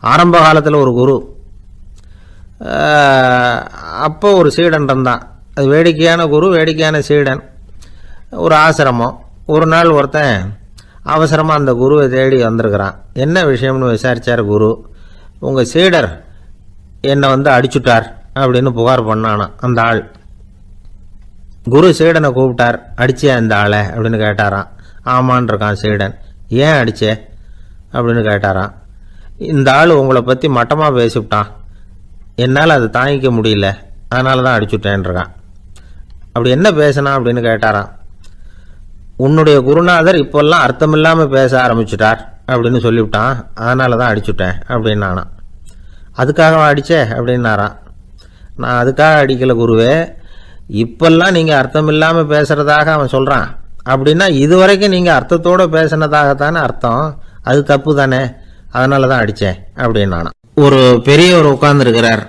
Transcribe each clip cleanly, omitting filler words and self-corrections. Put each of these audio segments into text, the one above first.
ஆரம்ப காலத்தில் ஒரு குரு, அப்போ ஒரு சீடன் இருந்தான். அது வேடிக்கையான குரு, வேடிக்கையான சீடன். ஒரு ஆசிரமம். ஒரு நாள் ஒருத்தன் அவசரமாக அந்த குருவை தேடி வந்திருக்கிறான். என்ன விஷயம்னு விசாரித்தார் குரு. உங்கள் சீடர் என்னை அடிச்சுட்டார் அப்படின்னு புகார் பண்ணானா அந்த ஆள். குரு சீடனை கூப்பிட்டார். அடிச்சே அந்த ஆளை அப்படின்னு கேட்டாரான். ஆமான் இருக்கான் சீடன். ஏன் அடிச்சே அப்படின்னு கேட்டாரான். இந்த ஆள் உங்களை பற்றி மட்டமாக பேசிவிட்டான், என்னால் அதை தாங்கிக்க முடியல, அதனால தான் அடிச்சுட்டேன்ருக்கான். அப்படி என்ன பேசினா அப்படின்னு கேட்டாரான். உன்னுடைய குருநாதர் இப்போல்லாம் அர்த்தமில்லாமல் பேச ஆரம்பிச்சுட்டார் அப்படின்னு சொல்லிவிட்டான், அதனால தான் அடிச்சுட்டேன் அப்படின்னு நானான். அதுக்காக அடித்தே அப்படின்னாரான். நான் அதுக்காக அடிக்கலை குருவே, இப்பெல்லாம் நீங்கள் அர்த்தம் இல்லாமல் பேசுகிறதாக அவன் சொல்கிறான். அப்படின்னா இதுவரைக்கும் நீங்கள் அர்த்தத்தோடு பேசினதாகத்தானே அர்த்தம், அது தப்பு தானே, அதனால தான் அடித்தேன் அப்படின்னு நானான். ஒரு பெரியவர் உட்கார்ந்துருக்கிறார்.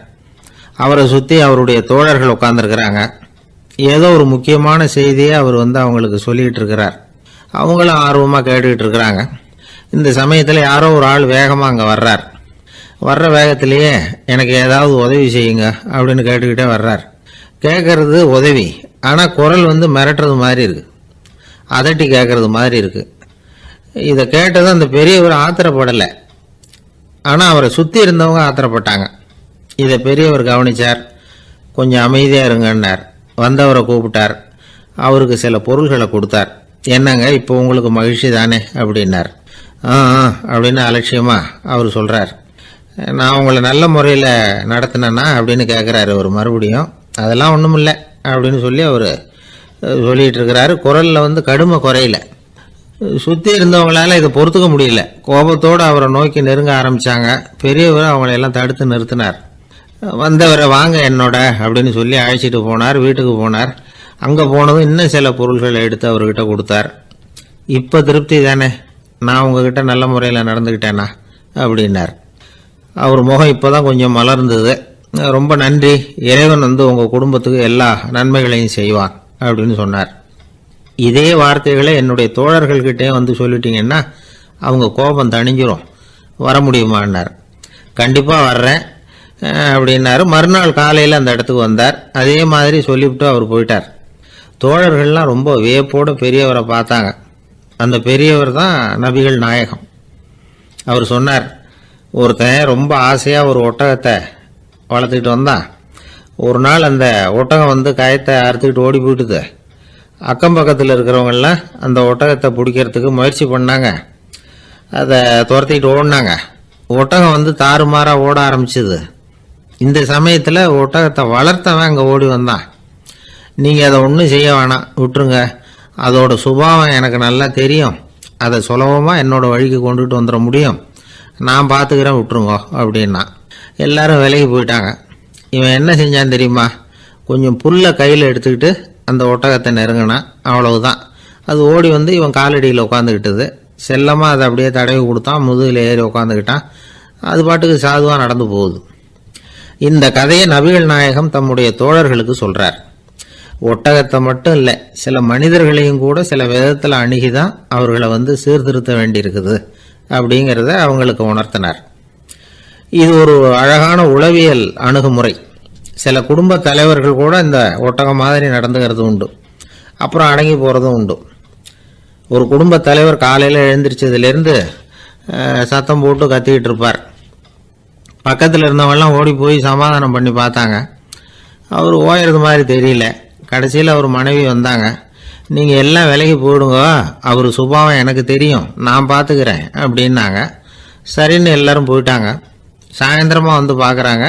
அவரை சுற்றி அவருடைய தோழர்கள் உட்கார்ந்துருக்கிறாங்க. ஏதோ ஒரு முக்கியமான செய்தியை அவர் அவங்களுக்கு சொல்லிகிட்டு இருக்கிறார். அவங்களும் ஆர்வமாக கேட்டுக்கிட்டு இருக்கிறாங்க. இந்த சமயத்தில் யாரோ ஒரு ஆள் வேகமாக அங்கே வர்றார். வர்ற வேகத்திலேயே எனக்கு ஏதாவது உதவி செய்யுங்க அப்படின்னு கேட்டுக்கிட்டே வர்றார். கேட்கறது உதவி, ஆனால் குரல் மிரட்டுறது மாதிரி இருக்குது, அதட்டி கேட்கறது மாதிரி இருக்குது. இதை கேட்டதும் அந்த பெரியவர் ஆத்திரப்படலை, ஆனால் அவரை சுற்றி இருந்தவங்க ஆத்திரப்பட்டாங்க. இதை பெரியவர் கவனித்தார். கொஞ்சம் அமைதியாக இருங்கன்னார். வந்தவரை கூப்பிட்டார். அவருக்கு சில பொருள்களை கொடுத்தார். என்னங்க இப்போ உங்களுக்கு மகிழ்ச்சி தானே அப்படின்னார். அப்படின்னு அலட்சியமாக அவர் சொல்கிறார். நான் உங்களை நல்ல முறையில் நடத்தினேன்னா அப்படின்னு கேட்குறாரு அவர் மறுபடியும். அதெல்லாம் ஒன்றும் இல்லை அப்படின்னு சொல்லி அவர் சொல்லிகிட்டு இருக்கிறாரு. குரலில் கடுமை குறையில. சுற்றி இருந்தவங்களால இதை பொறுத்துக்க முடியல. கோபத்தோடு அவரை நோக்கி நெருங்க ஆரம்பித்தாங்க. பெரியவர் அவங்களையெல்லாம் தடுத்து நிறுத்தினார். வந்தவரை வாங்க என்னோட அப்படின்னு சொல்லி அழைச்சிட்டு போனார். வீட்டுக்கு போனார். அங்கே போனதும் இன்னும் சில பொருள்களை எடுத்து அவர்கிட்ட கொடுத்தார். இப்போ திருப்தி தானே, நான் உங்ககிட்ட நல்ல முறையில் நடந்துக்கிட்டேனா அப்படின்னார். அவர் முகம் இப்போ தான் கொஞ்சம் மலர்ந்தது. ரொம்ப நன்றி, இறைவன் உங்கள் குடும்பத்துக்கு எல்லா நன்மைகளையும் செய்வான் அப்படின்னு சொன்னார். இதே வார்த்தைகளை என்னுடைய தோழர்கள்கிட்டே சொல்லிட்டீங்கன்னா அவங்க கோபம் தணிஞ்சிரும், வர முடியுமான்னார். கண்டிப்பாக வர்றேன் அப்படின்னாரு. மறுநாள் காலையில் அந்த இடத்துக்கு வந்தார். அதே மாதிரி சொல்லிவிட்டு அவர் போயிட்டார். தோழர்கள்லாம் ரொம்ப வியப்போடு பெரியவரை பார்த்தாங்க. அந்த பெரியவர் தான் நபிகள் நாயகம். அவர் சொன்னார், ஒருத்தன் ரொம்ப ஆசையாக ஒரு ஒட்டகத்தை வளர்த்துக்கிட்டு வந்தான். ஒரு நாள் அந்த ஒட்டகம் கயத்தை அறுத்துக்கிட்டு ஓடி போயிட்டுது. அக்கம் பக்கத்தில் இருக்கிறவங்கெல்லாம் அந்த ஒட்டகத்தை பிடிக்கிறதுக்கு முயற்சி பண்ணாங்க. அதை துரத்திக்கிட்டு ஓடினாங்க. ஒட்டகம் தாறுமாறாக ஓட ஆரம்பிச்சிது. இந்த சமயத்தில் ஒட்டகத்தை வளர்த்தவன் அங்கே ஓடி வந்தான். நீங்கள் அதை ஒன்றும் செய்ய வேணாம், விட்டுருங்க, அதோட சுபாவம் எனக்கு நல்லா தெரியும், அதை சுலபமாக என்னோடய வழிக்கு கொண்டுட்டு வந்துட முடியும், நான் பார்த்துக்கிறேன், விட்டுருங்கோ அப்படின்னா. எல்லாரும் விலகி போயிட்டாங்க. இவன் என்ன செஞ்சான் தெரியுமா? கொஞ்சம் புல்லை கையில் எடுத்துக்கிட்டு அந்த ஒட்டகத்தை நெருங்கினான். அவ்வளவுதான். அது ஓடி இவன் காலடியில் உட்காந்துக்கிட்டது. செல்லமாக அதை அப்படியே தடவி கொடுத்தான். முதுகில் ஏறி உட்காந்துக்கிட்டான். அது பாட்டுக்கு சாதுவாக நடந்து போகுது. இந்த கதையை நபிகள் நாயகம் தம்முடைய தோழர்களுக்கு சொல்கிறார். ஒட்டகத்தை மட்டும் இல்லை, சில மனிதர்களையும் கூட சில விதத்தில் அணுகி தான் அவர்களை சீர்திருத்த வேண்டியிருக்குது அப்படிங்கிறத அவங்களுக்கு உணர்த்தினார். இது ஒரு அழகான உளவியல் அணுகுமுறை. சில குடும்ப தலைவர்கள் கூட இந்த ஒட்டகம் மாதிரி நடந்துக்கிறது உண்டு, அப்புறம் அடங்கி போகிறதும் உண்டு. ஒரு குடும்ப தலைவர் காலையில் எழுந்திரிச்சதுலேருந்து சத்தம் போட்டு கத்திக்கிட்டு இருப்பார். பக்கத்தில் இருந்தவங்கெல்லாம் ஓடி போய் சமாதானம் பண்ணி பார்த்தாங்க. அவர் ஓயறது மாதிரி தெரியல. கடைசியில் அவர் மனைவி வந்தாங்க. நீங்கள் எல்லாம் விலகி போயிடுங்க, அவர் சுபாவம் எனக்கு தெரியும், நான் பார்த்துக்கிறேன் அப்படின்னாங்க. சரின்னு எல்லாரும் போயிட்டாங்க. சாயந்தரமாக பார்க்குறாங்க,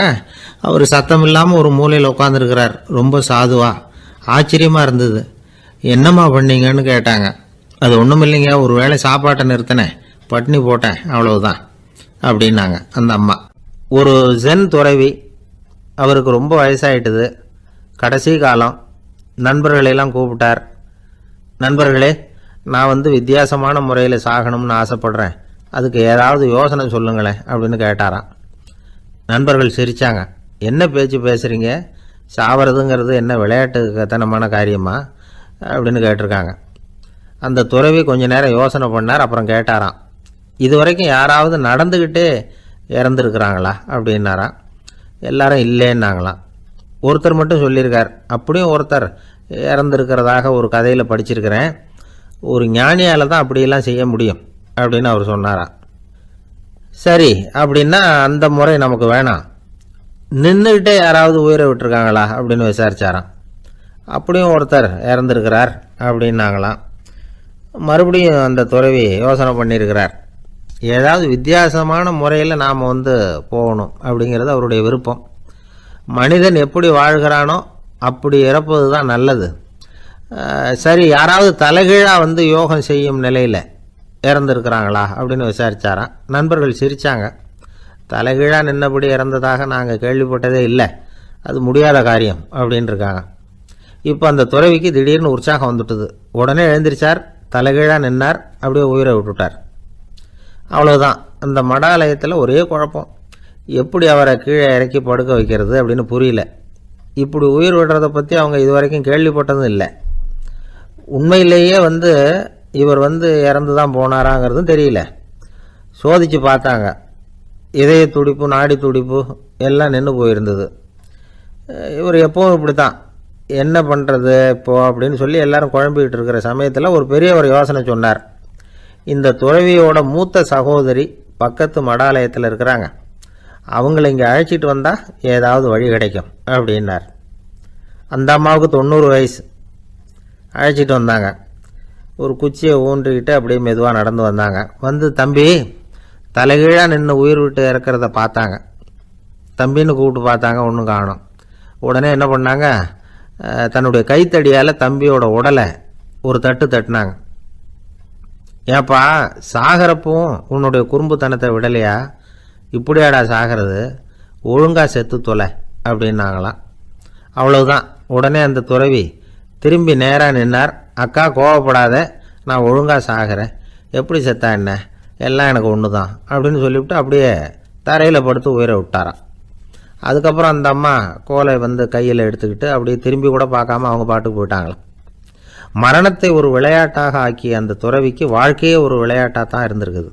அவர் சத்தம் இல்லாமல் ஒரு மூலையில் உட்காந்துருக்கிறார். ரொம்ப சாதுவா. ஆச்சரியமாக இருந்தது. என்னம்மா பண்ணீங்கன்னு கேட்டாங்க. அது ஒன்றும் இல்லைங்க, ஒரு வேளை சாப்பாட்டை நிறுத்தினேன், பட்னி போட்டேன், அவ்வளவுதான் அப்படின்னாங்க அந்த அம்மா. ஒரு ஜென் துறவி, அவருக்கு ரொம்ப வயசாயிட்டுது, கடைசி காலம். நண்பர்களெல்லாம் கூப்பிட்டார். நண்பர்களே, நான் வித்தியாசமான முறையில் சாகணும்னு ஆசைப்படுறேன், அதுக்கு ஏதாவது யோசனை சொல்லுங்களேன் அப்படின்னு கேட்டாராம். நண்பர்கள் சிரித்தாங்க. என்ன பேச்சு பேசுகிறீங்க, சாவறதுங்கிறது என்ன விளையாட்டு கத்தனமான காரியமா அப்படின்னு கேட்டிருக்காங்க. அந்த துறவி கொஞ்ச நேரம் யோசனை பண்ணார். அப்புறம் கேட்டாராம், இது வரைக்கும் யாராவது நடந்துக்கிட்டே இறந்துருக்கிறாங்களா அப்படின்னாராம். எல்லாரும் இல்லைன்னாங்களாம். ஒருத்தர் மட்டும் சொல்லியிருக்கார், அப்படியும் ஒருத்தர் இறந்துருக்கிறதாக ஒரு கதையில் படிச்சிருக்கிறேன், ஒரு ஞானியால் தான் அப்படியெல்லாம் செய்ய முடியும் அப்படின்னு அவர் சொன்னாராம். சரி, அப்படின்னா அந்த முறை நமக்கு வேணாம், நின்றுக்கிட்டே யாராவது உயிரை விட்டுருக்காங்களா அப்படின்னு விசாரிச்சாராம். அப்படியும் ஒருத்தர் இறந்துருக்கிறார் அப்படின்னாங்களாம். மறுபடியும் அந்த துறவி யோசனை பண்ணியிருக்கிறார், ஏதாவது வித்தியாசமான முறையில் நாம் போகணும் அப்படிங்கிறது அவருடைய விருப்பம். மனிதன் எப்படி வாழ்கிறானோ அப்படி இறப்பது தான் நல்லது. சரி, யாராவது தலைகீழாக யோகம் செய்யும் நிலையில் இறந்துருக்கிறாங்களா அப்படின்னு விசாரித்தாராம். நண்பர்கள் சிரித்தாங்க. தலைகீழாக நின்னபடி இறந்ததாக நாங்கள் கேள்விப்பட்டதே இல்லை, அது முடியாத காரியம் அப்படின்னு இருக்காங்க. இப்போ அந்த துறவிக்கு திடீர்னு உற்சாகம் வந்துட்டுது. உடனே எழுந்திரிச்சார், தலைகீழாக நின்னார், அப்படியே உயிரை விட்டுட்டார். அவ்வளோதான். அந்த மடாலயத்தில் ஒரே குழப்பம், எப்படி அவரை கீழே இறக்கி படுக்க வைக்கிறது அப்படின்னு புரியல. இப்படி உயிர் விடுறதை பற்றி அவங்க இதுவரைக்கும் கேள்விப்பட்டதும் இல்லை. உண்மையிலேயே இவர் இறந்து தான் போனாராங்கிறதும் தெரியல. சோதித்து பார்த்தாங்க, இதய துடிப்பு, நாடி துடிப்பு எல்லாம் நின்று போயிருந்தது. இவர் எப்பவும் இப்படி தான், என்ன பண்ணுறது இப்போது அப்படின்னு சொல்லி எல்லாரும் குழம்பிக்கிட்டு இருக்கிற சமயத்தில் ஒரு பெரியவர் யோசனை சொன்னார். இந்த துறவியோட மூத்த சகோதரி பக்கத்து மடாலயத்தில் இருக்கிறாங்க, அவங்கள இங்கே அழைச்சிட்டு வந்தால் ஏதாவது வழி கிடைக்கும் அப்படின்னார். அந்த அம்மாவுக்கு 90 வயசு. அழைச்சிட்டு வந்தாங்க. ஒரு குச்சியை ஊன்றிக்கிட்டு அப்படியே மெதுவாக நடந்து வந்தாங்க. தம்பி, தலைகீழாக நின்று உயிர் விட்டு இறக்கிறத பார்த்தாங்க. தம்பின்னு கூப்பிட்டு பார்த்தாங்க, ஒன்றும் காணோம். உடனே என்ன பண்ணாங்க, தன்னுடைய கைத்தடியால் தம்பியோட உடலை ஒரு தட்டு தட்டினாங்க. ஏப்பா, சாகிறப்பவும் உன்னுடைய குறும்புத்தனத்தை விடலையா, இப்படியாடா சாகிறது, ஒழுங்காக செத்து தொலை அப்படின்னாங்களாம். அவ்வளவுதான். உடனே அந்த துறவி திரும்பி நேராக நின்னார். அக்கா, கோவப்படாத, நான் ஒழுங்காக சாகிறேன், எப்படி செத்தா என்ன, எல்லாம் எனக்கு ஒன்று தான் அப்படின்னு சொல்லிவிட்டு அப்படியே தரையில் படுத்து உயிரை விட்டாராம். அதுக்கப்புறம் அந்த அம்மா கோலை கையில் எடுத்துக்கிட்டு அப்படியே திரும்பி கூட பார்க்காம அவங்க பாட்டுக்கு போயிட்டாங்களாம். மரணத்தை ஒரு விளையாட்டாக ஆக்கிய அந்த துறவிக்கு வாழ்க்கையே ஒரு விளையாட்டாக தான் இருந்திருக்குது.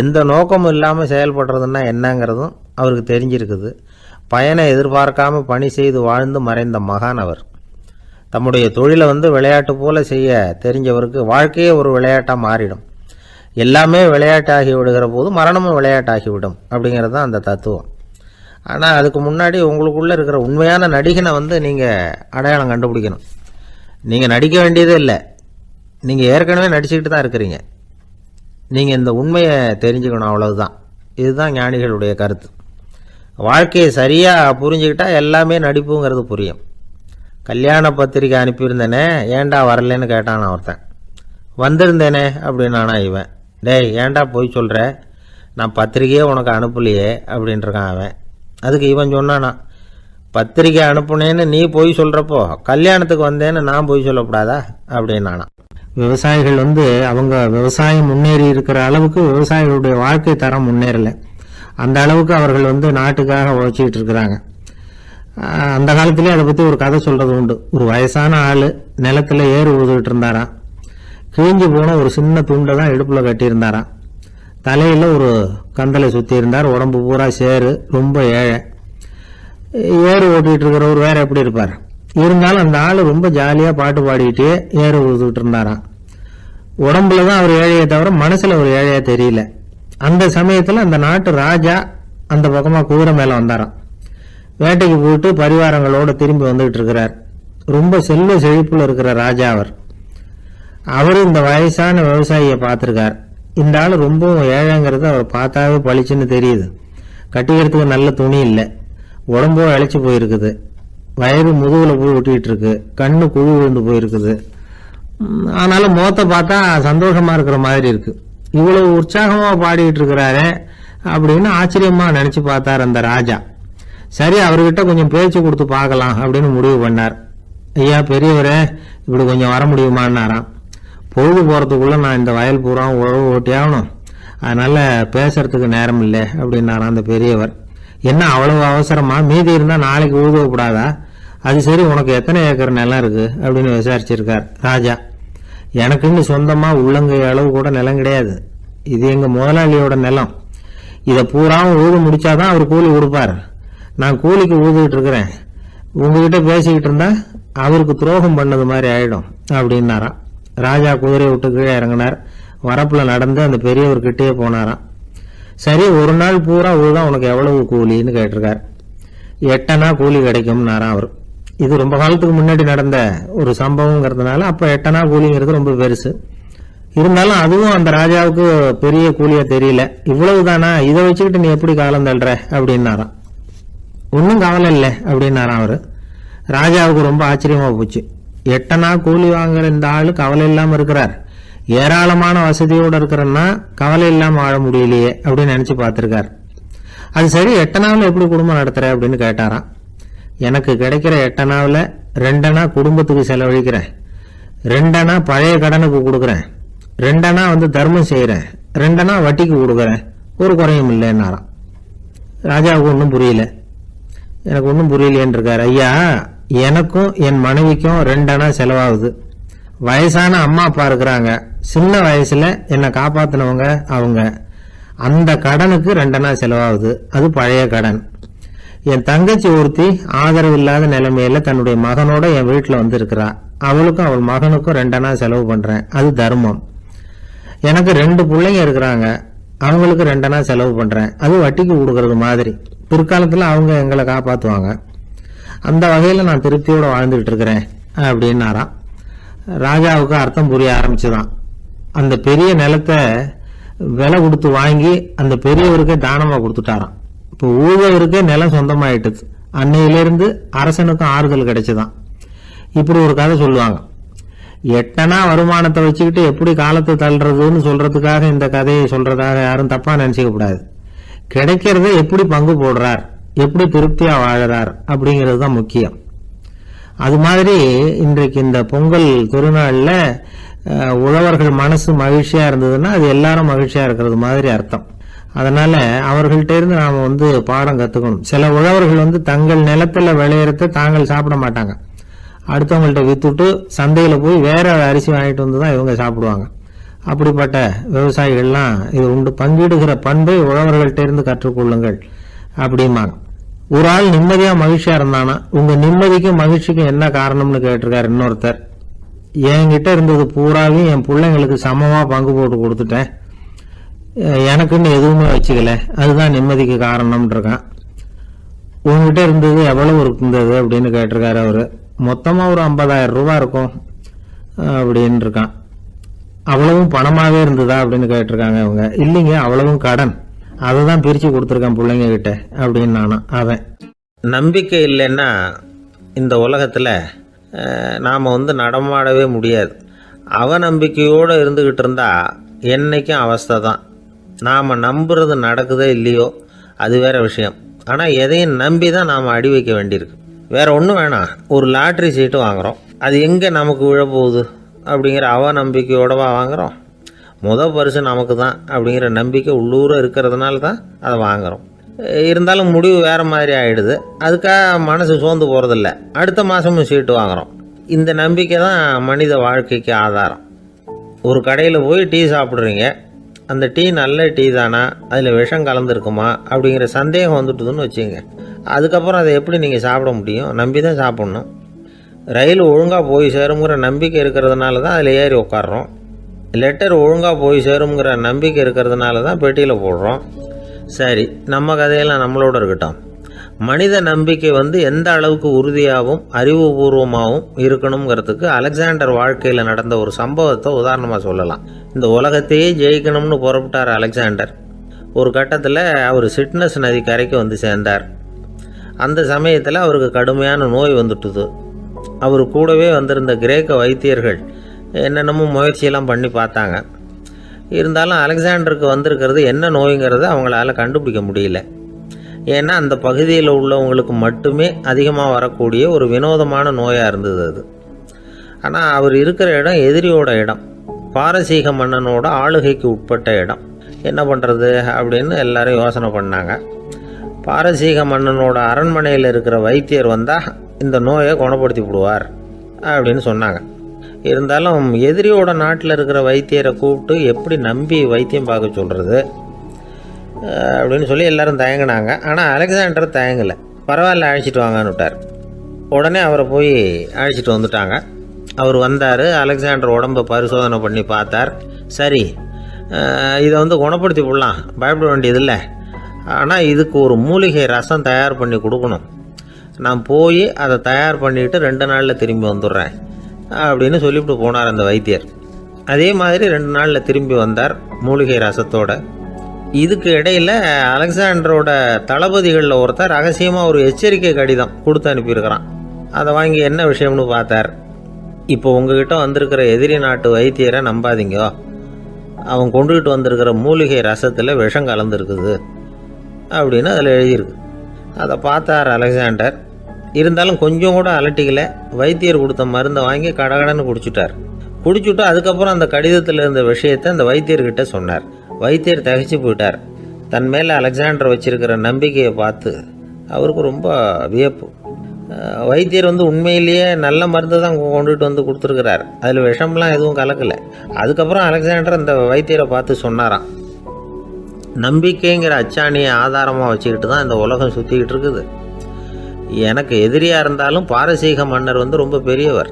எந்த நோக்கமும் இல்லாமல் செயல்படுறதுன்னா என்னங்கிறதும் அவருக்கு தெரிஞ்சிருக்குது. பயனை எதிர்பார்க்காம பணி செய்து வாழ்ந்து மறைந்த மகான் அவர். தம்முடைய தொழிலை விளையாட்டு போல செய்ய தெரிஞ்சவருக்கு வாழ்க்கையே ஒரு விளையாட்டாக மாறிடும். எல்லாமே விளையாட்டாகி விடுகிற போது மரணமும் விளையாட்டாகிவிடும் அப்படிங்கிறது தான் அந்த தத்துவம். ஆனால் அதுக்கு முன்னாடி உங்களுக்குள்ளே இருக்கிற உண்மையான நடிகனை நீங்கள் அடையாளம் கண்டுபிடிக்கணும். நீங்கள் நடிக்க வேண்டியதே இல்லை, நீங்கள் ஏற்கனவே நடிச்சுக்கிட்டு தான் இருக்கிறீங்க. நீங்கள் இந்த உண்மையை தெரிஞ்சுக்கணும், அவ்வளவுதான். இதுதான் ஞானிகளுடைய கருத்து. வாழ்க்கையை சரியாக புரிஞ்சுக்கிட்டால் எல்லாமே நடிப்புங்கிறது புரியும். கல்யாண பத்திரிக்கை அனுப்பியிருந்தேனே, ஏண்டா வரலன்னு கேட்டான் ஒருத்தன். வந்திருந்தேனே அப்படின்னானா இவன். டேய், ஏண்டா போய் சொல்கிற, நான் பத்திரிக்கையே உனக்கு அனுப்பலையே அப்படின்ட்டுருக்கான் அவன். அதுக்கு இவன் சொன்னானா, பத்திரிக்கை அனுப்புனேன்னு நீ போய் சொல்கிறப்போ கல்யாணத்துக்கு வந்தேன்னு நான் போய் சொல்லக்கூடாதா அப்படின்னானா. விவசாயிகள் அவங்க விவசாயம் முன்னேறி இருக்கிற அளவுக்கு விவசாயிகளுடைய வாழ்க்கை தரம் முன்னேறலை. அந்த அளவுக்கு அவர்கள் நாட்டுக்காக உழைச்சிக்கிட்டு இருக்கிறாங்க. அந்த காலத்திலே அதை பற்றி ஒரு கதை சொல்கிறது உண்டு. ஒரு வயசான ஆள் நிலத்தில் ஏறு ஊதுகிட்டு இருந்தாராம். கிழிஞ்சு போன ஒரு சின்ன துண்டை தான் இடுப்பில் கட்டியிருந்தாராம். தலையில் ஒரு கந்தலை சுற்றி இருந்தார். உடம்பு பூரா சேரு, ரொம்ப ஏழை. ஏறு ஓட்டிகிட்டு இருக்கிறவர் வேறு எப்படி இருப்பார்? இருந்தாலும் அந்த ஆள் ரொம்ப ஜாலியாக பாட்டு பாடிக்கிட்டே ஏறு ஊதுகிட்டு இருந்தாராம். உடம்புல தான் அவர் ஏழையை தவிர மனசில் ஒரு ஏழையாக தெரியல. அந்த சமயத்தில் அந்த நாட்டு ராஜா அந்த பக்கமாக குதிரை மேலே வந்தாராம். வேட்டைக்கு போயிட்டு பரிவாரங்களோடு திரும்பி வந்துகிட்டு இருக்கிறார். ரொம்ப செல்வ செழிப்பில் இருக்கிற ராஜா அவர் இந்த வயசான விவசாயியை பார்த்துருக்கார். இந்த ஆள் ரொம்பவும் ஏழைங்கிறது அவர் பார்த்தாவே பளிச்சுன்னு தெரியுது. கட்டிக்கிறதுக்கு நல்ல துணி இல்லை, உடம்போ இழைச்சி போயிருக்குது, வயிறு முதுகில் போய் ஒட்டிக்கிட்டு இருக்கு, கண்ணு குழி விழுந்து போயிருக்குது. ஆனாலும் முகத்தை பார்த்தா சந்தோஷமாக இருக்கிற மாதிரி இருக்கு. இவ்வளவு உற்சாகமாக பாடிக்கிட்டு இருக்கிறாரே அப்படின்னு ஆச்சரியமாக நினச்சி பார்த்தார் அந்த ராஜா. சரி, அவர்கிட்ட கொஞ்சம் பேச்சு கொடுத்து பார்க்கலாம் அப்படின்னு முடிவு பண்ணார். ஐயா பெரியவரே, இப்படி கொஞ்சம் வர முடியுமான்னாராம். பொழுது போகிறதுக்குள்ளே நான் இந்த வயல் பூரா உழவு ஓட்டி ஆகணும், அதனால் பேசுறதுக்கு நேரம் இல்லை அப்படின்னாராம் அந்த பெரியவர். என்ன அவ்வளவு அவசரமா, மீதி இருந்தால் நாளைக்கு உழுதக்கூடாதா? அது சரி, உனக்கு எத்தனை ஏக்கர் நிலம் இருக்குது அப்படின்னு விசாரிச்சிருக்கார் ராஜா. எனக்குன்னு சொந்தமாக உள்ளங்கை அளவு கூட நிலம் கிடையாது, இது எங்கள் முதலாளியோட நிலம். இதை பூராவும் ஊது முடிச்சாதான் அவர் கூலி கொடுப்பார். நான் கூலிக்கு ஊதுகிட்டு இருக்கிறேன், உங்ககிட்ட பேசிக்கிட்டு இருந்தா அவருக்கு துரோகம் பண்ணது மாதிரி ஆயிடும் அப்படின்னாராம். ராஜா குதிரை விட்டு கீழே இறங்கினார். வரப்புல நடந்து அந்த பெரியவர்கிட்டயே போனாராம். சரி, ஒரு நாள் பூரா ஊதான் உனக்கு எவ்வளவு கூலின்னு கேட்டிருக்கார். 8 அணா கூலி கிடைக்கும்னாராம் அவர். இது ரொம்ப காலத்துக்கு முன்னாடி நடந்த ஒரு சம்பவங்கிறதுனால அப்ப 8 அணா கூலிங்கிறது ரொம்ப பெருசு. இருந்தாலும் அதுவும் அந்த ராஜாவுக்கு பெரிய கூலியா தெரியல. இவ்வளவுதானா, இதை வச்சுக்கிட்டு நீ எப்படி காலம் தள்ளுற அப்படின்னாராம். ஒன்றும் கவலை இல்லை அப்படின்னாராம் அவரு. ராஜாவுக்கு ரொம்ப ஆச்சரியமா போச்சு. 8 அணா கூலி வாங்குற இந்த ஆளு கவலை இல்லாம இருக்கிறார், ஏராளமான வசதியோட இருக்கிறன்னா கவலை இல்லாம வாழ முடியலையே அப்படின்னு நினைச்சு பார்த்திருக்கார். அது சரி, 8 அணாவில் எப்படி குடும்பம் நடத்துற அப்படின்னு கேட்டாராம். எனக்கு கிடைக்கிற 8 அணாவில் 2 அணா குடும்பத்துக்கு செலவழிக்கிறேன், 2 அணா பழைய கடனுக்கு கொடுக்குறேன், 2 அணா தர்மம் செய்யறேன், 2 அணா வட்டிக்கு கொடுக்குறேன், ஒரு குறையும் இல்லைன்னாராம். ராஜாவுக்கு ஒன்றும் புரியல. எனக்கு ஒன்றும் புரியலேன்னு இருக்காரு. ஐயா, எனக்கும் என் மனைவிக்கும் 2 அணா செலவாகுது. வயசான அம்மா அப்பா இருக்கிறாங்க, சின்ன வயசுல என்னை காப்பாத்தினவங்க அவங்க. அந்த கடனுக்கு 2 அணா செலவாகுது, அது பழைய கடன். என் தங்கச்சி ஒருத்தி ஆதரவு இல்லாத நிலைமையில தன்னுடைய மகனோட என் வீட்டுல இருக்கிறா, அவளுக்கும் அவள் மகனுக்கும் 2 அணா செலவு பண்றேன், அது தர்மம். எனக்கு 2 பிள்ளைங்க இருக்கிறாங்க, அவங்களுக்கு 2 அணா செலவு பண்றேன், அது வட்டிக்கு கொடுக்கறது மாதிரி. பிற்காலத்துல அவங்க எங்களை காப்பாத்துவாங்க. அந்த வகையில நான் திருப்தியோட வாழ்ந்துகிட்டு இருக்கிறேன் அப்படின்னாராம். ராஜாவுக்கு அர்த்தம் புரிய ஆரம்பிச்சுதான். அந்த பெரிய நிலத்தை விலை கொடுத்து வாங்கி அந்த பெரியவருக்கே தானமா கொடுத்துட்டாராம். இப்போ ஊழவருக்கே நிலம் சொந்தமாயிட்டுது. அன்னையிலிருந்து அரசனுக்கும் ஆறுதல் கிடைச்சுதான். இப்படி ஒரு கதை சொல்லுவாங்க. 8 அணா வருமானத்தை வச்சுக்கிட்டு எப்படி காலத்தை தள்ளுறதுன்னு சொல்றதுக்காக இந்த கதையை சொல்றதாக யாரும் தப்பா நினைச்சுக்க கூடாது. கிடைக்கிறத எப்படி பங்கு போடுறார், எப்படி திருப்தியா வாழறார் அப்படிங்கிறது தான் முக்கியம். அது மாதிரி இன்றைக்கு இந்த பொங்கல் திருநாள்ல உழவர்கள் மனசு மகிழ்ச்சியா இருந்ததுன்னா அது எல்லாரும் மகிழ்ச்சியா இருக்கிறது மாதிரி அர்த்தம். அதனால அவர்கள்ட்ட இருந்து நாம பாடம் கத்துக்கணும். சில உழவர்கள் தங்கள் நிலத்துல விளையறத தாங்கள் சாப்பிட மாட்டாங்க, அடுத்தவங்கள்ட்ட வித்துட்டு சந்தையில போய் வேற அரிசி வாங்கிட்டு வந்துதான் இவங்க சாப்பிடுவாங்க. அப்படிப்பட்ட விவசாயிகள்லாம் இது உண்டு. பங்கிடுகிற பண்பை உழவர்கள்ட்ட இருந்து கற்றுக்கொள்ளுங்கள் அப்படிம்பாங்க. ஒரு ஆள் நிம்மதியா மகிழ்ச்சியா இருந்தானா, உங்க நிம்மதிக்கும் மகிழ்ச்சிக்கும் என்ன காரணம்னு கேட்டிருக்காரு இன்னொருத்தர். என்கிட்ட இருந்தது பூராவையும் என் பிள்ளைங்களுக்கு சமமா பங்கு போட்டு கொடுத்துட்டேன், எனக்குன்னு எதுவுமே வச்சுக்கல, அதுதான் நிம்மதிக்கு காரணம்னு இருக்கான். உங்ககிட்ட இருந்தது எவ்வளவு இருந்தது அப்படின்னு கேட்டிருக்காரு அவரு. மொத்தமா ஒரு 50,000 ரூபாய் இருக்கும் அப்படின்னு இருக்கான். அவ்வளவும் பணமாவே இருந்ததா அப்படின்னு கேட்டிருக்காங்க அவங்க. இல்லைங்க, அவ்வளவும் கடன், அதை தான் பிரிச்சு கொடுத்துருக்கேன் பிள்ளைங்க கிட்ட அப்படின்னு நானும். அவன் நம்பிக்கை இல்லைன்னா இந்த உலகத்துல நாம நடமாடவே முடியாது. அவநம்பிக்கையோடு இருந்துகிட்டு இருந்தா என்னைக்கும் அவஸ்தை தான். நாம நம்புறது நடக்குதோ இல்லையோ அது வேற விஷயம். ஆனா எதையும் நம்பி தான் நாம அடி வைக்க வேண்டியிருக்கு. வேற ஒன்றும் வேணாம், ஒரு லாட்ரி சீட்டு வாங்குறோம், அது எங்க நமக்கு விழப்போகுது அப்படிங்கிற அவநம்பிக்கையோடவா வாங்குறோம். பரிசு நமக்கு தான் அப்படிங்கிற நம்பிக்கை உள்ளூர இருக்கிறதுனால தான் அதை வாங்குறோம். இருந்தாலும் முடிவு வேற மாதிரி ஆயிடுது, அதுக்காக மனசு சோர்ந்து போறதில்ல, அடுத்த மாசமும் சீட்டு வாங்குறோம். இந்த நம்பிக்கை தான் மனித வாழ்க்கைக்கு ஆதாரம். ஒரு கடையில் போய் டீ சாப்பிட்றீங்க, அந்த டீ நல்ல டீ தானா, அதில் விஷம் கலந்துருக்குமா அப்படிங்கிற சந்தேகம் வந்துட்டுதுன்னு வச்சுங்க. அதுக்கப்புறம் அதை எப்படி நீங்கள் சாப்பிட முடியும்? நம்பி தான் சாப்பிட்ணும். ரயில் ஒழுங்காக போய் சேருங்கிற நம்பிக்கை இருக்கிறதுனால தான் அதில் ஏறி உட்காடுறோம். லெட்டர் ஒழுங்காக போய் சேருங்கிற நம்பிக்கை இருக்கிறதுனால தான் பெட்டியில் போடுறோம். சரி, நம்ம கதையெல்லாம் நம்மளோட இருக்கட்டும். மனித நம்பிக்கை எந்த அளவுக்கு உறுதியாகவும் அறிவுபூர்வமாகவும் இருக்கணுங்கிறதுக்கு அலெக்சாண்டர் வாழ்க்கையில் நடந்த ஒரு சம்பவத்தை உதாரணமாக சொல்லலாம். இந்த உலகத்தையே ஜெயிக்கணும்னு புறப்பட்டார் அலெக்சாண்டர். ஒரு கட்டத்தில் அவர் சிட்னஸ் நதி கரைக்கு சேர்ந்தார். அந்த சமயத்தில் அவருக்கு கடுமையான நோய் வந்துட்டுது. அவர் கூடவே வந்திருந்த கிரேக்க வைத்தியர்கள் என்னென்னமோ முயற்சியெல்லாம் பண்ணி பார்த்தாங்க. இருந்தாலும் அலெக்சாண்டருக்கு வந்திருக்கிறது என்ன நோய்ங்கிறத அவங்களால கண்டுபிடிக்க முடியல. ஏன்னா அந்த பகுதியில் உள்ளவங்களுக்கு மட்டுமே அதிகமாக வரக்கூடிய ஒரு வினோதமான நோயாக இருந்தது அது. ஆனால் அவர் இருக்கிற இடம் எதிரியோட இடம், பாரசீக மன்னனோட ஆளுகைக்கு உட்பட்ட இடம். என்ன பண்ணுறது அப்படின்னு எல்லாரும் யோசனை பண்ணாங்க. பாரசீக மன்னனோட அரண்மனையில் இருக்கிற வைத்தியர் வந்தால் இந்த நோயை குணப்படுத்தி விடுவார் அப்படின்னு சொன்னாங்க. இருந்தாலும் எதிரியோட நாட்டில் இருக்கிற வைத்தியரை கூப்பிட்டு எப்படி நம்பி வைத்தியம் பார்க்க சொல்கிறது? அப்படின்னு சொல்லி எல்லோரும் தயங்கினாங்க. ஆனால் அலெக்சாண்டர் தயங்கலை. பரவாயில்ல, அழைச்சிட்டு வாங்கன்னு விட்டார். உடனே அவரை போய் அழைச்சிட்டு வந்துட்டாங்க. அவர் வந்தார். அலெக்சாண்டர் உடம்பை பரிசோதனை பண்ணி பார்த்தார். சரி, இதை குணப்படுத்தி விடலாம், பயப்பட வேண்டியதில்லை. ஆனால் இதுக்கு ஒரு மூலிகை ரசம் தயார் பண்ணி கொடுக்கணும். நான் போய் அதை தயார் பண்ணிவிட்டு 2 நாளில் திரும்பி வந்துடுறேன் அப்படின்னு சொல்லிவிட்டு போனார் அந்த வைத்தியர். அதே மாதிரி 2 நாளில் திரும்பி வந்தார் மூலிகை ரசத்தோட. இதுக்கு இடையில் அலெக்சாண்டரோட தளபதிகளில் ஒருத்தர் ரகசியமாக ஒரு எச்சரிக்கை கடிதம் கொடுத்து அனுப்பியிருக்கிறான். அதை வாங்கி என்ன விஷயம்னு பார்த்தார். இப்போ உங்ககிட்ட வந்திருக்கிற எதிரி நாட்டு வைத்தியரை நம்பாதீங்க, அவன் கொண்டுகிட்டு வந்திருக்கிற மூலிகை ரசத்தில் விஷம் கலந்துருக்குது அப்படின்னு அதில் எழுதியிருக்கு. அதை பார்த்தார் அலெக்சாண்டர். இருந்தாலும் கொஞ்சம் கூட அலட்டிக்கலை. வைத்தியர் கொடுத்த மருந்தை வாங்கி கடகடன்னு குடிச்சுட்டு அதுக்கப்புறம் அந்த கடிதத்தில் இருந்த விஷயத்தை அந்த வைத்தியர்கிட்ட சொன்னார். வைத்தியர் திகைச்சு போயிட்டார். தன் மேலே அலெக்சாண்டர் வச்சிருக்கிற நம்பிக்கையை பார்த்து அவருக்கு ரொம்ப வியப்பு. வைத்தியர் உண்மையிலேயே நல்ல மருந்து தான் கொண்டுகிட்டு கொடுத்துருக்கிறார், அதில் விஷம்லாம் எதுவும் கலக்கலை. அதுக்கப்புறம் அலெக்சாண்டர் அந்த வைத்தியரை பார்த்து சொன்னாராம், நம்பிக்கைங்கிற அச்சாணியை ஆதாரமாக வச்சுக்கிட்டு தான் இந்த உலகம் சுற்றிக்கிட்டு இருக்குது. எனக்கு எதிரியாக இருந்தாலும் பாரசீக மன்னர் ரொம்ப பெரியவர்.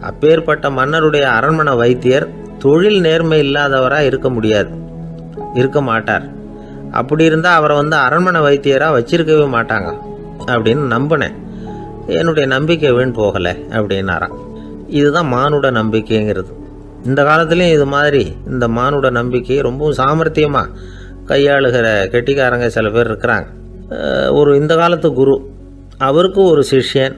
அப்பேற்பட்ட மன்னருடைய அரண்மனை வைத்தியர் தொழில் நேர்மை இல்லாதவராக இருக்க மாட்டார். அப்படி இருந்தால் அவரை அரண்மனை வைத்தியராக வச்சிருக்கவே மாட்டாங்க அப்படின்னு நம்பினேன். என்னுடைய நம்பிக்கை வீண் போகலை அப்படின்னாராம். இதுதான் மானுட நம்பிக்கைங்கிறது. இந்த காலத்துலேயும் இது மாதிரி இந்த மானுட நம்பிக்கையை ரொம்பவும் சாமர்த்தியமாக கையாளுகிற கெட்டிக்காரங்க சில பேர் இருக்கிறாங்க. இந்த காலத்து குரு, அவருக்கு ஒரு சிஷ்யன்.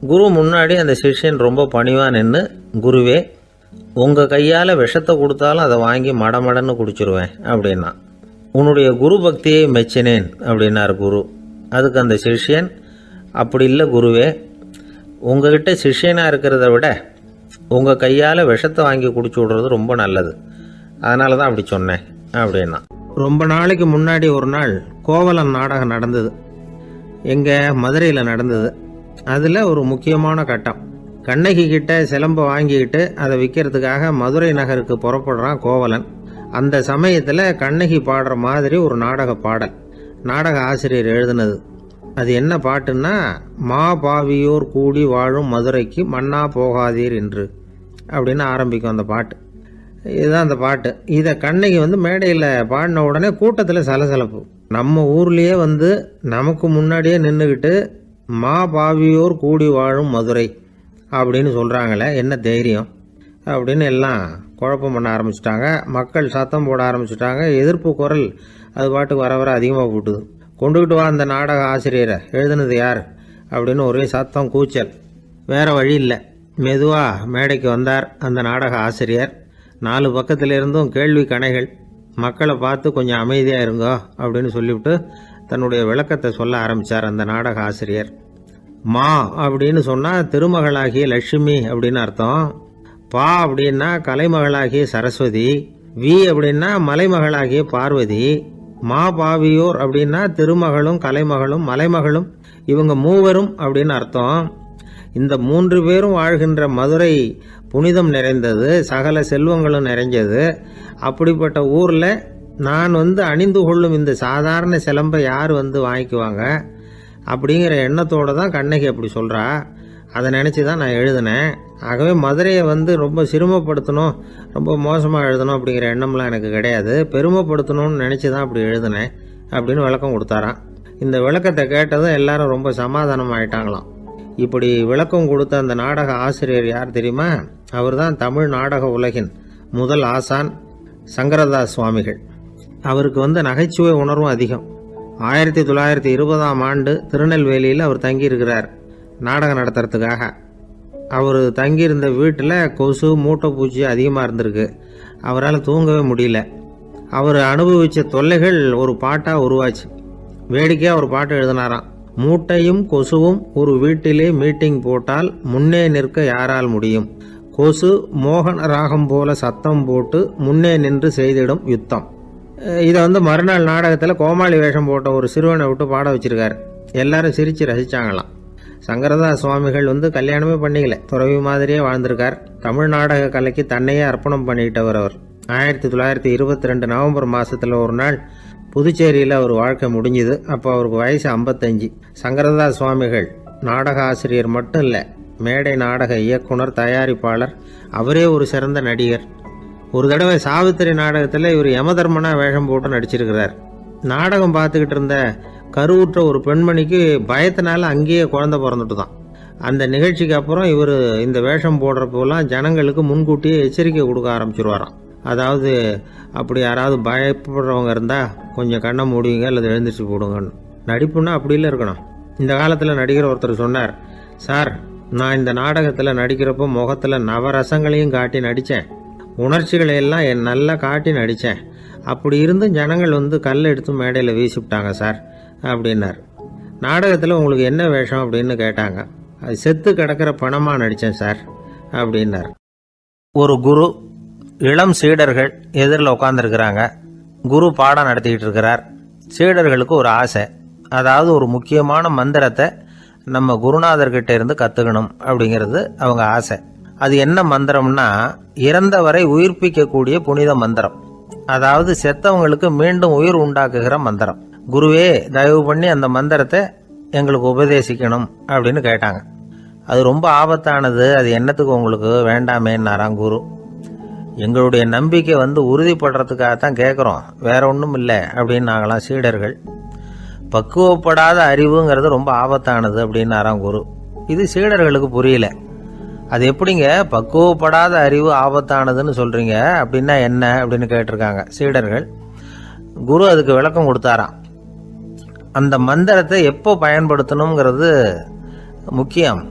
குரு முன்னாடி அந்த சிஷ்யன் ரொம்ப பணிவாக நின்று, குருவே, உங்கள் கையால் விஷத்தை கொடுத்தாலும் அதை வாங்கி மடமடன்னு குடிச்சிருவேன் அப்படின்னா. உன்னுடைய குரு பக்தியை மெச்சினேன் அப்படின்னார் குரு. அதுக்கு அந்த சிஷ்யன், அப்படி இல்லை குருவே, உங்ககிட்ட சிஷ்யனாக இருக்கிறத விட உங்கள் கையால் விஷத்தை வாங்கி குடிச்சு விடுறது ரொம்ப நல்லது, அதனால தான் அப்படி சொன்னேன் அப்படின்னா. ரொம்ப நாளைக்கு முன்னாடி ஒரு நாள் கோவலன் நாடகம் நடந்தது. எங்கள் மதுரையில் நடந்தது. அதில் ஒரு முக்கியமான கட்டம். கண்ணகி கிட்ட சிலம்பை வாங்கிக்கிட்டு அதை விற்கிறதுக்காக மதுரை நகருக்கு புறப்படுறான் கோவலன். அந்த சமயத்தில் கண்ணகி பாடுற மாதிரி ஒரு நாடக பாடல் நாடக ஆசிரியர் எழுதினது. அது என்ன பாட்டுன்னா, மா பாவியோர் கூடி வாழும் மதுரைக்கு மன்னா போகாதீர் என்று அப்படின்னு ஆரம்பிக்கும் அந்த பாட்டு. இதுதான் அந்த பாட்டு. இதை கண்ணகி மேடையில் பாடின உடனே கூட்டத்தில் சலசலப்பு. நம்ம ஊர்லேயே நமக்கு முன்னாடியே நின்றுக்கிட்டு மா பாவியோர் கூடி வாழும் மதுரை அப்படின்னு சொல்கிறாங்களே, என்ன தைரியம் அப்படின்னு எல்லாம் குழப்பம் பண்ண ஆரம்பிச்சிட்டாங்க. மக்கள் சத்தம் போட ஆரம்பிச்சிட்டாங்க. எதிர்ப்பு குரல் அது பாட்டுக்கு வர அதிகமாக போட்டுது. கொண்டுக்கிட்டு வா அந்த நாடக ஆசிரியரை, எழுதுனது யார் அப்படின்னு ஒரே சத்தம், கூச்சல். வேறு வழி இல்லை. மெதுவாக மேடைக்கு வந்தார் அந்த நாடக ஆசிரியர். 4 பக்கத்திலிருந்தும் கேள்வி கணைகள். மக்களை பார்த்து கொஞ்சம் அமைதியாக இருங்கோ அப்படின்னு சொல்லிவிட்டு தன்னுடைய விளக்கத்தை சொல்ல ஆரம்பித்தார் அந்த நாடக ஆசிரியர். மா அப்படின்னு சொன்னால் திருமகளாகிய லட்சுமி அப்படின்னு அர்த்தம். பா அப்படின்னா கலைமகளாகிய சரஸ்வதி. வி அப்படின்னா மலைமகளாகிய பார்வதி. மா பாவியோர் அப்படின்னா திருமகளும் கலைமகளும் மலைமகளும், இவங்க மூவரும் அப்படின்னு அர்த்தம். இந்த 3 பேரும் வாழ்கின்ற மதுரை புனிதம் நிறைந்தது, சகல செல்வங்களும் நிறைஞ்சது. அப்படிப்பட்ட ஊரில் நான் அணிந்து கொள்ளும் இந்த சாதாரண சிலம்பை யார் வாங்கிக்குவாங்க அப்படிங்கிற எண்ணத்தோடு தான் கண்ணகி அப்படி சொல்கிறா. அதை நினச்சி தான் நான் எழுதினேன். ஆகவே மதுரையை ரொம்ப சிரமப்படுத்தணும், ரொம்ப மோசமாக எழுதணும் அப்படிங்கிற எண்ணம்லாம் எனக்கு கிடையாது. பெருமைப்படுத்தணும்னு நினச்சி தான் அப்படி எழுதினேன் அப்படின்னு விளக்கம் கொடுத்தாராம். இந்த விளக்கத்தை கேட்டதும் எல்லாரும் ரொம்ப சமாதானம் ஆகிட்டாங்களாம். இப்படி விளக்கம் கொடுத்த அந்த நாடக ஆசிரியர் யார் தெரியுமா? அவர் தான் தமிழ் நாடக உலகின் முதல் ஆசான் சங்கரதாஸ் சுவாமிகள். அவருக்கு நகைச்சுவை உணர்வும் அதிகம். 1920ஆம் ஆண்டு திருநெல்வேலியில் அவர் தங்கியிருக்கிறார் நாடகம் நடத்துறதுக்காக. அவர் தங்கியிருந்த வீட்டில் கொசு மூட்டைப்பூச்சி அதிகமாக இருந்திருக்கு. அவரால் தூங்கவே முடியல. அவர் அனுபவித்த தொல்லைகள் ஒரு பாட்டாக உருவாச்சு. வேடிக்கையாக ஒரு பாட்டு எழுதினாராம். மூட்டையும் கொசுவும் ஒரு வீட்டிலே மீட்டிங் போட்டால் முன்னே நிற்க யாரால் முடியும்? கொசு மோகன ராகம் போல சத்தம் போட்டு முன்னே நின்று செய்திடும் யுத்தம். இதை மறுநாள் நாடகத்தில் கோமாளி வேஷம் போட்ட ஒரு சிறுவனை விட்டு பாட வச்சிருக்காரு. எல்லாரும் சிரித்து ரசித்தாங்களாம். சங்கரதாஸ் சுவாமிகள் கல்யாணமே பண்ணிக்கல, துறவி மாதிரியே வாழ்ந்திருக்கார். தமிழ் நாடக கலைக்கு தன்னையே அர்ப்பணம் பண்ணிக்கிட்டவர் அவர். 1922 நவம்பர் மாதத்தில் ஒரு நாள் புதுச்சேரியில் அவர் வாழ்க்கை முடிஞ்சுது. அப்போ அவருக்கு வயசு 55. சங்கரதாஸ் சுவாமிகள் நாடக ஆசிரியர் மட்டும் இல்லை, மேடை நாடக இயக்குனர், தயாரிப்பாளர், அவரே ஒரு சிறந்த நடிகர். ஒரு தடவை சாவித்திரி நாடகத்தில் இவர் யமதர்மனா வேஷம் போட்டு நடிச்சிருக்கிறார். நாடகம் பார்த்துக்கிட்டு இருந்த கருவுற்ற ஒரு பெண்மணிக்கு பயத்தினால அங்கேயே குழந்தை பிறந்துட்டு தான். அந்த நிகழ்ச்சிக்கு அப்புறம் இவர் இந்த வேஷம் போடுறப்போலாம் ஜனங்களுக்கு முன்கூட்டியே எச்சரிக்கை கொடுக்க ஆரம்பிச்சிருவாராம். அதாவது அப்படி யாராவது பயப்படுறவங்க இருந்தால் கொஞ்சம் கண்ணை மூடிங்க அல்லது எழுந்திரிச்சு போடுங்கன்னு. நடிப்புன்னா அப்படிலாம் இருக்கணும். இந்த காலத்தில் நடிகர் ஒருத்தர் சொன்னார், சார் நான் இந்த நாடகத்தில் நடிக்கிறப்போ முகத்தில் நவரசங்களையும் காட்டி நடித்தேன், உணர்ச்சிகளை எல்லாம் நல்லா காட்டி நடித்தேன். அப்படி இருந்தும் ஜனங்கள் கல்லை எடுத்து மேடையில் வீசிவிட்டாங்க சார் அப்படின்னார். நாடகத்தில் உங்களுக்கு என்ன வேஷம் அப்படின்னு கேட்டாங்க. அது செத்து கிடக்கிற பணமாக நடித்தேன் சார் அப்படின்னார். ஒரு குரு, இளம் சீடர்கள் எதிரில் உட்காந்துருக்கிறாங்க. குரு பாடம் நடத்திக்கிட்டு இருக்கிறார். சீடர்களுக்கு ஒரு ஆசை, அதாவது ஒரு முக்கியமான மந்திரத்தை நம்ம குருநாதர்கிட்ட இருந்து கற்றுக்கணும் அப்படிங்கிறது அவங்க ஆசை. அது என்ன மந்திரம்னா, இறந்தவரை உயிர்ப்பிக்கக்கூடிய புனித மந்திரம், அதாவது செத்தவங்களுக்கு மீண்டும் உயிர் உண்டாக்குகிற மந்திரம். குருவே தயவு பண்ணி அந்த மந்திரத்தை எங்களுக்கு உபதேசிக்கணும் அப்படின்னு கேட்டாங்க. அது ரொம்ப ஆபத்தானது, அது என்னத்துக்கு உங்களுக்கு வேண்டாமேன்னாராம் குரு. எங்களுடைய நம்பிக்கை உறுதிப்படுறதுக்காகத்தான் கேட்குறோம், வேற ஒன்றும் இல்லை அப்படின்னு நாங்களாம் சீடர்கள். பக்குவப்படாத அறிவுங்கிறது ரொம்ப ஆபத்தானது அப்படின்னாராம் குரு. இது சீடர்களுக்கு புரியல. அது எப்படிங்க பக்குவப்படாத அறிவு ஆபத்தானதுன்னு சொல்றீங்க, அப்படின்னா என்ன அப்படின்னு கேட்டிருக்காங்க சீடர்கள். குரு அதுக்கு விளக்கம் கொடுத்தாராம். அந்த மந்திரத்தை எப்போ பயன்படுத்தணுங்கிறது முக்கியம்.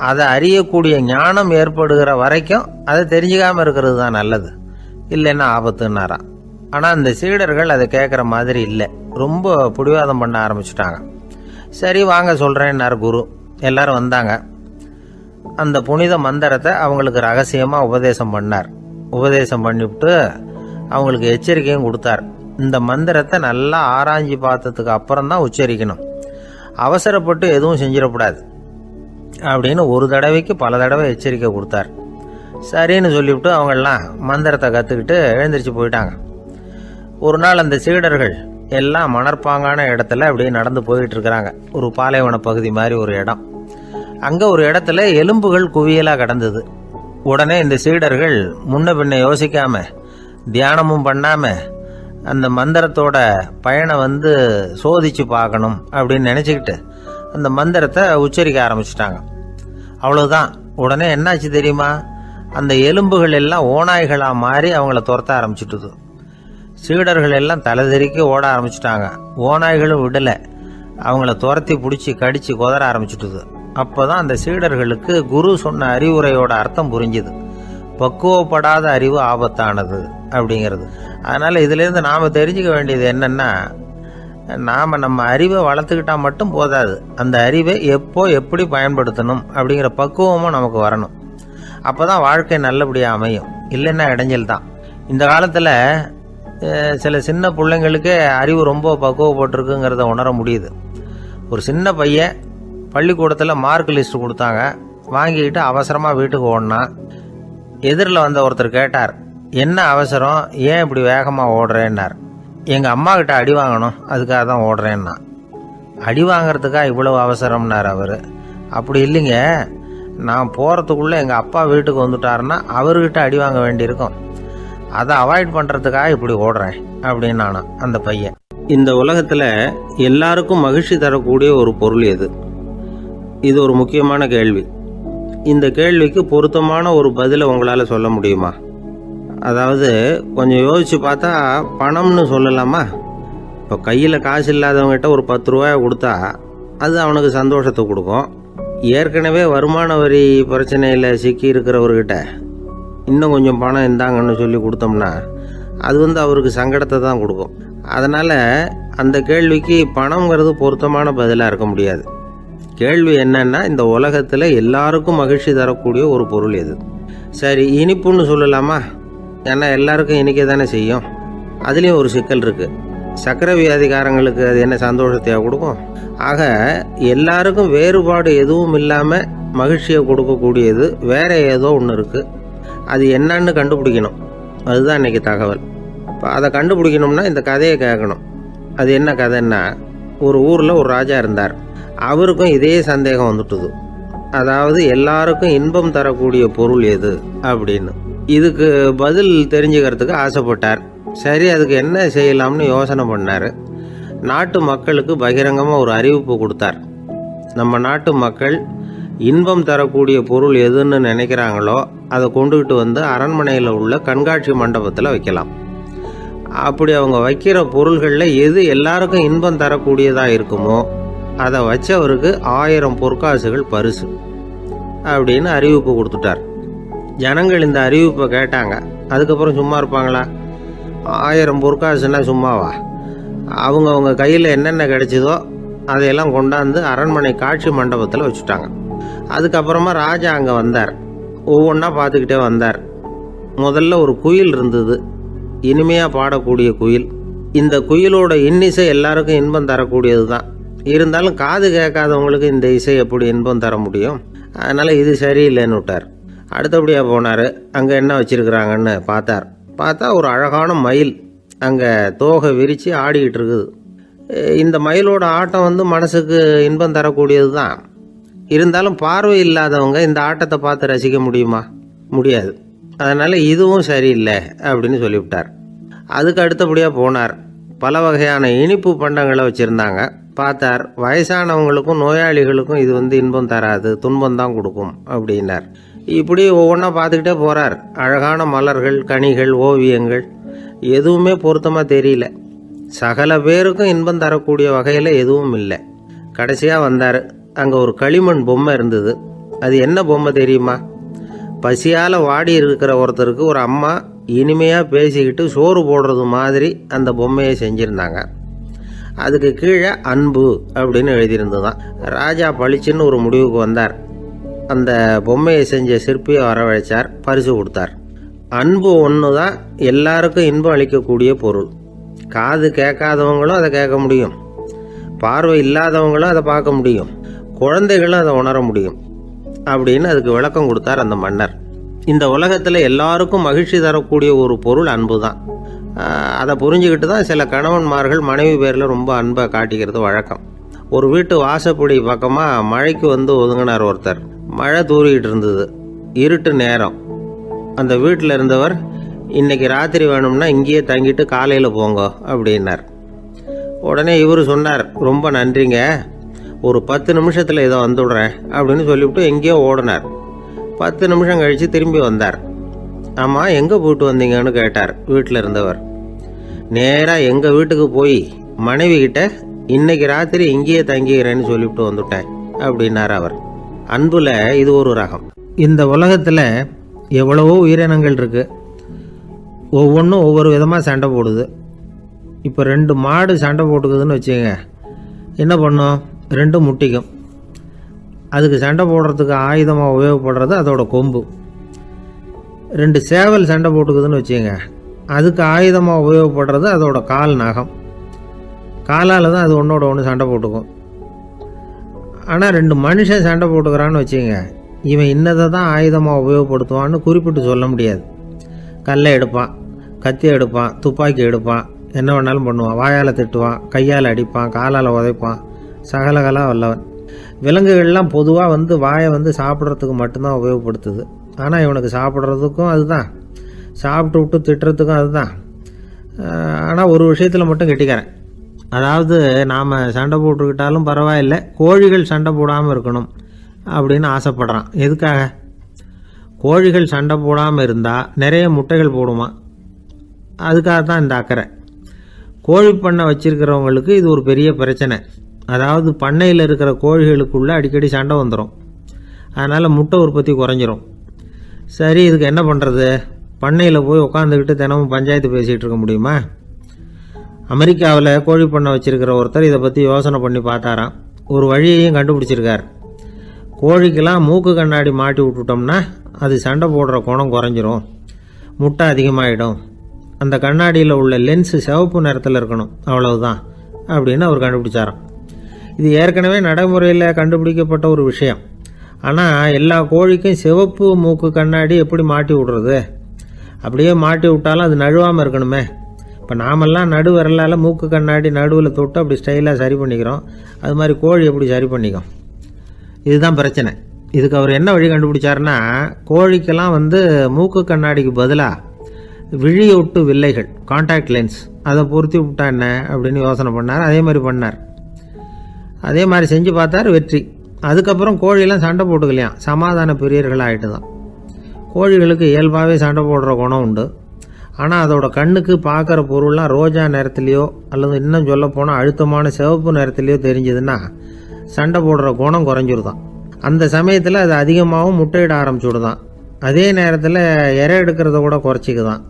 அதை அறியக்கூடிய ஞானம் ஏற்படுகிற வரைக்கும் அதை தெரிஞ்சுக்காம இருக்கிறது தான் நல்லது, இல்லைன்னா ஆபத்துன்னாராம். ஆனால் அந்த சீடர்கள் அதை கேட்குற மாதிரி இல்லை, ரொம்ப பிடிவாதம் பண்ண ஆரம்பிச்சுட்டாங்க. சரி வாங்க சொல்கிறேன்னார் குரு. எல்லாரும் வந்தாங்க. அந்த புனித மந்திரத்தை அவங்களுக்கு ரகசியமாக உபதேசம் பண்ணார். உபதேசம் பண்ணிவிட்டு அவங்களுக்கு எச்சரிக்கையும் கொடுத்தார். இந்த மந்திரத்தை நல்லா ஆராய்ச்சி பார்த்ததுக்கு அப்புறம் தான் உச்சரிக்கணும், அவசரப்பட்டு எதுவும் செஞ்சிடக்கூடாது அப்படின்னு ஒரு தடவைக்கு பல தடவை எச்சரிக்கை கொடுத்தார். சரின்னு சொல்லிவிட்டு அவங்கெல்லாம் மந்திரத்தை கற்றுக்கிட்டு எழுந்திரிச்சு போயிட்டாங்க. ஒரு நாள் அந்த சீடர்கள் எல்லாம் மணற்பாங்கான இடத்துல அப்படியே நடந்து போயிட்டு இருக்கிறாங்க. ஒரு பாலைவன பகுதி மாதிரி ஒரு இடம். அங்கே ஒரு இடத்துல எலும்புகள் குவியலாக கிடந்தது. உடனே இந்த சீடர்கள் முன்ன பின்ன யோசிக்காம, தியானமும் பண்ணாம, அந்த மந்திரத்தோட பயனை சோதிச்சு பார்க்கணும் அப்படின்னு நினச்சிக்கிட்டு அந்த மந்திரத்தை உச்சரிக்க ஆரம்பிச்சிட்டாங்க. அவ்வளோதான். உடனே என்னாச்சு தெரியுமா, அந்த எலும்புகள் எல்லாம் ஓநாய்களாக மாறி அவங்கள துரத்த ஆரம்பிச்சுட்டுது. சீடர்கள் எல்லாம் தலைதெறிக்க ஓட ஆரம்பிச்சிட்டாங்க. ஓநாய்களும் விடலை, அவங்கள துரத்தி பிடிச்சி கடிச்சு கொதற ஆரம்பிச்சுட்டுது. அப்போதான் அந்த சீடர்களுக்கு குரு சொன்ன அறிவுரையோட அர்த்தம் புரிஞ்சுது. பக்குவப்படாத அறிவு ஆபத்தானது அப்படிங்கிறது. அதனால் இதிலேருந்து நாம் தெரிஞ்சுக்க வேண்டியது என்னென்னா, நாம் நம்ம அறிவை வளர்த்துக்கிட்டா மட்டும் போதாது, அந்த அறிவை எப்போ எப்படி பயன்படுத்தணும் அப்படிங்கிற பக்குவமும் நமக்கு வரணும். அப்போ தான் வாழ்க்கை நல்லபடியாக அமையும், இல்லைன்னா இடைஞ்சல் தான். இந்த காலத்தில் சில சின்ன பிள்ளைங்களுக்கே அறிவு ரொம்ப பக்குவப்பட்டிருக்குங்கிறத உணர முடியுது. ஒரு சின்ன பையன் பள்ளிக்கூடத்தில் மார்க் லிஸ்ட் கொடுத்தாங்க, வாங்கிக்கிட்டு அவசரமாக வீட்டுக்கு ஓடினான். எதிரில் வந்த ஒருத்தர் கேட்டார், என்ன அவசரம், ஏன் இப்படி வேகமாக ஓடுறேன்னார். எங்கள் அம்மா கிட்ட அடி வாங்கணும், அதுக்காக தான் ஓடுறேன்னா. அடி வாங்கிறதுக்கா இவ்வளவு அவசரம்னார் அவர். அப்படி இல்லைங்க, நான் போகிறதுக்குள்ளே எங்கள் அப்பா வீட்டுக்கு வந்துட்டாருன்னா அவர்கிட்ட அடி வாங்க வேண்டியிருக்கும், அதை அவாய்ட் பண்ணுறதுக்காக இப்படி ஓடுறேன் அப்படின்னு நானும் அந்த பையன். இந்த உலகத்தில் எல்லாருக்கும் மகிழ்ச்சி தரக்கூடிய ஒரு பொருள் எது? இது ஒரு முக்கியமான கேள்வி. இந்த கேள்விக்கு பொருத்தமான ஒரு பதிலை உங்களால் சொல்ல முடியுமா? அதாவது கொஞ்சம் யோசித்து பார்த்தா பணம்னு சொல்லலாமா? இப்போ கையில் காசு இல்லாதவங்ககிட்ட ஒரு 10 ரூபாயை கொடுத்தா அது அவனுக்கு சந்தோஷத்தை கொடுக்கும். ஏற்கனவே வருமான வரி பிரச்சனையில் சிக்கி இருக்கிறவர்கிட்ட இன்னும் கொஞ்சம் பணம் இருந்தாங்கன்னு சொல்லி கொடுத்தோம்னா அது அவருக்கு சங்கடத்தை தான் கொடுக்கும். அதனால் அந்த கேள்விக்கு பணங்கிறது பொருத்தமான பதிலாக இருக்க முடியாது. கேள்வி என்னன்னா, இந்த உலகத்தில் எல்லாருக்கும் மகிழ்ச்சி தரக்கூடிய ஒரு பொருள் எது? சரி, இனிப்புன்னு சொல்லலாமா? ஏன்னா எல்லாருக்கும் இனிக்க தானே செய்யும். அதுலேயும் ஒரு சிக்கல் இருக்குது. சர்க்கரை வியாதிக்காரங்களுக்கு அது என்ன சந்தோஷத்தையாக கொடுக்கும்? ஆக எல்லாருக்கும் வேறுபாடு எதுவும் இல்லாமல் மகிழ்ச்சியை கொடுக்கக்கூடியது வேற ஏதோ ஒன்று இருக்குது. அது என்னன்னு கண்டுபிடிக்கணும். அதுதான் இன்றைக்கி தகவல். இப்போ அதை கண்டுபிடிக்கணும்னா இந்த கதையை கேட்கணும். அது என்ன கதைன்னா, ஒரு ஊரில் ஒரு ராஜா இருந்தார். அவருக்கும் இதே சந்தேகம் வந்துட்டுது. அதாவது எல்லாருக்கும் இன்பம் தரக்கூடிய பொருள் எது அப்படின்னு. இதுக்கு பதில் தெரிஞ்சுக்கிறதுக்கு ஆசைப்பட்டார். சரி, அதுக்கு என்ன செய்யலாம்னு யோசனை பண்ணார். நாட்டு மக்களுக்கு பகிரங்கமாக ஒரு அறிவிப்பு கொடுத்தார். நம்ம நாட்டு மக்கள் இன்பம் தரக்கூடிய பொருள் எதுன்னு நினைக்கிறாங்களோ அதை கொண்டுகிட்டு வந்து அரண்மனையில் உள்ள கண்காட்சி மண்டபத்தில் வைக்கலாம். அப்படி அவங்க வைக்கிற பொருள்களில் எது எல்லாருக்கும் இன்பம் தரக்கூடியதாக இருக்குமோ அதை வச்சவருக்கு 1000 பொற்காசுகள் பரிசு அப்படின்னு அறிவிப்பு கொடுத்துட்டார். ஜனங்கள் இந்த அறிவிப்பை கேட்டாங்க. அதுக்கப்புறம் சும்மா இருப்பாங்களா? 1000 பொற்காசுன்னா சும்மாவா? அவங்க கையில் என்னென்ன கிடைச்சதோ அதையெல்லாம் கொண்டாந்து அரண்மனை காட்சி மண்டபத்தில் வச்சுட்டாங்க. அதுக்கப்புறமா ராஜா அங்கே வந்தார். ஒவ்வொன்றா பார்த்துக்கிட்டே வந்தார். முதல்ல ஒரு குயில் இருந்தது, இனிமையாக பாடக்கூடிய குயில். இந்த குயிலோட இன்னிசை எல்லாருக்கும் இன்பம் தரக்கூடியது தான். இருந்தாலும் காது கேட்காதவங்களுக்கு இந்த இசை எப்படி இன்பம் தர முடியும்? அதனால் இது சரியில்லைன்னு விட்டார். அடுத்தபடியாக போனார். அங்கே என்ன வச்சுருக்குறாங்கன்னு பார்த்தா ஒரு அழகான மயில் அங்கே தோகை விரித்து ஆடிக்கிட்டு இருக்குது. இந்த மயிலோட ஆட்டம் மனசுக்கு இன்பம் தரக்கூடியது தான். இருந்தாலும் பார்வை இல்லாதவங்க இந்த ஆட்டத்தை பார்த்து ரசிக்க முடியுமா? முடியாது. அதனால் இதுவும் சரியில்லை அப்படின்னு சொல்லிவிட்டார். அதுக்கு அடுத்தபடியாக போனார். பல வகையான இனிப்பு பண்டங்களை வச்சுருந்தாங்க. பார்த்தார், வயசானவங்களுக்கும் நோயாளிகளுக்கும் இது இன்பம் தராது, துன்பம் தான் கொடுக்கும் அப்படின்னார். இப்படி ஒவ்வொன்றா பார்த்துக்கிட்டே போகிறார். அழகான மலர்கள், கனிகள், ஓவியங்கள் எதுவுமே பொருத்தமாக தெரியல. சகல பேருக்கும் இன்பம் தரக்கூடிய வகையில் எதுவும் இல்லை. கடைசியாக வந்தார். அங்கே ஒரு களிமண் பொம்மை இருந்தது. அது என்ன பொம்மை தெரியுமா? பசியால் வாடி இருக்கிற ஒருத்தருக்கு ஒரு அம்மா இனிமையாக பேசிக்கிட்டு சோறு போடுறது மாதிரி அந்த பொம்மையை செஞ்சுருந்தாங்க. அதுக்கு கீழே அன்பு அப்படின்னு எழுதியிருந்ததுதான். ராஜா பளிச்சுன்னு ஒரு முடிவுக்கு வந்தார். அந்த பொம்மையை செஞ்ச சிற்பியை வரவழைச்சார், பரிசு கொடுத்தார். அன்பு ஒன்று தான் எல்லாருக்கும் இன்பம் அளிக்கக்கூடிய பொருள். காது கேட்காதவங்களும் அதை கேட்க முடியும், பார்வை இல்லாதவங்களும் அதை பார்க்க முடியும், குழந்தைகளும் அதை உணர முடியும் அப்படின்னு அதுக்கு விளக்கம் கொடுத்தார் அந்த மன்னர். இந்த உலகத்தில் எல்லாருக்கும் மகிழ்ச்சி தரக்கூடிய ஒரு பொருள் அன்பு தான். அதை புரிஞ்சுக்கிட்டு தான் சில கணவன்மார்கள் மனைவி பேரில் ரொம்ப அன்பை காட்டிக்கிறது வழக்கம். ஒரு வீட்டு வாசப்படி பக்கமாக மழைக்கு ஒதுங்கினார் ஒருத்தர். மழை தூரிக்கிட்டு இருந்தது, இருட்டு நேரம். அந்த வீட்டில் இருந்தவர், இன்னைக்கு ராத்திரி வேணும்னா இங்கேயே தங்கிட்டு காலையில் போங்க அப்படின்னார். உடனே இவர் சொன்னார், ரொம்ப நன்றிங்க, ஒரு 10 நிமிஷத்தில் இதை வந்துவிடுறேன் அப்படின்னு சொல்லிவிட்டு எங்கேயோ ஓடினார். 10 நிமிஷம் கழித்து திரும்பி வந்தார். ஆமாம், எங்கே போயிட்டு வந்தீங்கன்னு கேட்டார் வீட்டில் இருந்தவர். நேராக எங்கள் வீட்டுக்கு போய் மனைவி கிட்ட இன்னைக்கு ராத்திரி இங்கேயே தங்கிக்கிறேன்னு சொல்லிவிட்டு வந்துவிட்டேன் அப்படின்னார் அவர். அன்புல இது ஒரு ரகம். இந்த உலகத்தில் எவ்வளவோ உயிரினங்கள் இருக்குது. ஒவ்வொன்றும் ஒவ்வொரு விதமாக சண்டை போடுது. இப்போ 2 மாடு சண்டை போட்டுக்குதுன்னு வச்சுங்க, என்ன பண்ணும்? 2 முட்டிக்கும். அதுக்கு சண்டை போடுறதுக்கு ஆயுதமாக உபயோகப்படுறது அதோட கொம்பு. 2 சேவல் சண்டை போட்டுக்குதுன்னு வச்சுங்க, அதுக்கு ஆயுதமாக உபயோகப்படுறது அதோட கால் நகம். காலால் தான் அது ஒன்றோட ஒன்று சண்டை போட்டுக்கும். ஆனால் 2 மனுஷன் சண்டை போட்டுக்கிறான்னு வச்சுங்க, இவன் இன்னதை தான் ஆயுதமாக உபயோகப்படுத்துவான்னு குறிப்பிட்டு சொல்ல முடியாது. கல்லை எடுப்பான், கத்தி எடுப்பான், துப்பாக்கி எடுப்பான், என்ன வேணாலும் பண்ணுவான். வாயால் திட்டுவான், கையால் அடிப்பான், காலால் உதைப்பான், சகலகலா வல்லவன். விலங்குகள்லாம் பொதுவாக வாயை சாப்பிட்றதுக்கு மட்டும்தான் உபயோகப்படுத்துது. ஆனால் இவனுக்கு சாப்பிட்றதுக்கும் அதுதான், சாப்பிட்டு விட்டு திட்டுறதுக்கும் அதுதான். ஆனால் ஒரு விஷயத்தில் மட்டும் கெட்டிக்கிறேன். அதாவது நாம் சண்டை போட்டுக்கிட்டாலும் பரவாயில்லை, கோழிகள் சண்டை போடாமல் இருக்கணும் அப்படின்னு ஆசைப்படுறான். எதுக்காக? கோழிகள் சண்டை போடாமல் இருந்தால் நிறைய முட்டைகள் போடுமா, அதுக்காக தான் இந்த அக்கறை. கோழி பண்ணை வச்சுருக்கிறவங்களுக்கு இது ஒரு பெரிய பிரச்சனை. அதாவது பண்ணையில் இருக்கிற கோழிகளுக்குள்ளே அடிக்கடி சண்டை வந்துடும். அதனால் முட்டை உற்பத்தி குறைஞ்சிரும். சரி, இதுக்கு என்ன பண்ணுறது? பண்ணையில் போய் உட்காந்துக்கிட்டு தினமும் பஞ்சாயத்து பேசிகிட்டு இருக்க முடியுமா? அமெரிக்காவில் கோழி பண்ணை வச்சுருக்கிற ஒருத்தர் இதை பற்றி யோசனை பண்ணி பார்த்தாராம். ஒரு வழியையும் கண்டுபிடிச்சிருக்கார். கோழிக்கெல்லாம் மூக்கு கண்ணாடி மாட்டி விட்டுட்டோம்னா அது சண்டை போடுற குணம் குறைஞ்சிரும், முட்டை அதிகமாகிடும். அந்த கண்ணாடியில் உள்ள லென்ஸு சிவப்பு நிறத்தில் இருக்கணும், அவ்வளவுதான் அப்படின்னு அவர் கண்டுபிடிச்சாராம். இது ஏற்கனவே நடைமுறையில் கண்டுபிடிக்கப்பட்ட ஒரு விஷயம். ஆனால் எல்லா கோழிக்கும் சிவப்பு மூக்கு கண்ணாடி எப்படி மாட்டி விடுறது? அப்படியே மாட்டி விட்டாலும் அது நழுவாமல் இருக்கணுமே. இப்போ நாமெல்லாம் நடு விரலால் மூக்கு கண்ணாடி நடுவில் தொட்டு அப்படி ஸ்டைலாக சரி பண்ணிக்கிறோம். அது மாதிரி கோழி எப்படி சரி பண்ணிக்கும்? இதுதான் பிரச்சனை. இதுக்கு அவர் என்ன வழி கண்டுபிடிச்சாருன்னா, கோழிக்கெல்லாம் மூக்கு கண்ணாடிக்கு பதிலாக விழியொட்டு வில்லைகள், கான்டாக்ட் லென்ஸ், அதை பொருத்தி விட்டா என்ன அப்படின்னு யோசனை பண்ணார். அதே மாதிரி பண்ணார். அதே மாதிரி செஞ்சு பார்த்தார், வெற்றி. அதுக்கப்புறம் கோழியெல்லாம் சண்டை போட்டுக்கலையாம், சமாதான பிரியர்கள் ஆகிட்டு தான். கோழிகளுக்கு இயல்பாகவே சண்டை போடுற குணம் உண்டு. ஆனால் அதோட கண்ணுக்கு பார்க்குற பொருள்லாம் ரோஜா நிறத்துலையோ அல்லது இன்னும் சொல்ல போனால் அழுத்தமான சிவப்பு நிறத்துலையோ தெரிஞ்சதுன்னா சண்டை போடுற குணம் குறைஞ்சிருதான். அந்த சமயத்தில் அது அதிகமாகவும் முட்டையிட ஆரம்பிச்சுடுதான். அதே நேரத்தில் இறை எடுக்கிறத கூட குறைச்சிக்குதான்.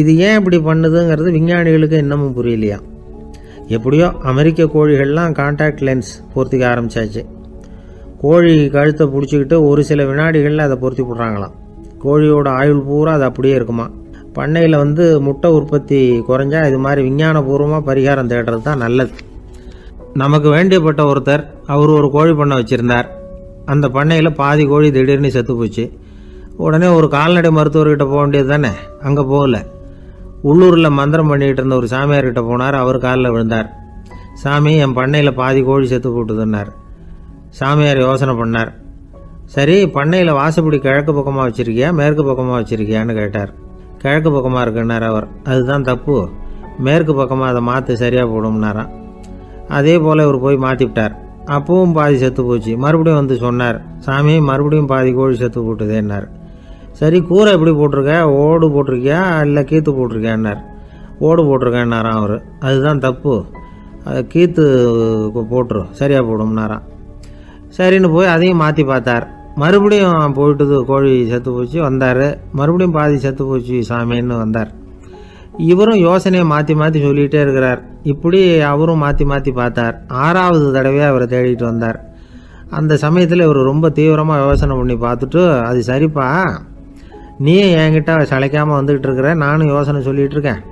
இது ஏன் இப்படி பண்ணுதுங்கிறது விஞ்ஞானிகளுக்கு இன்னமும் புரியலையா. எப்படியோ அமெரிக்க கோழிகள்லாம் கான்டாக்ட் லென்ஸ் பொருத்திக்க ஆரம்பித்தாச்சு. கோழி கழுத்தை பிடிச்சிக்கிட்டு ஒரு சில வினாடிகளில் அதை பொருத்தி விட்றாங்களாம். கோழியோட ஆயுள் பூரா அது அப்படியே இருக்குமா. பண்ணையில் முட்டை உற்பத்தி குறைஞ்சா இது மாதிரி விஞ்ஞானபூர்வமாக பரிகாரம் தேடுறது தான் நல்லது. நமக்கு வேண்டியப்பட்ட ஒருத்தர், அவர் ஒரு கோழி பண்ணை வச்சுருந்தார். அந்த பண்ணையில் பாதி கோழி திடீர்னு செத்து போச்சு. உடனே ஒரு கால்நடை மருத்துவர்கிட்ட போக வேண்டியது தானே. அங்கே போகல. உள்ளூரில் மந்திரம் பண்ணிகிட்டு இருந்த ஒரு சாமியார்கிட்ட போனார். அவர் காலில் விழுந்தார். சாமி, என் பண்ணையில் பாதி கோழி செத்து போட்டுதுன்னார். சாமியார் யோசனை பண்ணார். சரி, பண்ணையில் வாசப்படி கிழக்கு பக்கமாக வச்சுருக்கியா மேற்கு பக்கமாக வச்சுருக்கியான்னு கேட்டார். கிழக்கு பக்கமாக இருக்குன்னார் அவர். அதுதான் தப்பு, மேற்கு பக்கமாக அதை மாற்றி சரியாக போடும்னாராம். அதே போல் இவர் போய் மாற்றிவிட்டார். அப்பவும் பாதி செத்து போச்சு. மறுபடியும் சொன்னார், சாமி மறுபடியும் பாதி கோழி செத்து போட்டுதேன்னார். சரி, கூரை எப்படி போட்டிருக்க, ஓடு போட்டிருக்கியா இல்லை கீத்து போட்டிருக்கியான்னார். ஓடு போட்டிருக்கேன்னாராம் அவர். அதுதான் தப்பு, கீத்து போட்டுரு சரியாக போடும்னாராம். சரின்னு போய் அதையும் மாற்றி பார்த்தார். மறுபடியும் போயிட்டுது, கோழி செத்து போச்சு. வந்தார், மறுபடியும் பாதி செத்து போச்சு சாமின்னு வந்தார். இவரும் யோசனையை மாற்றி மாற்றி சொல்லிகிட்டே இருக்கிறார். இப்படி அவரும் மாற்றி மாற்றி பார்த்தார். 6வது தடவையாக அவரை தேடிட்டு வந்தார். அந்த சமயத்தில் இவர் ரொம்ப தீவிரமாக யோசனை பண்ணி பார்த்துட்டு, அது சரிப்பா, நீயும் என்கிட்ட சளைக்காமல் வந்துக்கிட்டு இருக்கிற, நானும் யோசனை சொல்லிகிட்டு இருக்கேன்.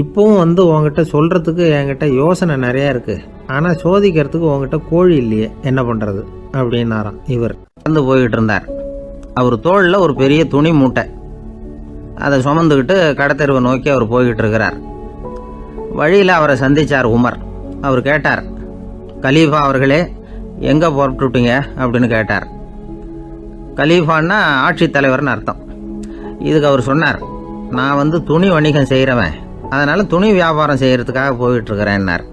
இப்போவும் உங்ககிட்ட சொல்கிறதுக்கு என்கிட்ட யோசனை நிறையா இருக்குது. ஆனால் சோதிக்கிறதுக்கு உங்ககிட்ட கோழி இல்லையே, என்ன பண்ணுறது அப்படின்னாராம். இவர் நடந்து போய்கிட்டு இருந்தார். அவர் தோளில் ஒரு பெரிய துணி மூட்டை, அதை சுமந்துக்கிட்டு கடத்தெருவை நோக்கி அவர் போய்கிட்டு இருக்கிறார். வழியில் அவரை சந்தித்தார் உமர். அவர் கேட்டார், கலீஃபா அவர்களே, எங்கே புறப்பட்டுட்டீங்க அப்படின்னு கேட்டார். கலீஃபான்னா ஆட்சித்தலைவர்னு அர்த்தம். இதுக்கு அவர் சொன்னார், நான் துணி வணிகம் செய்கிறவன், அதனால் துணி வியாபாரம் செய்கிறதுக்காக போயிட்டுருக்கிறேன்னார்.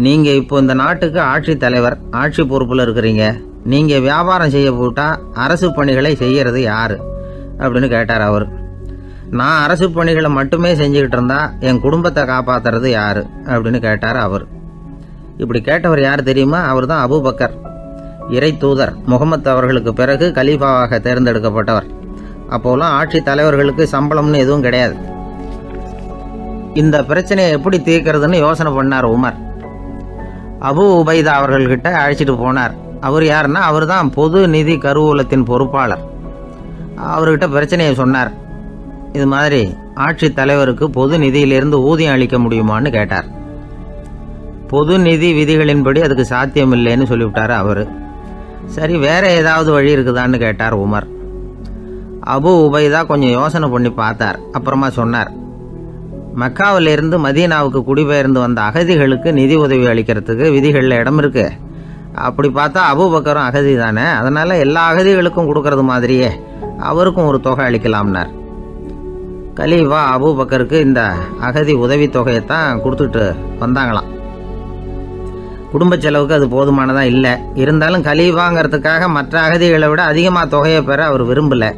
நீங்கள் இப்போ இந்த நாட்டுக்கு ஆட்சித்தலைவர், ஆட்சி பொறுப்பில் இருக்கிறீங்க. நீங்கள் வியாபாரம் செய்ய போட்டால் அரசு பணிகளை செய்கிறது யார் அப்படின்னு கேட்டார் அவர். நான் அரசு பணிகளை மட்டுமே செஞ்சுக்கிட்டு இருந்தா என் குடும்பத்தை காப்பாற்றுறது யார் அப்படின்னு கேட்டார் அவர். இப்படி கேட்டவர் யார் தெரியுமா? அவர் தான் அபூபக்கர், இறை தூதர் முகமது அவர்களுக்கு பிறகு கலீஃபாவாக தேர்ந்தெடுக்கப்பட்டவர். அப்போலாம் ஆட்சி தலைவர்களுக்கு சம்பளம்னு எதுவும் கிடையாது. இந்த பிரச்சனையை எப்படி தீர்க்கிறதுன்னு யோசனை பண்ணார் உமர். அபு உபைதா அவர்கள்கிட்ட அழைச்சிட்டு போனார். அவர் யாருன்னா, அவர் தான் பொது நிதி கருவூலத்தின் பொறுப்பாளர். அவர்கிட்ட பிரச்சனையை சொன்னார். இது மாதிரி ஆட்சி தலைவருக்கு பொது நிதியிலிருந்து ஊதியம் அளிக்க முடியுமான்னு கேட்டார். பொது நிதி விதிகளின்படி அதுக்கு சாத்தியம் இல்லைன்னு சொல்லிவிட்டார் அவர். சரி, வேற ஏதாவது வழி இருக்குதான்னு கேட்டார் உமர். அபு உபைதா கொஞ்சம் யோசனை பண்ணி பார்த்தார். அப்புறமா சொன்னார், மக்காவிலிருந்து மதீனாவுக்கு குடிபெயர்ந்து வந்த அகதிகளுக்கு நிதி உதவி அளிக்கிறதுக்கு விதிகளில் இடம் இருக்கு. அப்படி பார்த்தா அபூபக்கரும் அகதி தானே, அதனால எல்லா அகதிகளுக்கும் கொடுக்கறது மாதிரியே அவருக்கும் ஒரு தொகை அளிக்கலாம்னார். கலீஃபா அபூபக்கருக்கு இந்த அகதி உதவி தொகையைத்தான் கொடுத்துட்டு வந்தாங்களாம். குடும்ப செலவுக்கு அது போதுமானதா இல்லை. இருந்தாலும் கலீஃபாங்கிறதுக்காக மற்ற அகதிகளை விட அதிகமாக தொகையை பெற அவர் விரும்பலை.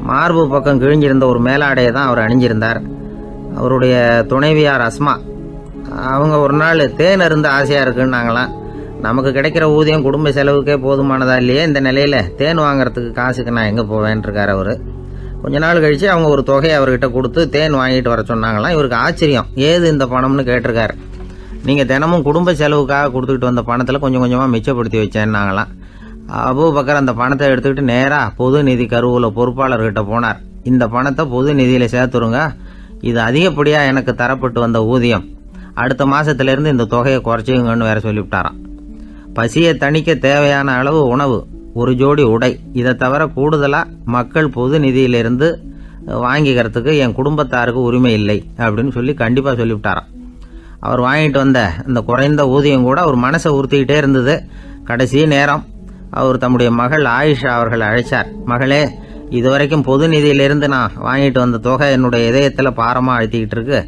மார்பு பக்கம் கிழிஞ்சிருந்த ஒரு மேலாடையை தான் அவர் அணிஞ்சிருந்தார். அவருடைய துணைவியார் அஸ்மா, அவங்க ஒரு நாள் தேன் அருந்த ஆசையாக இருக்குன்னாங்களாம். நமக்கு கிடைக்கிற ஊதியம் குடும்ப செலவுக்கே போதுமானதா இல்லையே, இந்த நிலையில் தேன் வாங்கிறதுக்கு காசுக்கு நான் எங்கே போவேன்ருக்கார் அவர். கொஞ்ச நாள் கழித்து அவங்க ஒரு தொகையை அவர்கிட்ட கொடுத்து தேன் வாங்கிட்டு வர சொன்னாங்களாம். இவருக்கு ஆச்சரியம், ஏது இந்த பணம்னு கேட்டிருக்காரு. நீங்கள் தினமும் குடும்ப செலவுக்காக கொடுத்துக்கிட்டு வந்த பணத்தில் கொஞ்சம் கொஞ்சமாக மிச்சப்படுத்தி வச்சேன்னாங்களாம். அபூபக்கர் அந்த பணத்தை எடுத்துக்கிட்டு நேராக பொது நிதி கருவூல பொறுப்பாளர்கிட்ட போனார். இந்த பணத்தை பொது நிதியில் சேர்த்துருங்க, இது அதிகப்படியாக எனக்கு தரப்பட்டு வந்த ஊதியம், அடுத்த மாதத்துலேருந்து இந்த தொகையை குறைச்சிங்கன்னு வேற சொல்லிவிட்டாராம். பசியை தணிக்க தேவையான அளவு உணவு, ஒரு ஜோடி உடை, இதை தவிர கூடுதலாக மக்கள் பொது நிதியிலிருந்து வாங்கிக்கிறதுக்கு என் குடும்பத்தாருக்கு உரிமை இல்லை அப்படின்னு சொல்லி கண்டிப்பாக சொல்லிவிட்டாராம். அவர் வாங்கிட்டு வந்த இந்த குறைந்த ஊதியம் கூட அவர் மனசை உறுத்திக்கிட்டே இருந்தது. கடைசி நேரம் அவர் தம்முடைய மகள் ஆயிஷா அவர்களை அழைச்சார். மகளே, இதுவரைக்கும் பொது நிதியிலிருந்து நான் வாங்கிட்டு வந்த தொகை என்னுடைய இதயத்தில் பாரமாக அழுத்திக்கிட்டு இருக்கு.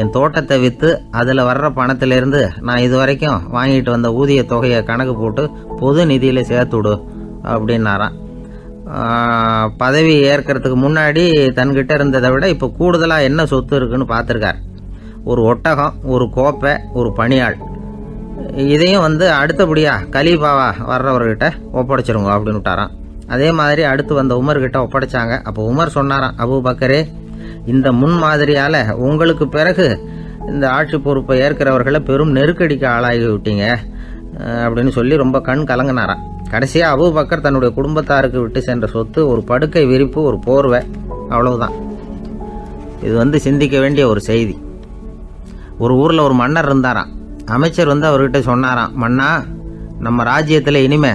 என் தோட்டத்தை விற்று அதில் வர்ற பணத்திலிருந்து நான் இதுவரைக்கும் வாங்கிட்டு வந்த ஊதிய தொகையை கணக்கு போட்டு பொது நிதியில் சேர்த்து விடு அப்படின்னாராம். பதவி ஏற்கிறதுக்கு முன்னாடி தன்கிட்ட இருந்ததை விட இப்போ கூடுதலாக என்ன சொத்து இருக்குன்னு பார்த்துருக்கார். ஒரு ஒட்டகம், ஒரு கோப்பை, ஒரு பணியாள். இதையும் அடுத்தபடியாக கலீஃபாவா வர்றவர்கிட்ட ஒப்படைச்சிருங்க அப்படின்னு விட்டாராம். அதே மாதிரி அடுத்து வந்த உமர்கிட்ட ஒப்படைச்சாங்க. அப்போ உமர் சொன்னாராம், அபூபக்கரே, இந்த முன்மாதிரியால் உங்களுக்கு பிறகு இந்த ஆட்சி பொறுப்பை ஏற்கிறவர்களை பெரும் நெருக்கடிக்கு ஆளாகி விட்டீங்க அப்படின்னு சொல்லி ரொம்ப கண் கலங்கினாராம். கடைசியாக அபூபக்கர் தன்னுடைய குடும்பத்தாருக்கு விட்டு சென்ற சொத்து ஒரு படுக்கை விரிப்பு, ஒரு போர்வை, அவ்வளவுதான். இது சிந்திக்க வேண்டிய ஒரு செய்தி. ஒரு ஊரில் ஒரு மன்னர் இருந்தாராம். அமைச்சர் அவர்கிட்ட சொன்னாராம், மன்னா, நம்ம ராஜ்யத்தில் இனிமே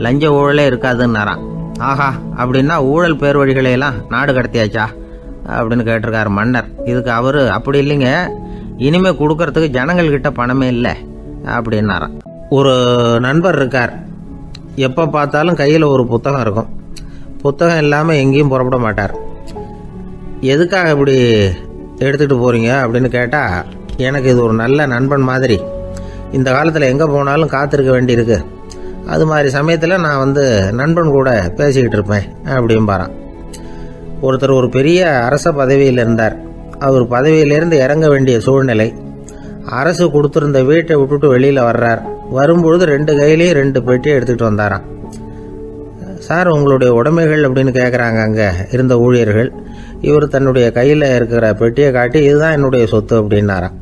லஞ்ச ஊழலே இருக்காதுன்னாராம். ஆஹா, அப்படின்னா ஊழல் பேர் வழிகளையெல்லாம் நாடு கடத்தியாச்சா அப்படின்னு கேட்டிருக்காரு மன்னர். இதுக்கு அவர், அப்படி இல்லைங்க, இனிமே கொடுக்கறதுக்கு ஜனங்கள்கிட்ட பணமே இல்லை அப்படின்னாராம். ஒரு நண்பர் இருக்கார். எப்போ பார்த்தாலும் கையில் ஒரு புத்தகம் இருக்கும். புத்தகம் இல்லாமல் எங்கேயும் புறப்பட மாட்டார். எதுக்காக இப்படி எடுத்துகிட்டு போகிறீங்க அப்படின்னு கேட்டால், எனக்கு இது ஒரு நல்ல நண்பன் மாதிரி. இந்த காலத்தில் எங்கே போனாலும் காத்திருக்க வேண்டியிருக்கு. அது மாதிரி சமயத்தில் நான் நண்பன் கூட பேசிக்கிட்டு இருப்பேன் அப்படிம்பாரான். ஒருத்தர் ஒரு பெரிய அரச பதவியில் இருந்தார். அவர் பதவியிலேருந்து இறங்க வேண்டிய சூழ்நிலை. அரசு கொடுத்துருந்த வீட்டை விட்டுட்டு வெளியில் வர்றார். வரும்பொழுது 2 கையிலையும் 2 பெட்டியை எடுத்துகிட்டு வந்தாராம். சார், உங்களுடைய உடைமைகள் அப்படின்னு கேட்குறாங்க அங்கே இருந்த ஊழியர்கள். இவர் தன்னுடைய கையில் இருக்கிற பெட்டியை காட்டி, இதுதான் என்னுடைய சொத்து அப்படின்னாராம்.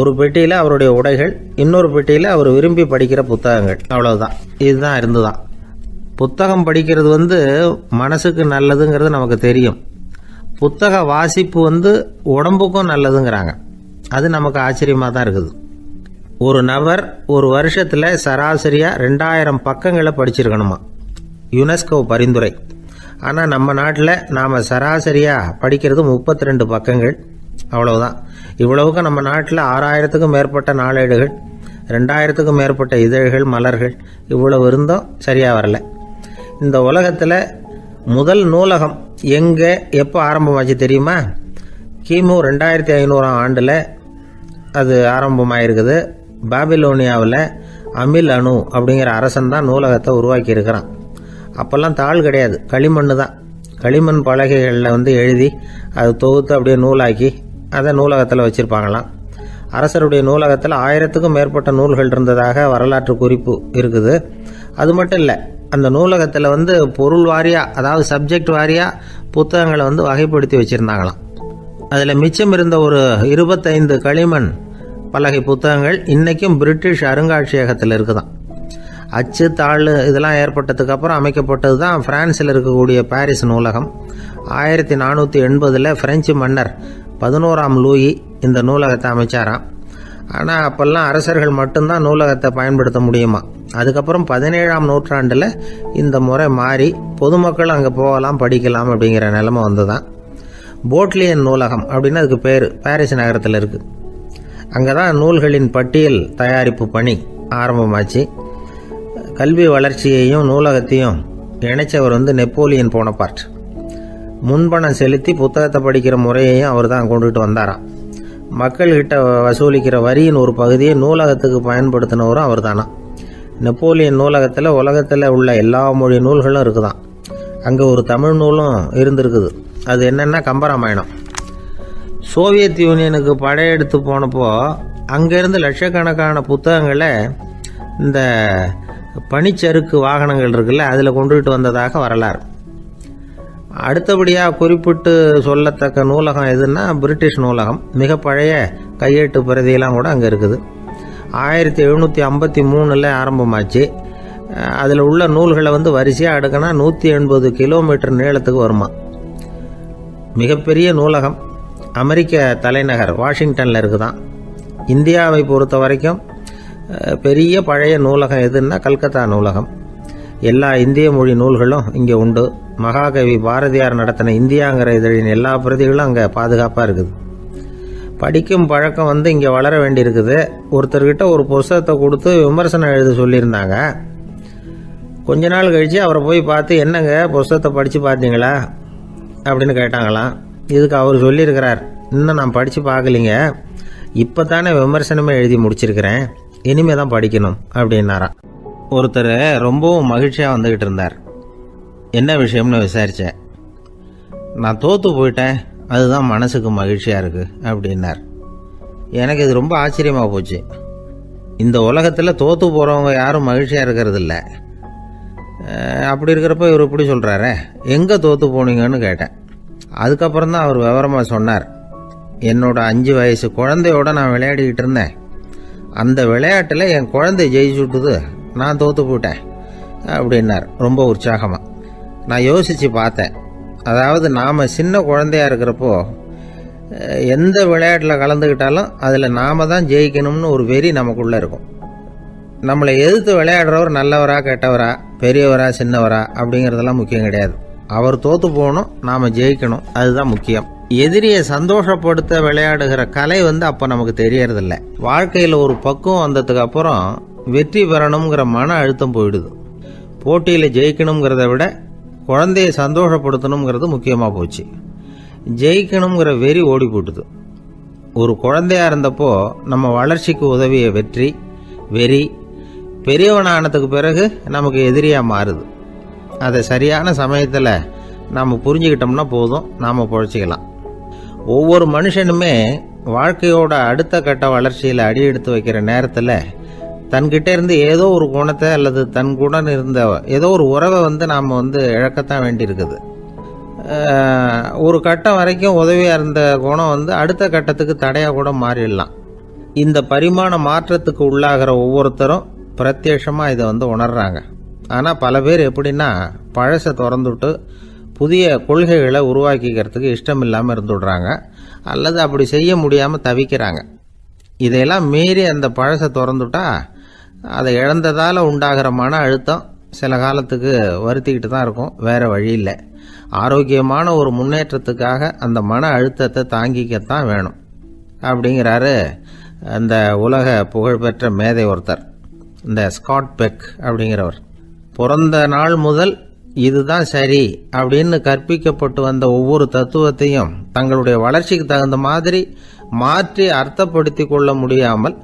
ஒரு பெட்டியில் அவருடைய உடைகள், இன்னொரு பெட்டியில் அவர் விரும்பி படிக்கிற புத்தகங்கள், அவ்வளவுதான். இதுதான் இருந்துதான். புத்தகம் படிக்கிறது மனசுக்கு நல்லதுங்கிறது நமக்கு தெரியும். புத்தக வாசிப்பு உடம்புக்கும் நல்லதுங்கிறாங்க. அது நமக்கு ஆச்சரியமாக தான் இருக்குது. ஒரு நபர் ஒரு வருஷத்தில் சராசரியாக 2000 பக்கங்களை படிச்சிருக்கணுமா, யுனெஸ்கோ பரிந்துரை. ஆனால் நம்ம நாட்டில் நாம் சராசரியாக படிக்கிறது 32 பக்கங்கள், அவ்வளவுதான். இவ்வளவுக்கு நம்ம நாட்டில் 6000த்துக்கும் மேற்பட்ட நாளேடுகள், 2000த்துக்கும் மேற்பட்ட இதழ்கள், மலர்கள், இவ்வளவு இருந்தும் சரியாக வரல. இந்த உலகத்தில் முதல் நூலகம் எங்கே எப்போ ஆரம்பமாச்சு தெரியுமா? கிமு 2500ஆம் ஆண்டில் அது ஆரம்பமாயிருக்குது. பாபிலோனியாவில் அமில் அனு அப்படிங்கிற அரசன் தான் நூலகத்தை உருவாக்கி இருக்கிறான். அப்போல்லாம் தாள் கிடையாது, களிமண் தான். களிமண் பலகைகளில் எழுதி அது தொகுத்து அப்படியே நூலாக்கி அதை நூலகத்தில் வச்சுருப்பாங்களாம். அரசருடைய நூலகத்தில் 1000த்துக்கும் மேற்பட்ட நூல்கள் இருந்ததாக வரலாற்று குறிப்பு இருக்குது. அது மட்டும் இல்லை, அந்த நூலகத்தில் பொருள் வாரியாக, அதாவது சப்ஜெக்ட் வாரியாக புத்தகங்களை வகைப்படுத்தி வச்சுருந்தாங்களாம். அதில் மிச்சம் இருந்த ஒரு 25 களிமண் பலகை புத்தகங்கள் இன்றைக்கும் பிரிட்டிஷ் அருங்காட்சியகத்தில் இருக்குதான். அச்சு, தாள் இதெல்லாம் ஏற்பட்டதுக்கு அப்புறம் அமைக்கப்பட்டது தான் பிரான்சில் இருக்கக்கூடிய பாரிஸ் நூலகம். 1480 பிரெஞ்சு மன்னர் 11ஆம் லூயி இந்த நூலகத்தை அமைச்சாராம். ஆனால் அப்போல்லாம் அரசர்கள் மட்டும்தான் நூலகத்தை பயன்படுத்த முடியுமா. அதுக்கப்புறம் 17ஆம் நூற்றாண்டில் இந்த முறை மாறி பொதுமக்கள் அங்கே போகலாம், படிக்கலாம் அப்படிங்கிற நிலைமை வந்துதான். போட்லியன் நூலகம் அப்படின்னு அதுக்கு பேர், பாரிஸ் நகரத்தில் இருக்குது. அங்கே தான் நூல்களின் பட்டியல் தயாரிப்பு பணி ஆரம்பமாச்சு. கல்வி வளர்ச்சியையும் நூலகத்தையும் இணைச்சவர் நெப்போலியன் போனபார்ட். முன்பணம் செலுத்தி புத்தகத்தை படிக்கிற முறையையும் அவர் தான் கொண்டுகிட்டு வந்தாராம். மக்கள்கிட்ட வசூலிக்கிற வரியின் ஒரு பகுதியை நூலகத்துக்கு பயன்படுத்தினவரும் அவர் தானா. நெப்போலியன் நூலகத்தில் உலகத்தில் உள்ள எல்லா மொழி நூல்களும் இருக்குதான். அங்கே ஒரு தமிழ் நூலும் இருந்திருக்குது. அது என்னென்னா கம்பராமாயணம். சோவியத் யூனியனுக்கு படையெடுத்து போனப்போ அங்கேருந்து லட்சக்கணக்கான புத்தகங்களை இந்த பனிச்சறுக்கு வாகனங்கள் இருக்குல்ல, அதில் கொண்டுகிட்டு வந்ததாக வரலாறு. அடுத்தபடியாக குறிப்பிட்டு சொல்லத்தக்க நூலகம் எதுன்னா பிரிட்டிஷ் நூலகம். மிக பழைய கையெழுத்து பிரதியெல்லாம் கூட அங்கே இருக்குது. 1753 ஆரம்பமாச்சு. அதில் உள்ள நூல்களை வரிசையாக அடுக்கினா 180 கிலோமீட்டர் நீளத்துக்கு வருமா. மிகப்பெரிய நூலகம் அமெரிக்க தலைநகர் வாஷிங்டனில் இருக்குதான். இந்தியாவை பொறுத்த வரைக்கும் பெரிய பழைய நூலகம் எதுன்னா கல்கத்தா நூலகம். எல்லா இந்திய மொழி நூல்களும் இங்கே உண்டு. மகாகவி பாரதியார் நடத்தின இந்தியாங்கிற இதழின் எல்லா பிரதிகளும் அங்கே பாதுகாப்பாக இருக்குது. படிக்கும் பழக்கம் இங்கே வளர வேண்டியிருக்குது. ஒருத்தர்கிட்ட ஒரு புஸ்தகத்தை கொடுத்து விமர்சனம் எழுத சொல்லியிருந்தாங்க. கொஞ்ச நாள் கழித்து அவரை போய் பார்த்து, என்னங்க புஸ்தகத்தை படித்து பார்த்தீங்களா அப்படின்னு கேட்டாங்களாம். இதுக்கு அவர் சொல்லியிருக்கிறார், இன்னும் நான் படித்து பார்க்கலிங்க, இப்போ தானே விமர்சனமே எழுதி முடிச்சிருக்கிறேன், இனிமே தான் படிக்கணும் அப்படின்னாராம். ஒருத்தர் ரொம்பவும் மகிழ்ச்சியாக வந்துக்கிட்டு இருந்தார். என்ன விஷயம்னு விசாரித்தேன். நான் தோற்று போயிட்டேன், அதுதான் மனசுக்கு மகிழ்ச்சியாக இருக்குது அப்படின்னார். எனக்கு இது ரொம்ப ஆச்சரியமாக போச்சு. இந்த உலகத்தில் தோற்று போகிறவங்க யாரும் மகிழ்ச்சியாக இருக்கிறது இல்லை. அப்படி இருக்கிறப்ப இவர் இப்படி சொல்கிறாரே, எங்கே தோற்று போனீங்கன்னு கேட்டேன். அதுக்கப்புறம் தான் அவர் விவரமாக சொன்னார். என்னோட 5 வயசு குழந்தையோட நான் விளையாடிக்கிட்டு இருந்தேன். அந்த விளையாட்டில் என் குழந்தை ஜெயிச்சுட்டுது, நான் தோற்று போயிட்டேன் அப்படின்னார் ரொம்ப உற்சாகமாக. நான் யோசித்து பார்த்தேன். அதாவது நாம் சின்ன குழந்தையாக இருக்கிறப்போ எந்த விளையாட்டில் கலந்துக்கிட்டாலும் அதில் நாம் தான் ஜெயிக்கணும்னு ஒரு வெறி நமக்குள்ளே இருக்கும். நம்மளை எதிர்த்து விளையாடுறவர் நல்லவரா கெட்டவரா, பெரியவரா சின்னவரா அப்படிங்கிறதெல்லாம் முக்கியம் கிடையாது. அவர் தோற்று போகணும், நாம் ஜெயிக்கணும், அதுதான் முக்கியம். எதிரியை சந்தோஷப்படுத்த விளையாடுகிற கலை அப்போ நமக்கு தெரியறதில்ல. வாழ்க்கையில் ஒரு பக்குவம் வந்ததுக்கு அப்புறம் வெற்றி பெறணுங்கிற மன அழுத்தம் போயிடுது. போட்டியில் ஜெயிக்கணுங்கிறத விட குழந்தைய சந்தோஷப்படுத்தணுங்கிறது முக்கியமாக போச்சு. ஜெயிக்கணுங்கிற வெறி ஓடி போட்டுது. ஒரு குழந்தையா இருந்தப்போ நம்ம வளர்ச்சிக்கு உதவிய வெறி பெரியவனானதுக்கு பிறகு நமக்கு எதிரியாக மாறுது. அதை சரியான சமயத்தில் நாம் புரிஞ்சுக்கிட்டோம்னா போதும், நாம் பொழைச்சிக்கலாம். ஒவ்வொரு மனுஷனுமே வாழ்க்கையோட அடுத்த கட்ட வளர்ச்சியில் அடி எடுத்து வைக்கிற நேரத்தில் தன்கிட்ட இருந்து ஏதோ ஒரு குணத்தை அல்லது தன் குணம் இருந்த ஏதோ ஒரு உறவை நாம் இழக்கத்தான் வேண்டியிருக்குது. ஒரு கட்டம் வரைக்கும் உதவியாக இருந்த குணம் அடுத்த கட்டத்துக்கு தடையாக கூட மாறிடலாம். இந்த பரிமாண மாற்றத்துக்கு உள்ளாகிற ஒவ்வொருத்தரும் பிரத்யட்சமாக இதை உணர்றாங்க. ஆனால் பல பேர் எப்படின்னா, பழசை திறந்துவிட்டு புதிய கொள்கைகளை உருவாக்கிக்கிறதுக்கு இஷ்டம் இல்லாமல் இருந்துடுறாங்க, அல்லது அப்படி செய்ய முடியாமல் தவிக்கிறாங்க. இதையெல்லாம் மீறி அந்த பழசை திறந்துட்டா அதை இழந்ததால் உண்டாகிற மன அழுத்தம் சில காலத்துக்கு வருத்திக்கிட்டு தான் இருக்கும், வேறு வழி இல்லை. ஆரோக்கியமான ஒரு முன்னேற்றத்துக்காக அந்த மன அழுத்தத்தை தாங்கிக்கத்தான் வேணும் அப்படிங்கிறாரு அந்த உலக புகழ்பெற்ற மேதை ஒருத்தர், இந்த ஸ்காட் பெக் அப்படிங்கிறவர். பிறந்த நாள் முதல் இதுதான் சரி அப்படின்னு கற்பிக்கப்பட்டு வந்த ஒவ்வொரு தத்துவத்தையும் தங்களுடைய வளர்ச்சிக்கு தகுந்த மாதிரி மாற்றி அர்த்தப்படுத்தி கொள்ள முடியாமல்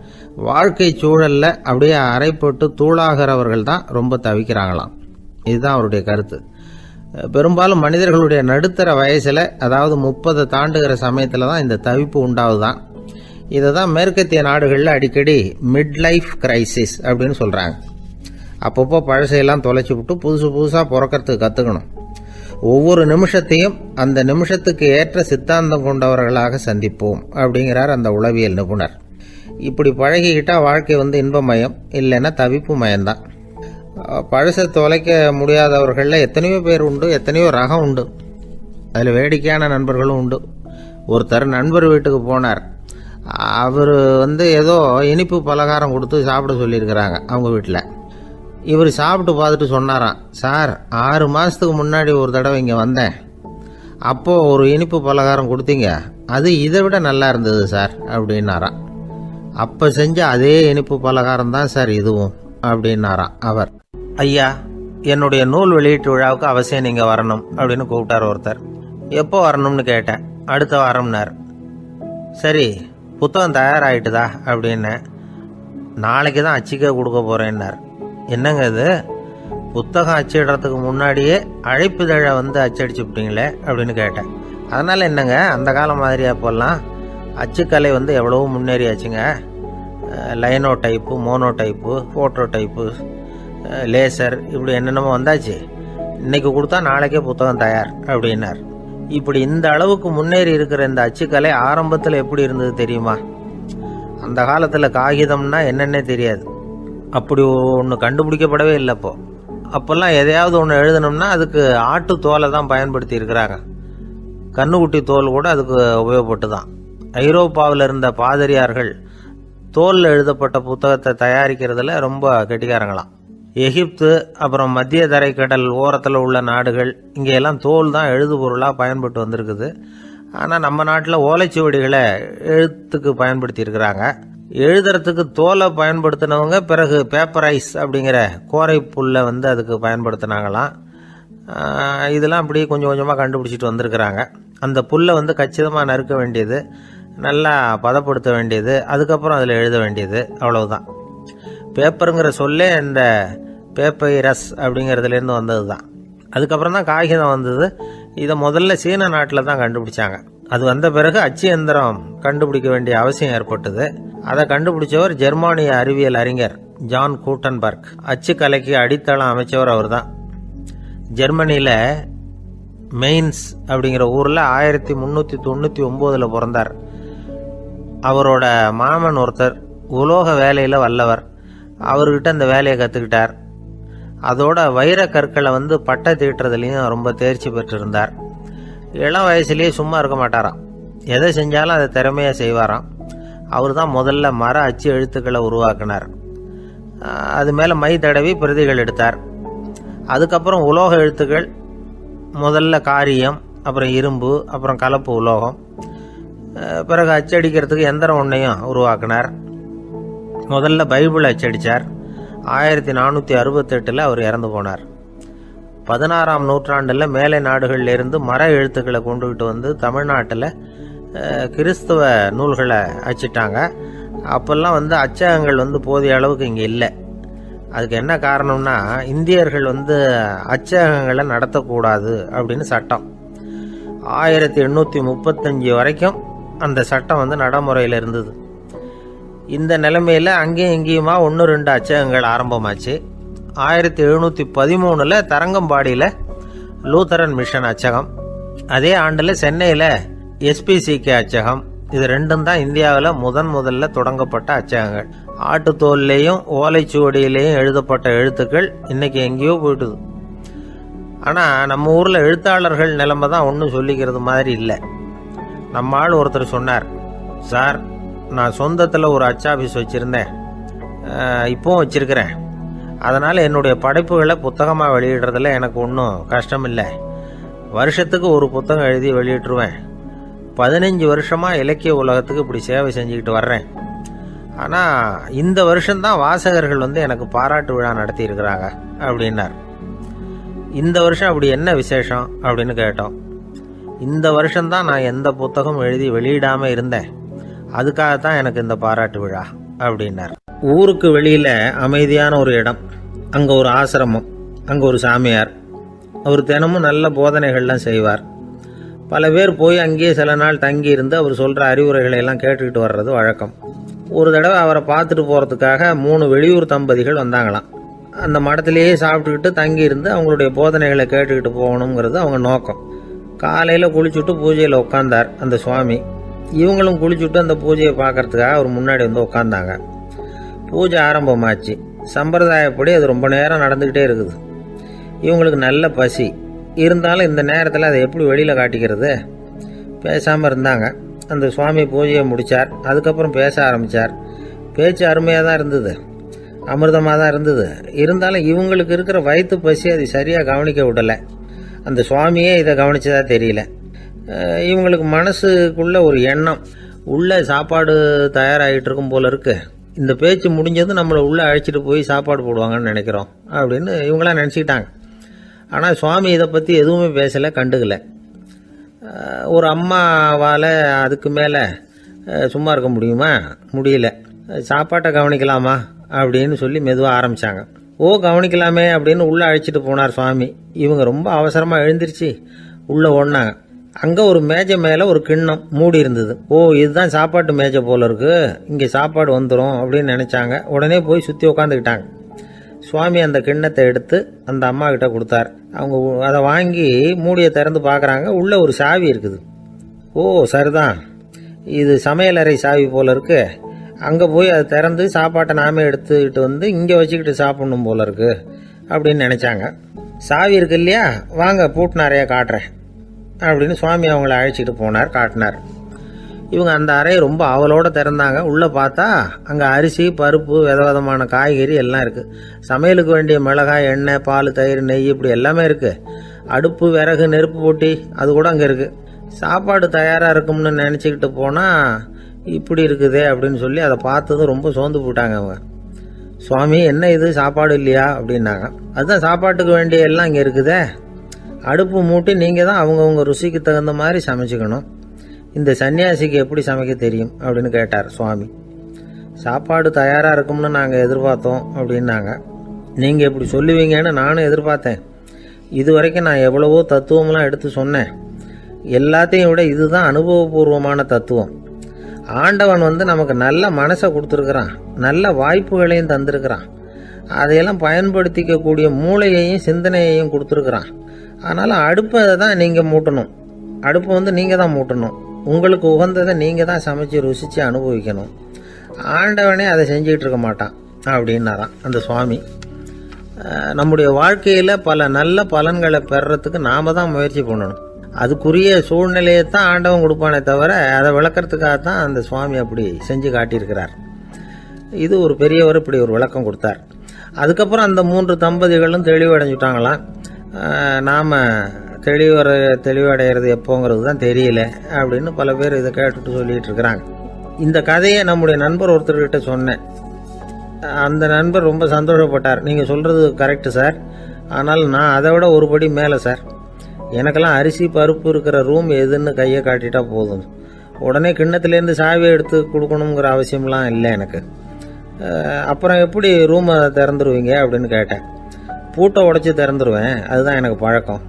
வாழ்க்கை சூழல்ல அப்படியே அரைப்பட்டு தூளாகிறவர்கள் தான் ரொம்ப தவிக்கிறாங்களாம். இதுதான் அவருடைய கருத்து. பெரும்பாலும் மனிதர்களுடைய நடுத்தர வயசில், அதாவது 30 தாண்டுகிற சமயத்தில் தான் இந்த தவிப்பு உண்டாகுதான். இதை தான் மேற்கத்திய நாடுகளில் அடிக்கடி மிட் லைஃப் கிரைசிஸ் அப்படின்னு சொல்கிறாங்க. அப்பப்போ பழசையெல்லாம் தொலைச்சி விட்டு புதுசாக பிறக்கிறதுக்கு கற்றுக்கணும். ஒவ்வொரு நிமிஷத்தையும் அந்த நிமிஷத்துக்கு ஏற்ற சித்தாந்தம் கொண்டவர்களாக சந்திப்போம் அப்படிங்கிறார் அந்த உளவியல் நிபுணர். இப்படி பழகிக்கிட்டால் வாழ்க்கை இன்பமயம், இல்லைன்னா தவிப்பு மயம்தான். பழசை தொலைக்க முடியாதவர்களில் எத்தனையோ பேர் உண்டு, எத்தனையோ ரகம் உண்டு. அதில் வேடிக்கையான நண்பர்களும் உண்டு. ஒருத்தர் நண்பர் வீட்டுக்கு போனார். அவர் ஏதோ இனிப்பு பலகாரம் கொடுத்து சாப்பிட சொல்லியிருக்கிறாங்க அவங்க வீட்டில். இவர் சாப்பிட்டு பார்த்துட்டு சொன்னாராம், சார் 6 மாதத்துக்கு முன்னாடி ஒரு தடவை இங்கே வந்தேன், அப்போது ஒரு இனிப்பு பலகாரம் கொடுத்தீங்க, அது இதை விட நல்லா இருந்தது சார் அப்படின்னாராம். அப்போ செஞ்ச அதே இனிப்பு பலகாரம் தான் சார் இதுவும் அப்படின்னாராம் அவர். ஐயா, என்னுடைய நூல் வெளியீட்டு விழாவுக்கு அவசியம் நீங்கள் வரணும் அப்படின்னு கூப்பிட்டார் ஒருத்தர். எப்போ வரணும்னு கேட்டேன். அடுத்த வாரம்னார். சரி, புத்தகம் தயாராகிட்டுதா அப்படின்னு. நாளைக்கு தான் அச்சிக்க கொடுக்க போகிறேன்னார். என்னங்க இது, புத்தகம் அச்சிடுறதுக்கு முன்னாடியே அழைப்புதழை அச்சடிச்சு விட்டீங்களே அப்படின்னு கேட்டேன். அதனால் என்னங்க, அந்த காலம் மாதிரி அப்போல்லாம் அச்சுக்கலை எவ்வளவோ முன்னேறியாச்சுங்க. Linotype, monotype, phototype, laser, இப்படி என்னென்னமோ வந்தாச்சு. இன்றைக்கி கொடுத்தா நாளைக்கே புத்தகம் தயார் அப்படின்னார். இப்படி இந்த அளவுக்கு முன்னேறி இருக்கிற இந்த அச்சுக்கலை ஆரம்பத்தில் எப்படி இருந்தது தெரியுமா? அந்த காலத்தில் காகிதம்னா என்னென்னே தெரியாது. அப்படி ஒன்று கண்டுபிடிக்கப்படவே இல்லை. அப்போல்லாம் எதையாவது ஒன்று எழுதணும்னா அதுக்கு ஆட்டு தோலை தான் பயன்படுத்தி இருக்கிறாங்க. கண்ணுக்குட்டி தோல் கூட அதுக்கு உபயோகப்பட்டு தான். ஐரோப்பாவில் இருந்த பாதிரியார்கள் தோலில் எழுதப்பட்ட புத்தகத்தை தயாரிக்கிறதுல ரொம்ப கெட்டிக்காரங்களாம். எகிப்து, அப்புறம் மத்திய தரைக்கடல் ஓரத்தில் உள்ள நாடுகள், இங்கெல்லாம் தோல் தான் எழுதுபொருளாக பயன்பட்டு வந்திருக்குது. ஆனால் நம்ம நாட்டில் ஓலைச்சுவடிகளை எழுத்துக்கு பயன்படுத்தியிருக்கிறாங்க. எழுதுறதுக்கு தோலை பயன்படுத்தினவங்க பிறகு பேப்பரைஸ் அப்படிங்கிற கோரை புல்லை அதுக்கு பயன்படுத்தினாங்களாம். இதெல்லாம் அப்படி கொஞ்சம் கொஞ்சமாக கண்டுபிடிச்சிட்டு வந்திருக்கிறாங்க. அந்த புல்லை கச்சிதமாக நறுக்க வேண்டியது, நல்லா பதப்படுத்த வேண்டியது, அதுக்கப்புறம் அதில் எழுத வேண்டியது, அவ்வளவுதான். பேப்பருங்கிற சொல்லே இந்த பேப்பைரஸ் அப்படிங்கிறதுலேருந்து வந்தது தான். அதுக்கப்புறம் தான் காகிதம் வந்தது. இதை முதல்ல சீன நாட்டில் தான் கண்டுபிடிச்சாங்க. அது வந்த பிறகு அச்சு எந்திரம் கண்டுபிடிக்க வேண்டிய அவசியம் ஏற்பட்டது. அதை கண்டுபிடிச்சவர் ஜெர்மானிய அறிவியல் அறிஞர் ஜான் கூட்டன்பர்க். அச்சு கலைக்கு அடித்தளம் அமைச்சவர் அவர் தான். ஜெர்மனியில் மெயின்ஸ் அப்படிங்கிற ஊரில் 1399 பிறந்தார். அவரோட மாமன் ஒருத்தர் உலோக வேலையில் வல்லவர். அவர்கிட்ட இந்த வேலையை கற்றுக்கிட்டார். அதோட வைர கற்களை பட்டை தீட்டுறதுலையும் ரொம்ப தேர்ச்சி பெற்றிருந்தார். இளம் வயசுலேயே சும்மா இருக்க மாட்டாராம். எதை செஞ்சாலும் அதை திறமையாக செய்வாராம். அவர் தான் முதல்ல மர அச்சு எழுத்துக்களை உருவாக்கினார். அது மேலே மை தடவி பிரதிகள் எடுத்தார். அதுக்கப்புறம் உலோக எழுத்துக்கள், முதல்ல காரியம், அப்புறம் இரும்பு, அப்புறம் கலப்பு உலோகம், பிறகு அச்சடிக்கிறதுக்கு எந்திரம் ஒன்றையும் உருவாக்கினார். முதல்ல பைபிள் அச்சடித்தார். 1468 அவர் இறந்து போனார். 16ஆம் நூற்றாண்டில் மேலை நாடுகளிலிருந்து மர எழுத்துக்களை கொண்டுகிட்டு தமிழ்நாட்டில் கிறிஸ்துவ நூல்களை அச்சிட்டாங்க. அப்போல்லாம் அச்சகங்கள் போதிய அளவுக்கு இங்கே இல்லை. அதுக்கு என்ன காரணம்னா, இந்தியர்கள் அச்சகங்களை நடத்தக்கூடாது அப்படின்னு சட்டம். 1835 வரைக்கும் அந்த சட்டம் நடைமுறையில் இருந்தது. இந்த நிலைமையில் அங்கேயும் இங்கேயுமா 1-2 அச்சகங்கள் ஆரம்பமாச்சு. 1713 தரங்கம்பாடியில் லூத்தரன் மிஷன் அச்சகம், அதே ஆண்டில் சென்னையில் எஸ்பிசிகே அச்சகம். இது ரெண்டும் தான் இந்தியாவில் முதல்ல தொடங்கப்பட்ட அச்சகங்கள். ஆட்டுத்தோல்லையும் ஓலைச்சுவடியிலையும் எழுதப்பட்ட எழுத்துக்கள் இன்னைக்கு எங்கேயோ போயிட்டுது. ஆனால் நம்ம ஊரில் எழுத்தாளர்கள் நிலைமை தான் ஒன்றும் சொல்லிக்கிறது மாதிரி இல்லை. நம்ம ஆள் ஒருத்தர் சொன்னார், சார், நான் சொந்தத்தில் ஒரு அச்சாபீஸ் வச்சுருந்தேன், இப்போவும் வச்சுருக்கிறேன். அதனால் என்னுடைய படைப்புகளை புத்தகமாக வெளியிடுறதுல எனக்கு ஒன்றும் கஷ்டம் இல்லை. வருஷத்துக்கு ஒரு புத்தகம் எழுதி வெளியிட்டுருவேன். 15 வருஷமாக இலக்கிய உலகத்துக்கு இப்படி சேவை செஞ்சுக்கிட்டு வர்றேன். ஆனால் இந்த வருஷம்தான் வாசகர்கள் எனக்கு பாராட்டு விழா நடத்தியிருக்கிறாங்க அப்படின்னார். இந்த வருஷம் அப்படி என்ன விசேஷம் அப்படின்னு கேட்டோம். இந்த வருஷம்தான் நான் எந்த புத்தகம் எழுதி வெளியிடாமல் இருந்தேன், அதுக்காகத்தான் எனக்கு இந்த பாராட்டு விழா அப்படின்னார். ஊருக்கு வெளியில் அமைதியான ஒரு இடம், அங்கே ஒரு ஆசிரமம், அங்கே ஒரு சாமியார். அவர் தினமும் நல்ல போதனைகள்லாம் செய்வார். பல பேர் போய் அங்கேயே சில நாள் தங்கி இருந்து அவர் சொல்கிற அறிவுரைகளை எல்லாம் கேட்டுக்கிட்டு வர்றது வழக்கம். ஒரு தடவை அவரை பார்த்துட்டு போகிறதுக்காக 3 வெளியூர் தம்பதிகள் வந்தாங்களாம். அந்த மடத்திலேயே சாப்பிட்டுக்கிட்டு தங்கி இருந்து அவங்களுடைய போதனைகளை கேட்டுக்கிட்டு போகணுங்கிறது அவங்க நோக்கம். காலையில் குளிச்சுட்டு பூஜையில் உட்காந்தார் அந்த சுவாமி. இவங்களும் குளிச்சுட்டு அந்த பூஜையை பார்க்கறதுக்காக அவர் முன்னாடி உட்காந்தாங்க. பூஜை ஆரம்பமாச்சு. சம்பிரதாயப்படி அது ரொம்ப நேரம் நடந்துக்கிட்டே இருக்குது. இவங்களுக்கு நல்ல பசி இருந்தாலும் இந்த நேரத்தில் அதை எப்படி வெளியில் காட்டிக்கிறது? பேசாமல் இருந்தாங்க. அந்த சுவாமி பூஜையை முடித்தார். அதுக்கப்புறம் பேச ஆரம்பித்தார். பேச்சு அருமையாக தான் இருந்தது, அமிர்தமாக தான் இருந்தது. இருந்தாலும் இவங்களுக்கு இருக்கிற வயிற்று பசி அது சரியாக கவனிக்க விடலை. அந்த சுவாமியே இதை கவனிச்சதா தெரியல. இவங்களுக்கு மனசுக்குள்ள ஒரு எண்ணம், உள்ளே சாப்பாடு தயாராகிட்டு இருக்கும் போல இருக்கு, இந்த பேச்சு முடிஞ்சது நம்மளை உள்ளே அழைச்சிட்டு போய் சாப்பாடு போடுவாங்கன்னு நினைக்கிறோம் அப்படின்னு இவங்களாம் நினச்சிக்கிட்டாங்க. ஆனால் சுவாமி இதை பற்றி எதுவுமே பேசலை, கண்டுக்கலை. ஒரு அம்மாவால் அதுக்கு மேலே சும்மா இருக்க முடியுமா? முடியல. சாப்பாட்டை கவனிக்கலாமா அப்படின்னு சொல்லி மெதுவாக ஆரம்பித்தாங்க. ஓ, கவனிக்கலாமே அப்படின்னு உள்ளே அழைச்சிட்டு போனார் சுவாமி. இவங்க ரொம்ப அவசரமாக எழுந்திருச்சு உள்ளே ஓடினாங்க. அங்கே ஒரு மேஜை மேலே ஒரு கிண்ணம் மூடி இருந்தது. ஓ, இதுதான் சாப்பாட்டு மேஜை போல இருக்கு, இங்கே சாப்பாடு வந்துடும் அப்படின்னு நினச்சாங்க. உடனே போய் சுற்றி உட்காந்துக்கிட்டாங்க. சுவாமி அந்த கிண்ணத்தை எடுத்து அந்த அம்மா கிட்ட கொடுத்தார். அவங்க அதை வாங்கி மூடியை திறந்து பார்க்குறாங்க. உள்ளே ஒரு சாவி இருக்குது. ஓ, சரிதான், இது சமையலறை சாவி போல இருக்கு, அங்கே போய் அதை திறந்து சாப்பாட்டை நாமே எடுத்துக்கிட்டு இங்கே வச்சுக்கிட்டு சாப்பிடணும் போல இருக்கு அப்படின்னு நினச்சாங்க. சாவி இருக்கு இல்லையா, வாங்க பூட்டு நிறையா காட்டுறேன் அப்படின்னு சுவாமி அவங்கள அழைச்சிட்டு போனார், காட்டினார். இவங்க அந்த அறையை ரொம்ப ஆவலோடு திறந்தாங்க. உள்ளே பார்த்தா அங்கே அரிசி, பருப்பு, விதவிதமான காய்கறி எல்லாம் இருக்குது. சமையலுக்கு வேண்டிய மிளகாய், எண்ணெய், பால், தயிர், நெய் இப்படி எல்லாமே இருக்குது. அடுப்பு, விறகு, நெருப்பு போட்டி அது கூட அங்கே இருக்குது. சாப்பாடு தயாராக இருக்கும்னு நினச்சிக்கிட்டு போனால் இப்படி இருக்குதே அப்படின்னு சொல்லி அதை பார்த்ததும் ரொம்ப சோர்ந்து போட்டாங்க அவங்க. சுவாமி, என்ன இது சாப்பாடு இல்லையா அப்படின்னாங்க. அதுதான் சாப்பாட்டுக்கு வேண்டிய எல்லாம் இங்கே இருக்குதே. அடுப்பு மூட்டி நீங்கள் தான் அவங்கவுங்க ருசிக்கு தகுந்த மாதிரி சமைச்சிக்கணும். இந்த சன்னியாசிக்கு எப்படி சமைக்க தெரியும் அப்படின்னு கேட்டார் சுவாமி. சாப்பாடு தயாராக இருக்கும்னு நாங்கள் எதிர்பார்த்தோம் அப்படின்னாங்க. நீங்கள் இப்படி சொல்லுவீங்கன்னு நானும் எதிர்பார்த்தேன். இது வரைக்கும் நான் எவ்வளவோ தத்துவம்லாம் எடுத்து சொன்னேன். எல்லாத்தையும் விட இதுதான் அனுபவபூர்வமான தத்துவம். ஆண்டவன் நமக்கு நல்ல மனசை கொடுத்துருக்குறான், நல்ல வாய்ப்புகளையும் தந்திருக்கிறான், அதையெல்லாம் பயன்படுத்திக்கக்கூடிய மூளையையும் சிந்தனையையும் கொடுத்துருக்குறான். அதனால் அடுப்பை தான் நீங்கள் மூட்டணும். அடுப்பை நீங்கள் தான் மூட்டணும். உங்களுக்கு உகந்ததை நீங்கள் தான் சமைச்சு ருசித்து அனுபவிக்கணும். ஆண்டவனே அதை செஞ்சுக்கிட்டு இருக்க மாட்டான் அப்படின்னாரான் அந்த சுவாமி. நம்முடைய வாழ்க்கையில் பல நல்ல பலன்களை பெறறதுக்கு நாம் தான் முயற்சி பண்ணணும். அதுக்குரிய சூழ்நிலையை தான் ஆண்டவன் கொடுப்பானே தவிர அதை விளக்கிறதுக்காக தான் அந்த சுவாமி அப்படி செஞ்சு காட்டியிருக்கிறார். இது ஒரு பெரியவர் இப்படி ஒரு விளக்கம் கொடுத்தார். அதுக்கப்புறம் அந்த 3 தம்பதிகளும் தெளிவடைஞ்சுட்டாங்களாம். நாம் தெளிவடைகிறது எப்போங்கிறது தான் தெரியல அப்படின்னு பல பேர் இதை கேட்டுட்டு சொல்லிகிட்டு இருக்கிறாங்க. இந்த கதையை நம்முடைய நண்பர் ஒருத்தர்கிட்ட சொன்னேன். அந்த நண்பர் ரொம்ப சந்தோஷப்பட்டார். நீங்கள் சொல்கிறது கரெக்டு சார், ஆனால் நான் அதை விட ஒரு படி மேலே சார். எனக்கெல்லாம் அரிசி, பருப்பு இருக்கிற ரூம் எதுன்னு கையை காட்டிட்டா போதும். உடனே கிண்ணத்துலேருந்து சாவியை எடுத்து கொடுக்கணுங்கிற அவசியம்லாம் இல்லை எனக்கு. அப்புறம் எப்படி ரூமை திறந்துருவீங்க அப்படின்னு கேட்டேன். பூட்டை உடைச்சி திறந்துருவேன், அதுதான் எனக்கு பழக்கம்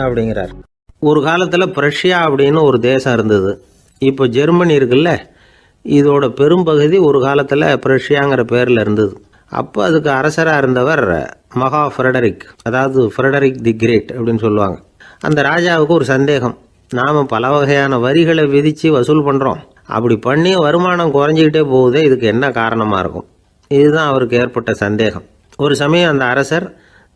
அப்படிங்கிறார். ஒரு காலத்தில் பிரஷ்யா அப்படின்னு ஒரு தேசம் இருந்தது. இப்போ ஜெர்மனி இருக்குல்ல, இதோட பெரும்பகுதி ஒரு காலத்தில் பிரஷ்யாங்கிற பேரில் இருந்தது. அப்போ அதுக்கு அரசராக இருந்தவர் மகா ஃப்ரெடரிக், அதாவது ஃப்ரெடரிக் தி கிரேட் அப்படின்னு சொல்லுவாங்க. அந்த ராஜாவுக்கு ஒரு சந்தேகம். நாம் பல வகையான வரிகளை விதித்து வசூல் பண்ணுறோம், அப்படி பண்ணி வருமானம் குறைஞ்சிக்கிட்டே போகுதே, இதுக்கு என்ன காரணமாக இருக்கும்? இதுதான் அவருக்கு ஏற்பட்ட சந்தேகம். ஒரு சமயம் அந்த அரசர்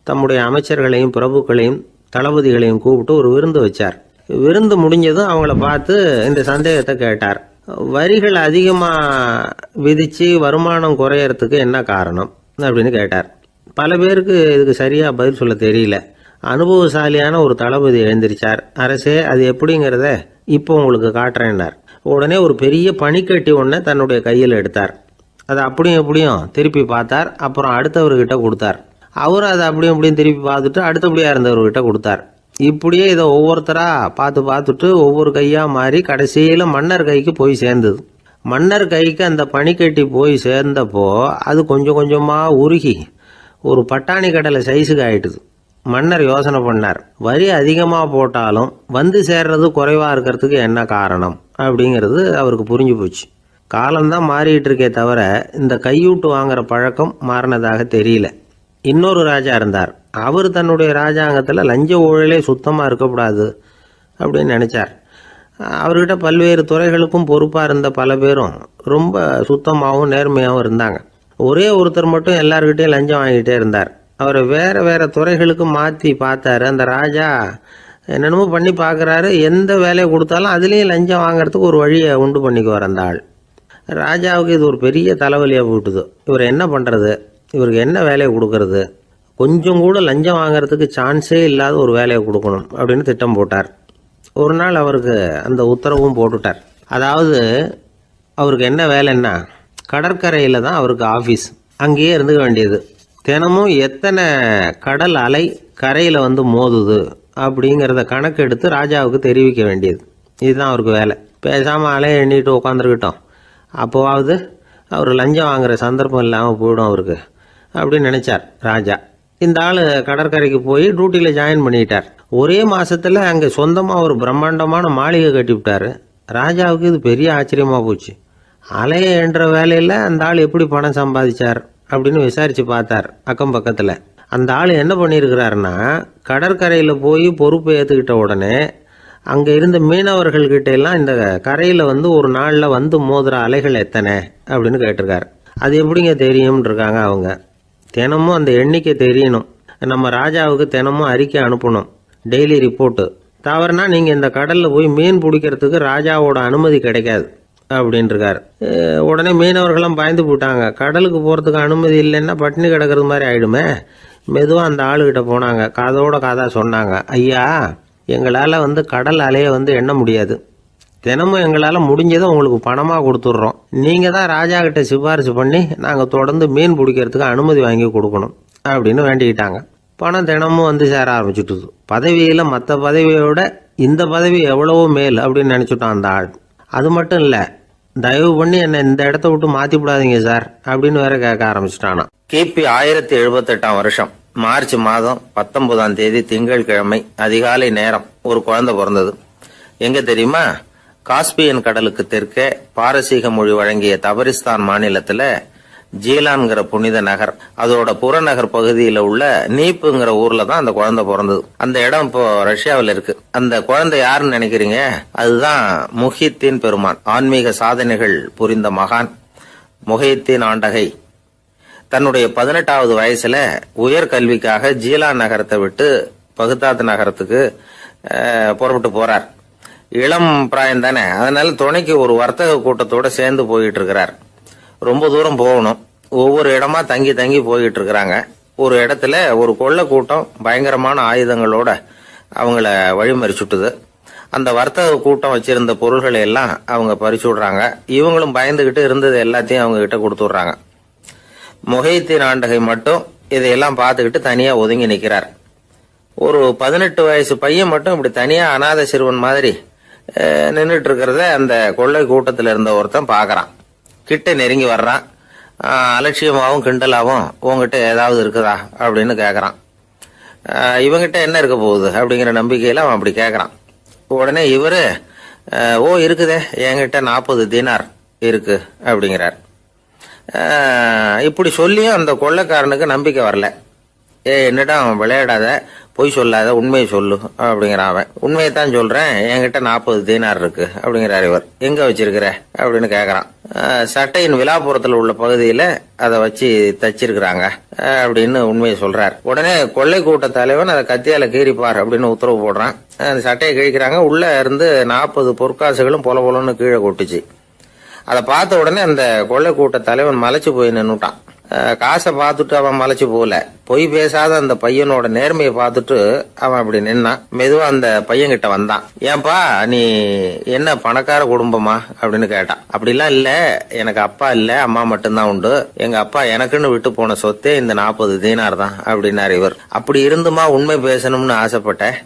தம்முடைய அமைச்சர்களையும் பிரபுக்களையும் தளபதிகளையும் கூப்பிட்டு ஒரு விருந்து வச்சார். விருந்து முடிஞ்சதும் அவங்கள பார்த்து இந்த சந்தேகத்தை கேட்டார். வரிகள் அதிகமாக விதித்து வருமானம் குறையறதுக்கு என்ன காரணம் அப்படின்னு கேட்டார். பல பேருக்கு இதுக்கு சரியாக பதில் சொல்ல தெரியல. அனுபவசாலியான ஒரு தளபதி எழுந்திருச்சார். அரசே, அது எப்படிங்கிறத இப்போ உங்களுக்கு காட்டுறேன்னார். உடனே ஒரு பெரிய பனிக்கட்டி ஒன்றை தன்னுடைய கையில் எடுத்தார். அதை அப்படியும் எப்படியும் திருப்பி பார்த்தார். அப்புறம் அடுத்தவர்கிட்ட கொடுத்தார். அவர் அதை அப்படியும் எப்படியும் திருப்பி பார்த்துட்டு அடுத்தபடியாக இருந்தவர்கிட்ட கொடுத்தார். இப்படியே இதை ஒவ்வொருத்தராக பார்த்துட்டு ஒவ்வொரு கையாக மாறி கடைசியில் மன்னர் கைக்கு போய் சேர்ந்தது. மன்னர் கைக்கு அந்த பனிக்கட்டி போய் சேர்ந்தப்போ அது கொஞ்சம் கொஞ்சமாக உருகி ஒரு பட்டாணி கடலை சைஸுக்கு ஆயிட்டுது. மன்னர் யோசனை பண்ணார், வரி அதிகமாக போட்டாலும் வந்து சேர்றது குறைவாக இருக்கிறதுக்கு என்ன காரணம் அப்படிங்கிறது அவருக்கு புரிஞ்சு போச்சு. காலம்தான் மாறிட்டு இருக்கே தவிர இந்த கையூட்டு வாங்குற பழக்கம் மாறினதாக தெரியல. இன்னொரு ராஜா இருந்தார். அவர் தன்னுடைய ராஜாங்கத்தில் லஞ்ச ஊழலே சுத்தமாக இருக்கக்கூடாது அப்படின்னு நினச்சார். அவர்கிட்ட பல்வேறு துறைகளுக்கும் பொறுப்பாக இருந்த பல பேரும் ரொம்ப சுத்தமாகவும் நேர்மையாகவும் இருந்தாங்க. ஒரே ஒருத்தர் மட்டும் எல்லார்கிட்டையும் லஞ்சம் வாங்கிட்டே இருந்தார். அவரை வேறு வேறு துறைகளுக்கு மாற்றி பார்த்தாரு. அந்த ராஜா என்னென்னமோ பண்ணி பார்க்குறாரு. எந்த வேலையை கொடுத்தாலும் அதுலேயும் லஞ்சம் வாங்கிறதுக்கு ஒரு வழியை உண்டு பண்ணிக்குவார் அந்த ஆள். ராஜாவுக்கு இது ஒரு பெரிய தலைவலியாக போட்டுது. இவர் என்ன பண்ணுறது, இவருக்கு என்ன வேலையை கொடுக்கறது, கொஞ்சம் கூட லஞ்சம் வாங்கிறதுக்கு சான்ஸே இல்லாத ஒரு வேலையை கொடுக்கணும் அப்படின்னு திட்டம் போட்டார். ஒரு நாள் அவருக்கு அந்த உத்தரவும் போட்டுட்டார். அதாவது அவருக்கு என்ன வேலைன்னா, கடற்கரையில் தான் அவருக்கு ஆஃபீஸ். அங்கேயே இருந்துக்க வேண்டியது. தினமும் எத்தனை கடல் அலை கரையில் வந்து மோதுது அப்படிங்கிறத கணக்கெடுத்து ராஜாவுக்கு தெரிவிக்க வேண்டியது. இதுதான் அவருக்கு வேலை. பேசாமல் அலையை எண்ணிட்டு உட்காந்துருக்கிட்டோம், அப்போவாவது அவர் லஞ்சம் வாங்குகிற சந்தர்ப்பம் இல்லாமல் போயிடும் அவருக்கு அப்படின்னு நினச்சார் ராஜா. இந்த ஆள் கடற்கரைக்கு போய் டியூட்டியில் ஜாயின் பண்ணிட்டார். ஒரே மாதத்தில் அங்கே சொந்தமாக ஒரு பிரம்மாண்டமான மாளிகை கட்டிவிட்டார். ராஜாவுக்கு இது பெரிய ஆச்சரியமாக போச்சு. அலையை என்ற வேலையில் அந்த ஆள் எப்படி பணம் சம்பாதிச்சார் அப்படின்னு விசாரித்து பார்த்தார் அக்கம் பக்கத்தில். அந்த ஆள் என்ன பண்ணியிருக்கிறாருன்னா, கடற்கரையில் போய் பொறுப்பு ஏற்றுக்கிட்ட உடனே அங்கே இருந்த மீனவர்கள்கிட்ட எல்லாம் இந்த கரையில் வந்து ஒரு நாளில் வந்து மோதுகிற அலைகள் எத்தனை அப்படின்னு கேட்டிருக்காரு. அது எப்படிங்க தெரியும்னு இருக்காங்க அவங்க. தினமும் அந்த எண்ணிக்கை தெரியணும். நம்ம ராஜாவுக்கு தினமும் அறிக்கை அனுப்பணும், டெய்லி ரிப்போர்ட்டு. தவறுனா நீங்கள் இந்த கடலில் போய் மீன் பிடிக்கிறதுக்கு ராஜாவோட அனுமதி கிடைக்காது. அப்படின்னு இருக்காரு. உடனே மீனவர்கள்லாம் பயந்து போட்டாங்க. கடலுக்கு போகிறதுக்கு அனுமதி இல்லைன்னா பட்டினி கிடக்கிறது மாதிரி ஆயிடுமே. மெதுவாக அந்த ஆளுகிட்ட போனாங்க. காதோட காதா சொன்னாங்க, ஐயா, எங்களால் கடல் அலையை எண்ண முடியாது. தினமும் எங்களால் முடிஞ்சதை உங்களுக்கு பணமாக கொடுத்துட்றோம். நீங்கள் தான் ராஜா கிட்ட சிபாரிசு பண்ணி நாங்கள் தொடர்ந்து மீன் பிடிக்கிறதுக்கு அனுமதி வாங்கி கொடுக்கணும் அப்படின்னு வேண்டிக்கிட்டாங்க. பணம் தினமும் சேர ஆரம்பிச்சுட்டுது. பதவியில் மற்ற பதவியோட இந்த பதவி எவ்வளவோ மேல் அப்படின்னு நினச்சிட்டான் அந்த ஆள். அது மட்டும் இல்லை, தயவு பண்ணி என்னை இந்த இடத்த விட்டு மாற்றி விடாதீங்க சார் அப்படின்னு வேற கேட்க ஆரம்பிச்சிட்டானா. கிபி 1078 வருஷம் மார்ச் மாதம் 19ஆம் தேதி திங்கட்கிழமை அதிகாலை நேரம் ஒரு குழந்தை பிறந்தது. எங்க தெரியுமா? காஸ்பியன் கடலுக்கு தெற்கே பாரசீக மொழி வழங்கிய தபரிஸ்தான் மாநிலத்துல ஜீலான்கிற புனித நகர், அதோட புறநகர் பகுதியில் உள்ள நீப்புங்கிற ஊர்ல தான் அந்த குழந்தை பிறந்தது. அந்த இடம் இப்போ ரஷ்யாவில் இருக்கு. அந்த குழந்தை யாருன்னு நினைக்கிறீங்க? அதுதான் முஹித்தீன் பெருமான், ஆன்மீக சாதனைகள் புரிந்த மகான் முஹித்தீன் ஆண்டகை. தன்னுடைய 18வது வயசுல உயர்கல்விக்காக ஜீலான் நகரத்தை விட்டு பகுதாத் நகரத்துக்கு புறப்பட்டு போறார். இளம் பிராயம் தானே, அதனால துணைக்கு ஒரு வர்த்தக கூட்டத்தோட சேர்ந்து போயிட்டு இருக்கிறார். ரொம்ப தூரம் போகணும். ஒவ்வொரு இடமா தங்கி தங்கி போயிட்டு இருக்கிறாங்க. ஒரு இடத்துல ஒரு கொள்ளை கூட்டம் பயங்கரமான ஆயுதங்களோட அவங்கள வழிமறிச்சுட்டுது. அந்த வர்த்தக கூட்டம் வச்சிருந்த பொருள்களை எல்லாம் அவங்க பறிச்சு விடுறாங்க. இவங்களும் பயந்துகிட்டு இருந்தது எல்லாத்தையும் அவங்க கிட்ட கொடுத்துடுறாங்க. முஹித்தீன் ஆண்டகை மட்டும் இதையெல்லாம் பார்த்துக்கிட்டு தனியா ஒதுங்கி நிற்கிறார். ஒரு 18 வயசு பையன் மட்டும் இப்படி தனியா அநாத சிறுவன் மாதிரி நின்றுட்டு இருக்கிறத அந்த கொள்ளை கூட்டத்தில் இருந்த ஒருத்தன் பாக்குறான். கிட்ட நெருங்கி வர்றான். அலட்சியமாகவும் கிண்டலாகவும் உங்ககிட்ட ஏதாவது இருக்குதா அப்படின்னு கேட்கறான். இவங்கிட்ட என்ன இருக்க போகுது அப்படிங்கிற நம்பிக்கையில அவன் அப்படி கேட்கறான். உடனே இவரு, ஓ இருக்குதே, என்கிட்ட 40 தீனார் இருக்கு அப்படிங்கிறார். இப்படி சொல்லியும் அந்த கொள்ளைக்காரனுக்கு நம்பிக்கை வரல. என்னடா அவன் விளையாடாத, பொய் சொல்லாத, உண்மையை சொல்லு அப்படிங்கிறான். அவன் உண்மையைத்தான் சொல்றேன், என்கிட்ட 40 தீனார் இருக்கு அப்படிங்கிறார். இவர் எங்க வச்சிருக்கிற அப்படின்னு கேக்குறான். சட்டையின் விழாப்புறத்துல உள்ள பகுதியில அதை வச்சு தச்சிருக்கிறாங்க அப்படின்னு உண்மையை சொல்றார். உடனே கொள்ளை கூட்ட தலைவன் அதை கத்தியால கீறிப்பார் அப்படின்னு உத்தரவு போடுறான். அந்த சட்டையை கிழிக்கிறாங்க. உள்ள இருந்து 40 பொற்காசுகளும் பொல பொலன்னு கீழே கொட்டுச்சு. அதை பார்த்த உடனே அந்த கொள்ளை கூட்ட தலைவன் மலைச்சு போய் நின்னுட்டான். காசை பார்த்துட்டு அவன் மலைச்சு போல, பொய் பேசாத அந்த பையனோட நேர்மையை பார்த்துட்டு அவன் அப்படி நின்னான். மெதுவா அந்த பையன் கிட்ட வந்தான். ஏன்பா, நீ என்ன பணக்கார குடும்பமா அப்படின்னு கேட்டான். அப்படிலாம் இல்ல, எனக்கு அப்பா இல்ல, அம்மா மட்டும்தான் உண்டு. எங்க அப்பா எனக்குன்னு விட்டு போன சொத்தே இந்த 40 தீனார் தான் அப்படின்னாரு இவர். அப்படி இருந்துமா உண்மை பேசணும்னு ஆசைப்பட்டேன்.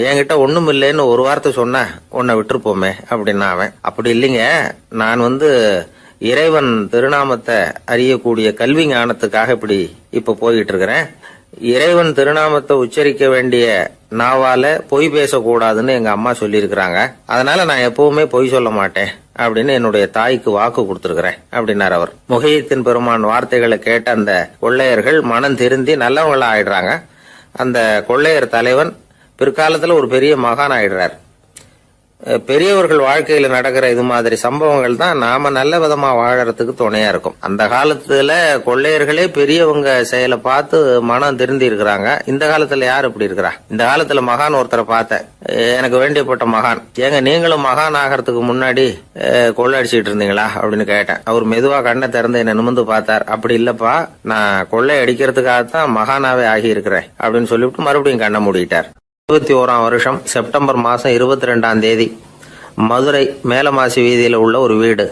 என்கிட்ட ஒண்ணும் இல்லைன்னு ஒரு வார்த்தை சொன்ன உன்னை விட்டுருப்போமே அப்படின்னா அவன். அப்படி இல்லைங்க, நான் இறைவன் திருநாமத்தை அறியக்கூடிய கல்வி ஞானத்துக்காக இப்ப போயிட்டு இருக்கிறேன். இறைவன் திருநாமத்தை உச்சரிக்க வேண்டிய நாவால பொய் பேசக்கூடாதுன்னு எங்க அம்மா சொல்லியிருக்கிறாங்க. அதனால நான் எப்பவுமே பொய் சொல்ல மாட்டேன் அப்படின்னு என்னுடைய தாய்க்கு வாக்கு கொடுத்திருக்கிறேன் அப்படின்னார் அவர். முஹித்தீன் பெருமான் வார்த்தைகளை கேட்ட அந்த கொள்ளையர்கள் மனம் திருந்தி நல்லவங்களா ஆயிடுறாங்க. அந்த கொள்ளையர் தலைவன் பிற்காலத்துல ஒரு பெரிய மகான் ஆயிடுறார். பெரியவர்கள் வாழ்க்கையில நடக்கிற இது மாதிரி சம்பவங்கள் தான் நாம நல்ல விதமா வாழறதுக்கு துணையா இருக்கும். அந்த காலத்துல கொள்ளையர்களே பெரியவங்க செயலை பார்த்து மனம் திருந்தி இருக்கிறாங்க. இந்த காலத்துல யார் இப்படி இருக்கிறா? இந்த காலத்துல மகான் ஒருத்தரை பார்த்தேன், எனக்கு வேண்டியப்பட்ட மகான். ஏங்க நீங்களும் மகான் ஆகிறதுக்கு முன்னாடி கொள்ளை அடிச்சுட்டு இருந்தீங்களா அப்படின்னு கேட்டேன். அவர் மெதுவா கண்ணை திறந்து என்ன நிமிர்ந்து பார்த்தார். அப்படி இல்லப்பா, நான் கொள்ளை அடிக்கிறதுக்காகத்தான் மகானாவே ஆகி இருக்கிறேன் அப்படின்னு சொல்லிவிட்டு மறுபடியும் கண்ணை மூடிட்டார். 21ஆம் வருஷம் செப்டம்பர் மாசம் 22ஆம் தேதி மதுரை மேலமாசி வீதியில உள்ள ஒரு வீடு.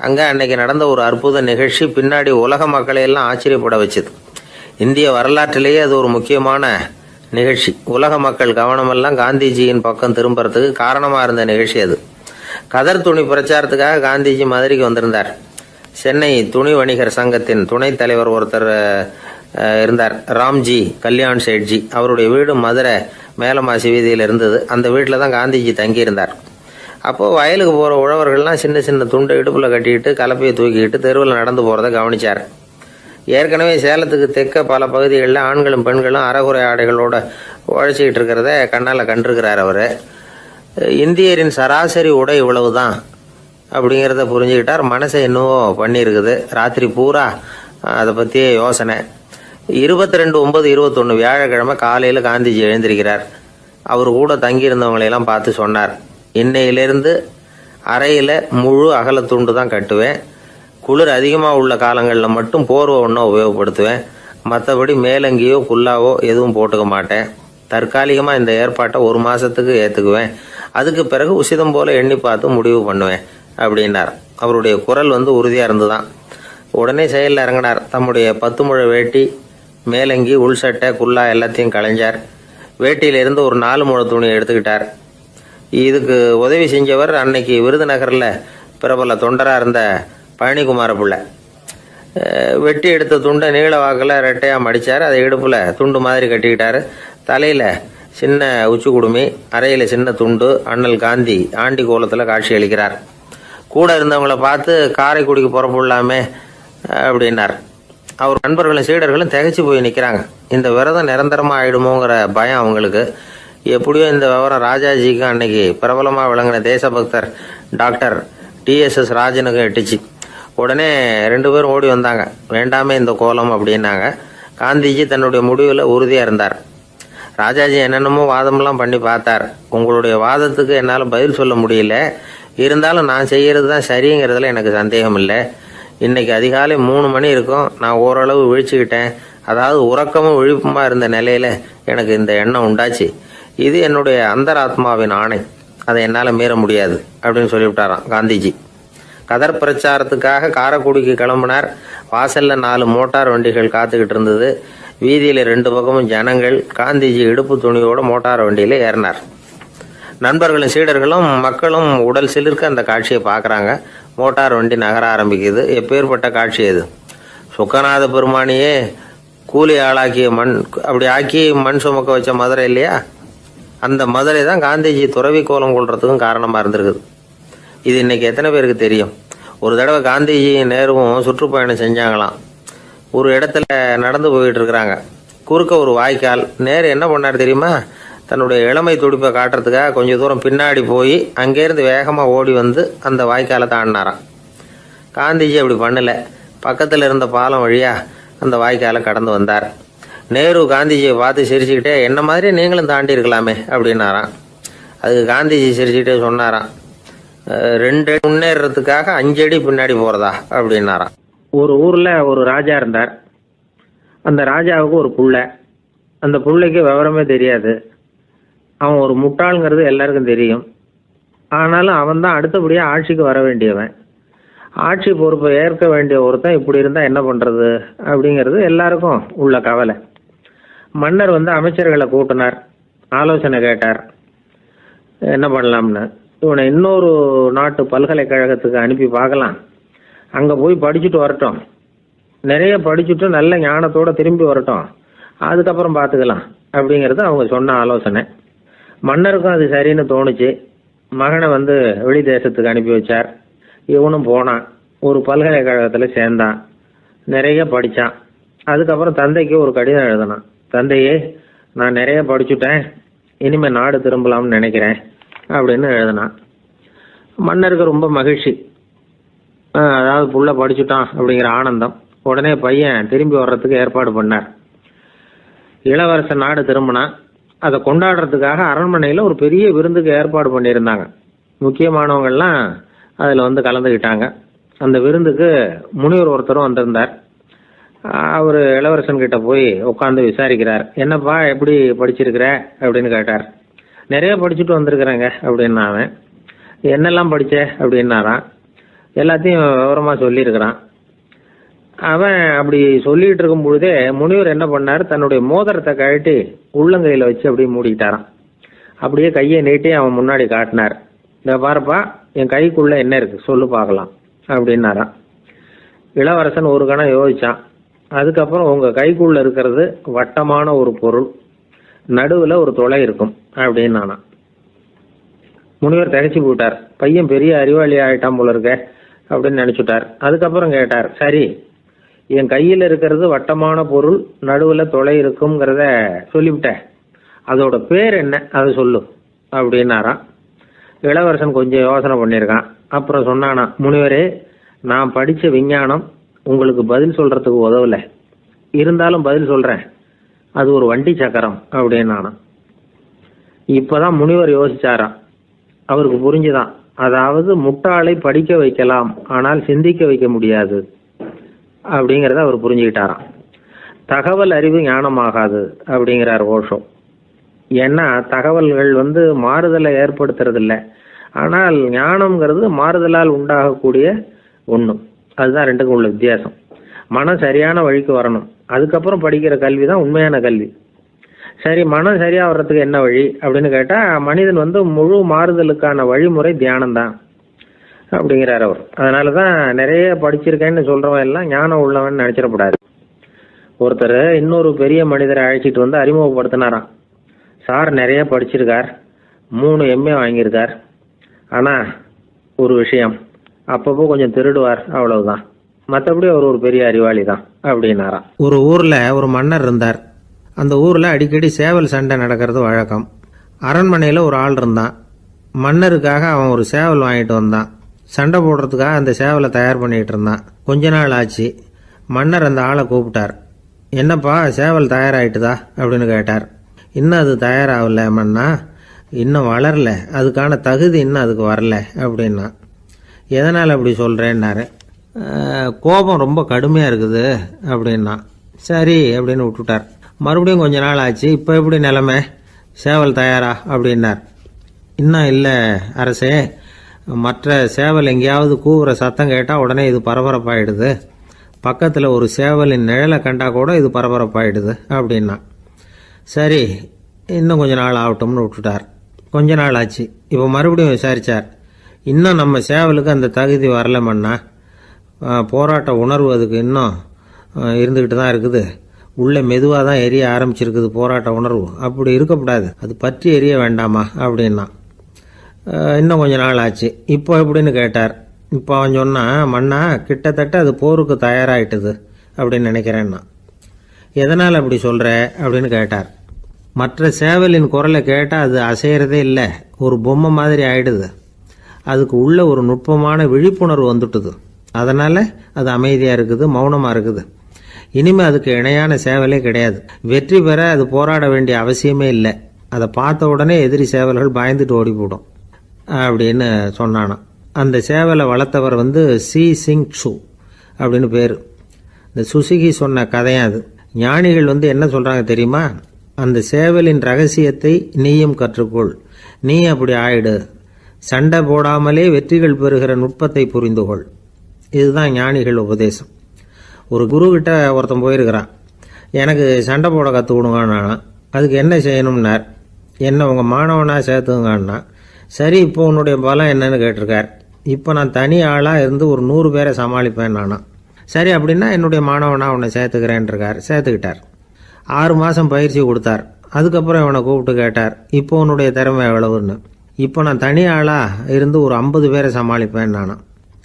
அங்க அன்னைக்கு நடந்த ஒரு அற்புத நிகழ்ச்சி பின்னாடி உலக மக்களை எல்லாம் ஆச்சரியப்பட வச்சுது. இந்திய வரலாற்றிலேயே அது ஒரு முக்கியமான நிகழ்ச்சி. உலக மக்கள் கவனமெல்லாம் காந்திஜியின் பக்கம் திரும்புறதுக்கு காரணமா இருந்த நிகழ்ச்சி அது. கதர் துணி பிரச்சாரத்துக்காக காந்திஜி மதுரைக்கு வந்திருந்தார். சென்னை துணி வணிகர் சங்கத்தின் துணைத் தலைவர் ஒருத்தர் இருந்தார், ராம்ஜி கல்யாண் சேட்ஜி. அவருடைய வீடு மதுரை மேலமாசி வீதியில் இருந்தது. அந்த வீட்டில் தான் காந்திஜி தங்கியிருந்தார். அப்போது வயலுக்கு போகிற உழவர்கள்லாம் சின்ன சின்ன துண்டை இடுப்பில் கட்டிக்கிட்டு கலப்பையை தூக்கிக்கிட்டு தெருவில் நடந்து போகிறத கவனிச்சார். ஏற்கனவே சேலத்துக்கு தெற்க பல பகுதிகளில் ஆண்களும் பெண்களும் அறகுறை ஆடைகளோட உழைச்சிக்கிட்டு இருக்கிறத கண்ணால் கண்டிருக்கிறார் அவர். இந்தியரின் சராசரி உடை இவ்வளவு தான் அப்படிங்கிறத புரிஞ்சுக்கிட்டார். மனசை என்னவோ பண்ணியிருக்குது. ராத்திரி பூரா அதை பற்றியே யோசனை. 22/9/21 வியாழக்கிழமை காலையில் காந்திஜி எழுந்திருக்கிறார். அவர் கூட தங்கியிருந்தவங்களையெல்லாம் பார்த்து சொன்னார், இன்னையிலிருந்து அறையில் முழு அகலத்துண்டு தான் கட்டுவேன். குளிர் அதிகமாக உள்ள காலங்களில் மட்டும் போர்வை ஒன்றா உபயோகப்படுத்துவேன். மற்றபடி மேலங்கியோ குல்லாவோ எதுவும் போட்டுக்க மாட்டேன். தற்காலிகமாக இந்த ஏற்பாட்டை 1 மாதத்துக்கு ஏற்றுக்குவேன். அதுக்கு பிறகு உசிதம் போல எண்ணி பார்த்து முடிவு பண்ணுவேன் அப்படின்னார். அவருடைய குரல் உறுதியாக இருந்துதான். உடனே செயலில் இறங்கினார். தம்முடைய 10 முழ வேட்டி, மேலங்கி, உள் சட்டை, குல்லா எல்லாத்தையும் களைஞ்சார். வேட்டியிலிருந்து ஒரு 4 முழ துணியை எடுத்துக்கிட்டார். இதுக்கு உதவி செஞ்சவர் அன்னைக்கு விருதுநகரில் பிரபல தொண்டராக இருந்த பழனிக்குமார பிள்ளை. வெட்டி எடுத்த துண்டை நீள வாக்கில் ரெட்டையாக மடித்தார். அதை இடுப்பில் துண்டு மாதிரி கட்டிக்கிட்டார். தலையில் சின்ன உச்சி குடுமி, அறையில் சின்ன துண்டு. அண்ணல் காந்தி ஆண்டி கோலத்தில் காட்சி அளிக்கிறார். கூட இருந்தவங்களை பார்த்து காரைக்குடிக்கு புறப்படலாமே அப்படின்னார். அவர் நண்பர்களும் சீடர்களும் திகைச்சு போய் நிற்கிறாங்க. இந்த விரதம் நிரந்தரமாக ஆயிடுமோங்கிற பயம் அவங்களுக்கு. எப்படியோ இந்த விவரம் ராஜாஜிக்கு அன்னைக்கு பிரபலமாக விளங்கின தேசபக்தர் டாக்டர் TSS ராஜனுக்கு எட்டுச்சு. உடனே 2 பேரும் ஓடி வந்தாங்க. வேண்டாமே இந்த கோலம் அப்படின்னாங்க. காந்திஜி தன்னுடைய முடிவில் உறுதியாக இருந்தார். ராஜாஜி என்னென்னமோ வாதமெல்லாம் பண்ணி பார்த்தார். உங்களுடைய வாதத்துக்கு என்னால் பதில் சொல்ல முடியல, இருந்தாலும் நான் செய்கிறது தான் சரிங்கிறதுல எனக்கு சந்தேகம் இல்லை. இன்னைக்கு அதிகாலை 3 மணி இருக்கும். நான் ஓரளவு விழிச்சுக்கிட்டேன். அதாவது உறக்கமும் விழிப்புமாக இருந்த நிலையில் எனக்கு இந்த எண்ணம் உண்டாச்சு. இது என்னுடைய அந்தராத்மாவின் ஆணை, அதை என்னால் மீற முடியாது அப்படின்னு சொல்லிவிட்டாராம் காந்திஜி. கதர் பிரச்சாரத்துக்காக காரைக்குடிக்கு கிளம்பினார். வாசலில் 4 மோட்டார் வண்டிகள் காத்துக்கிட்டு இருந்தது. வீதியில் 2 பக்கமும் ஜனங்கள். காந்திஜி இடுப்பு துணியோட மோட்டார் வண்டியில் ஏறினார். நண்பர்களும் சீடர்களும் மக்களும் உடல் சிலிர்க்க அந்த காட்சியை பார்க்குறாங்க. மோட்டார் வண்டி நகர ஆரம்பிக்குது. எப்பேற்பட்ட காட்சி அது! சுக்கநாத பெருமானியே கூலி ஆளாக்கிய அப்படி ஆக்கி மண் சுமக்க வச்ச மதுரை இல்லையா? அந்த மதுரை தான் காந்திஜி துறவி கோலம் கொள்றதுக்கும் காரணமாக இருந்திருக்குது. இது இன்னைக்கு எத்தனை பேருக்கு தெரியும்? ஒரு தடவை காந்திஜி நேருவும் சுற்றுப்பயணம் செஞ்சாங்களாம். ஒரு இடத்துல நடந்து போயிட்டு இருக்கிறாங்க. குறுக்க ஒரு வாய்க்கால். நேரு என்ன பண்ணார் தெரியுமா? தன்னுடைய இளமை துடிப்பை காட்டுறதுக்காக கொஞ்சம் தூரம் பின்னாடி போய் அங்கேருந்து வேகமாக ஓடி வந்து அந்த வாய்க்காலை தாண்டினாராம். காந்திஜி அப்படி பண்ணலை. பக்கத்தில் இருந்த பாலம் வழியாக அந்த வாய்க்காலை கடந்து வந்தார். நேரு காந்திஜியை பார்த்து சிரிச்சுக்கிட்டே, என்ன மாதிரி நீங்களும் தாண்டி இருக்கலாமே அப்படின்னாராம். அதுக்கு காந்திஜி சிரிச்சுக்கிட்டே சொன்னாராம், 2 அடி முன்னேறதுக்காக 5 அடி பின்னாடி போகிறதா அப்படின்னாராம். ஒரு ஊரில் ஒரு ராஜா இருந்தார். அந்த ராஜாவுக்கு ஒரு புள்ள. அந்த புள்ளைக்கு விவரமே தெரியாது. அவன் ஒரு முட்டாளுங்கிறது எல்லாருக்கும் தெரியும். ஆனாலும் அவன் தான் அடுத்தபடியாக ஆட்சிக்கு வர வேண்டியவன். ஆட்சி பொறுப்பை ஏற்க வேண்டிய ஒருத்தன் இப்படி இருந்தால் என்ன பண்ணுறது அப்படிங்கிறது எல்லாருக்கும் உள்ள கவலை. மன்னர் அமைச்சர்களை கூட்டினார். ஆலோசனை கேட்டார், என்ன பண்ணலாம்னு. இவனை இன்னொரு நாட்டு பல்கலைக்கழகத்துக்கு அனுப்பி பார்க்கலாம். அங்கே போய் படிச்சுட்டு வரட்டும். நிறைய படிச்சுட்டு நல்ல ஞானத்தோடு திரும்பி வரட்டும். அதுக்கப்புறம் பார்த்துக்கலாம் அப்படிங்கிறது அவங்க சொன்ன ஆலோசனை. மன்னருக்கும் அது சரின்னு தோணுச்சு. மகனை வெளி தேசத்துக்கு அனுப்பி வச்சார். இவனும் போனான். ஒரு பல்கலைக்கழகத்தில் சேர்ந்தான். நிறைய படித்தான். அதுக்கப்புறம் தந்தைக்கு ஒரு கடிதம் எழுதினான். தந்தையே, நான் நிறைய படிச்சுட்டேன், இனிமேல் நாடு திரும்பலாம்னு நினைக்கிறேன் அப்படின்னு எழுதினான். மன்னருக்கு ரொம்ப மகிழ்ச்சி. அதாவது புள்ள படிச்சுட்டான் அப்படிங்கிற ஆனந்தம். உடனே பையன் திரும்பி வர்றதுக்கு ஏற்பாடு பண்ணார். இளவரசன் நாடு திரும்பினான். அதை கொண்டாடுறதுக்காக அரண்மனையில் ஒரு பெரிய விருந்துக்கு ஏற்பாடு பண்ணியிருந்தாங்க. முக்கியமானவங்கள்லாம் அதில் கலந்துக்கிட்டாங்க. அந்த விருந்துக்கு முனிவர் ஒருத்தரும் வந்திருந்தார். அவர் இளவரசன் கிட்ட போய் உட்காந்து விசாரிக்கிறார். என்னப்பா, எப்படி படிச்சிருக்கிற அப்படின்னு கேட்டார். நிறைய படிச்சுட்டு வந்திருக்கிறேங்க அப்படின்னா அவன். என்னெல்லாம் படித்த அப்படின்னாரான். எல்லாத்தையும் விவரமாக சொல்லியிருக்கிறான். அவன் அப்படி சொல்லிகிட்டு இருக்கும் பொழுதே முனிவர் என்ன பண்ணார், தன்னுடைய மோதிரத்தை கழட்டி உள்ளங்கையில் வச்சு அப்படியே மூடிக்கிட்டாரான். அப்படியே கையை நீட்டி அவன் முன்னாடி காட்டினார். இந்த பாருப்பா, என் கைக்குள்ளே என்ன இருக்குது சொல்லு பார்க்கலாம் அப்படின்னாரான். இளவரசன் ஒரு கணம் யோசிச்சான். அதுக்கப்புறம் உங்கள் கைக்குள்ளே இருக்கிறது வட்டமான ஒரு பொருள், நடுவில் ஒரு துளை இருக்கும் அப்படின்னானா. முனிவர் திகைச்சு போட்டார். பையன் பெரிய அறிவாளி ஆகிட்டான் போல இருக்க அப்படின்னு நினச்சிட்டார். அதுக்கப்புறம் கேட்டார், சரி, என் கையில் இருக்கிறது வட்டமான பொருள், நடுவில் துளை இருக்குங்கிறத சொல்லிவிட்டேன், அதோட பேர் என்ன, அதை சொல்லு அப்படின்னாராம். இளவரசன் கொஞ்சம் யோசனை பண்ணியிருக்கான். அப்புறம் சொன்னானா, முனிவரே, நான் படித்த விஞ்ஞானம் உங்களுக்கு பதில் சொல்கிறதுக்கு உதவலை, இருந்தாலும் பதில் சொல்கிறேன், அது ஒரு வண்டி சக்கரம் அப்படின்னானா. இப்போ தான் முனிவர் யோசிச்சாராம். அவருக்கு புரிஞ்சுதான் அதாவது முட்டாளை படிக்க வைக்கலாம், ஆனால் சிந்திக்க வைக்க முடியாது அப்படிங்கிறத அவர் புரிஞ்சுக்கிட்டாராம். தகவல் அறிவு ஞானமாகாது அப்படிங்கிறார் ஓஷோ. ஏன்னா தகவல்கள் மாறுதலை ஏற்படுத்துறது இல்லை, ஆனால் ஞானம்ங்கிறது மாறுதலால் உண்டாகக்கூடிய ஒன்று. அதுதான் ரெண்டுக்கும் உள்ள வித்தியாசம். மனம் சரியான வழிக்கு வரணும், அதுக்கப்புறம் படிக்கிற கல்வி தான் உண்மையான கல்வி. சரி, மனம் சரியாக வர்றதுக்கு என்ன வழி அப்படின்னு கேட்டால், மனிதன் முழு மாறுதலுக்கான வழிமுறை தியானம்தான் அப்படிங்கிறார் அவர். அதனால தான் நிறைய படிச்சிருக்கேன்னு சொல்கிறவன் எல்லாம் ஞானம் உள்ளவன் நினச்சிடக்கூடாது. ஒருத்தர் இன்னொரு பெரிய மனிதரை அழைச்சிட்டு அறிமுகப்படுத்தினாராம். சார் நிறைய படிச்சிருக்கார், 3 MA வாங்கியிருக்கார், ஆனால் ஒரு விஷயம், அப்பப்போ கொஞ்சம் திருடுவார், அவ்வளவுதான், மற்றபடி அவர் ஒரு பெரிய அறிவாளி தான் அப்படின்னாராம். ஒரு ஊரில் ஒரு மன்னர் இருந்தார். அந்த ஊரில் அடிக்கடி சேவல் சண்டை நடக்கிறது வழக்கம். அரண்மனையில் ஒரு ஆள் இருந்தான். மன்னருக்காக அவன் ஒரு சேவல் வாங்கிட்டு வந்தான். சண்டை போடுறதுக்காக அந்த சேவலை தயார் பண்ணிகிட்டு இருந்தான். கொஞ்ச நாள் ஆச்சு. மன்னர் அந்த ஆளை கூப்பிட்டார். என்னப்பா, சேவல் தயாராகிட்டுதா அப்படின்னு கேட்டார். இன்னும் அது தயாராகல மன்னா, இன்னும் வளரல, அதுக்கான தகுதி இன்னும் அதுக்கு வரல அப்படின்னா. எதனால் அப்படி சொல்கிறேன்னாரு. கோபம் ரொம்ப கடுமையாக இருக்குது அப்படின்னா. சரி அப்படின்னு விட்டுட்டார். மறுபடியும் கொஞ்ச நாள் ஆச்சு. இப்போ எப்படி நிலைமை, சேவல் தயாரா அப்படின்னார். இன்னும் இல்லை அரசே, மற்ற சேவல் எங்கேயாவது கூவுற சத்தம் கேட்டால் உடனே இது பரபரப்பாயிடுது, பக்கத்தில் ஒரு சேவலின் நிழலை கண்டா கூட இது பரபரப்பாயிடுது அப்படின்னா. சரி, இன்னும் கொஞ்ச நாள் ஆகட்டும்னு விட்டுட்டார். கொஞ்ச நாள் ஆச்சு. இப்போ மறுபடியும் விசாரித்தார். இன்னும் நம்ம சேவலுக்கு அந்த தகுதி வரலமன்னா, போராட்ட உணர்வு அதுக்கு இன்னும் இருந்துக்கிட்டு தான் இருக்குது, உள்ளே மெதுவாக தான் எரிய ஆரம்பிச்சிருக்குது போராட்ட உணர்வு, அப்படி இருக்கக்கூடாது, அது பற்றி எரிய வேண்டாமா அப்படின்னா. இன்னும் கொஞ்ச நாள் ஆச்சு. இப்போ எப்படின்னு கேட்டார். இப்போ அவன் சொன்னான், மன்னா கிட்டத்தட்ட அது போருக்கு தயாராகிட்டுது அப்படின்னு நினைக்கிறேன்னா. எதனால் அப்படி சொல்கிற அப்படின்னு கேட்டார். மற்ற சேவலின் குரலை கேட்டால் அது அசைகிறதே இல்லை, ஒரு பொம்மை மாதிரி ஆயிடுது, அதுக்கு உள்ள ஒரு நுட்பமான விழிப்புணர்வு வந்துட்டுது, அதனால் அது அமைதியாக இருக்குது, மௌனமாக இருக்குது. இனிமேல் அதுக்கு இணையான சேவலே கிடையாது. வெற்றி பெற அது போராட வேண்டிய அவசியமே இல்லை, அதை பார்த்த உடனே எதிரி சேவல்கள் பயந்துட்டு ஓடி போடும் அப்படின்னு சொன்னானான். அந்த சேவலை வளர்த்தவர் சி சிங் சு அப்படின்னு பேர். இந்த சுசுகி சொன்ன கதையும் அது. ஞானிகள் என்ன சொல்கிறாங்க தெரியுமா, அந்த சேவலின் ரகசியத்தை நீயும் கற்றுக்கொள், நீ அப்படி ஆயிடு, சண்டை போடாமலே வெற்றிகள் பெறுகிற நுட்பத்தை புரிந்துகொள். இதுதான் ஞானிகள் உபதேசம். ஒரு குருக்கிட்ட ஒருத்தன் போயிருக்கிறான். எனக்கு சண்டை போட கற்றுக் கொடுங்கண்ணா. அதுக்கு என்ன செய்யணும்னார். என்ன உங்கள் மாணவனாக சேர்த்துங்கண்ணா. சரி, இப்போ உன்னுடைய பலம் என்னன்னு கேட்டிருக்கார். இப்போ நான் தனி ஆளாக இருந்து ஒரு 100 பேரை சமாளிப்பேன் நானா. சரி, அப்படின்னா என்னுடைய மாணவனாக உன்னை சேர்த்துக்கிறேன்ருக்கார். சேர்த்துக்கிட்டார். 6 மாதம் பயிற்சி கொடுத்தார். அதுக்கப்புறம் இவனை கூப்பிட்டு கேட்டார், இப்போ உன்னுடைய திறமை எவ்வளவுன்னு. இப்போ நான் தனி ஆளாக இருந்து ஒரு 50 பேரை சமாளிப்பேன் நானா.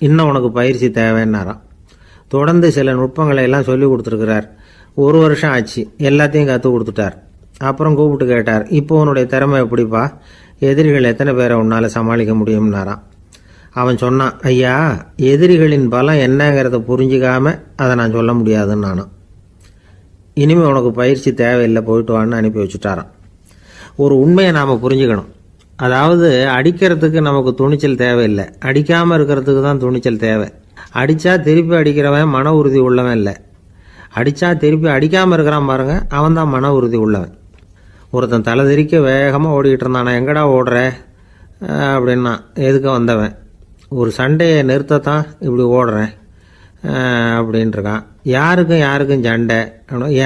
இன்னும் உனக்கு பயிற்சி தேவைன்னாராம். தொடர்ந்து சில நுட்பங்களை எல்லாம் சொல்லி கொடுத்துருக்கிறார். 1 வருஷம் ஆச்சு. எல்லாத்தையும் கற்றுக் கொடுத்துட்டார். அப்புறம் கூப்பிட்டு கேட்டார், இப்போ உன்னுடைய திறமை எப்படிப்பா, எதிரிகள் எத்தனை பேரை உன்னால் சமாளிக்க முடியும்னாராம். அவன் சொன்னான், ஐயா, எதிரிகளின் பலம் என்னங்கிறத புரிஞ்சிக்காம அதை நான் சொல்ல முடியாதுன்னு நானும். இனிமேல் உனக்கு பயிற்சி தேவையில்லை, போயிட்டு வான்னு அனுப்பி வச்சுட்டாரான். ஒரு உண்மையை நாம் புரிஞ்சுக்கணும். அதாவது அடிக்கிறதுக்கு நமக்கு துணிச்சல் தேவையில்லை, அடிக்காமல் இருக்கிறதுக்கு தான் துணிச்சல் தேவை. அடித்தா திருப்பி அடிக்கிறவன் மன உறுதி உள்ளவன் இல்லை, அடித்தா திருப்பி அடிக்காமல் இருக்கிறான் பாருங்க, அவன் தான் மன உறுதி உள்ளவன். ஒருத்தன் தலை திரிக்க வேகமாக ஓடிக்கிட்டு இருந்தான். எங்கடா ஓடுற அப்படின்னா, எதுக்க வந்தவன், ஒரு சண்டையை நிறுத்தத்தான் இப்படி ஓடுறேன் அப்படின்ட்டுருக்கான். யாருக்கும் சண்டை,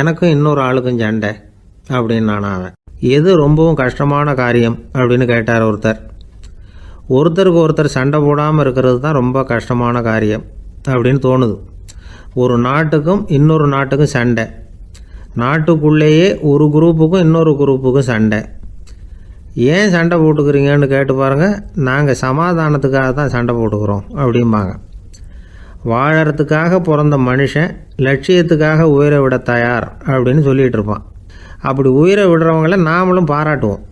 எனக்கும் இன்னொரு ஆளுக்கும் சண்டை அப்படின்னு அவன். எது ரொம்பவும் கஷ்டமான காரியம் அப்படின்னு கேட்டார் ஒருத்தர். ஒருத்தருக்கு ஒருத்தர் சண்டை போடாமல் இருக்கிறது தான் ரொம்ப கஷ்டமான காரியம் அப்படின்னு தோணுது. ஒரு நாட்டுக்கும் இன்னொரு நாட்டுக்கும் சண்டை, நாட்டுக்குள்ளேயே ஒரு குரூப்புக்கும் இன்னொரு குரூப்புக்கும் சண்டை. ஏன் சண்டை போட்டுக்கிறீங்கன்னு கேட்டு பாருங்கள். நாங்கள் சமாதானத்துக்காக தான் சண்டை போட்டுக்கிறோம் அப்படிம்பாங்க. வாழறதுக்காக பிறந்த மனுஷன் லட்சியத்துக்காக உயிரை விட தயார் அப்படின்னு சொல்லிகிட்டு இருப்பான். அப்படி உயிரை விடுறவங்கள நாமளும் பாராட்டுவோம்.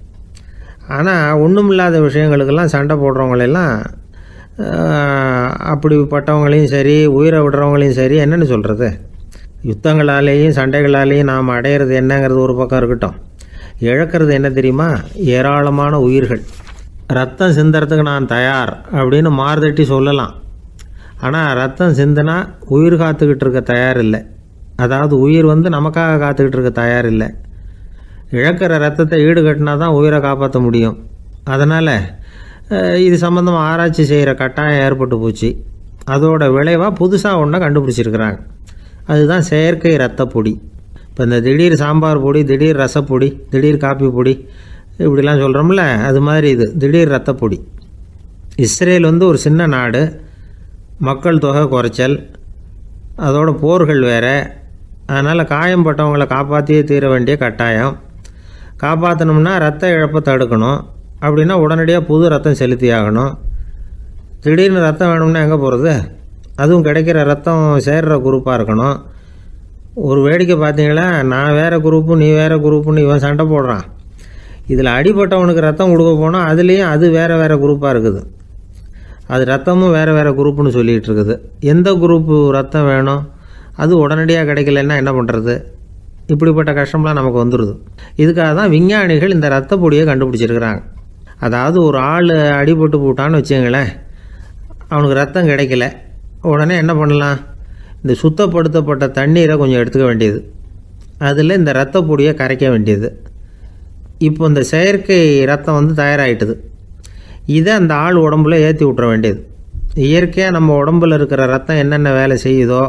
ஆனால் ஒன்றும் இல்லாத விஷயங்களுக்கெல்லாம் சண்டை போடுறவங்களெல்லாம், அப்படிப்பட்டவங்களையும் சரி உயிரை விடுறவங்களையும் சரி என்னென்னு சொல்கிறது, யுத்தங்களாலேயும் சண்டைகளாலேயும் நாம் அடையிறது என்னங்கிறது ஒரு பக்கம் இருக்கட்டும், இழக்கிறது என்ன தெரியுமா, ஏராளமான உயிர்கள். ரத்தம் சிந்துறதுக்கு நான் தயார் அப்படின்னு மார்தட்டி சொல்லலாம். ஆனால் ரத்தம் சிந்தினா உயிர் காத்துக்கிட்டு இருக்க தயார் இல்லை. அதாவது உயிர் நமக்காக காத்துக்கிட்டு இருக்க தயார் இல்லை. இழக்கிற ரத்தத்தை ஈடுகட்டினா தான் உயிரை காப்பாற்ற முடியும். அதனால் இது சம்மந்தமாக ஆராய்ச்சி செய்கிற கட்டாயம் ஏற்பட்டு போச்சு. அதோட விளைவாக புதுசாக ஒன்றை கண்டுபிடிச்சிருக்கிறாங்க. அதுதான் செயற்கை ரத்த பொடி. இப்போ இந்த திடீர் சாம்பார் பொடி, திடீர் ரசப்பொடி, திடீர் காப்பி பொடி இப்படிலாம் சொல்கிறோம்ல, அது மாதிரி இது திடீர் ரத்த பொடி. இஸ்ரேல் ஒரு சின்ன நாடு, மக்கள் தொகை குறைச்சல், அதோட போர்கள் வேறு. அதனால் காயம்பட்டவங்களை காப்பாற்றியே தீர வேண்டிய கட்டாயம். காப்பாற்றணும்னா ரத்த இழப்பை தடுக்கணும். அப்படின்னா உடனடியாக புது ரத்தம் செலுத்தி ஆகணும். திடீர்னு ரத்தம் வேணும்னா எங்கே போகிறது? அதுவும் கிடைக்கிற ரத்தம் சேர்கிற குரூப்பாக இருக்கணும். ஒரு வேடிக்கை பார்த்தீங்களா, நான் வேறு குரூப்பு நீ வேறு குரூப்புன்னு இவன் சண்டை போடுறான். இதில் அடிபட்டவனுக்கு ரத்தம் கொடுக்க போனால் அதுலேயும் அது வேறு வேறு குரூப்பாக இருக்குது. அது ரத்தமும் வேறு வேறு குரூப்புன்னு சொல்லிகிட்டு இருக்குது. எந்த குரூப்பு ரத்தம் வேணும், அது உடனடியாக கிடைக்கலன்னா என்ன பண்ணுறது? இப்படிப்பட்ட கஷ்டம்லாம் நமக்கு வந்துடுது. இதுக்காக தான் விஞ்ஞானிகள் இந்த ரத்த பொடியை கண்டுபிடிச்சிருக்கிறாங்க. அதாவது ஒரு ஆள் அடிபட்டு போட்டான்னு வச்சுங்களேன், அவனுக்கு ரத்தம் கிடைக்கல. உடனே என்ன பண்ணலாம்? இந்த சுத்தப்படுத்தப்பட்ட தண்ணீரை கொஞ்சம் எடுத்துக்க வேண்டியது, அதில் இந்த ரத்த பொடியை கரைக்க வேண்டியது. இப்போ இந்த செயற்கை ரத்தம் தயாராகிட்டுது. இதை அந்த ஆள் உடம்புல ஏற்றி விட்டுற வேண்டியது. இயற்கையாக நம்ம உடம்பில் இருக்கிற ரத்தம் என்னென்ன வேலை செய்யுதோ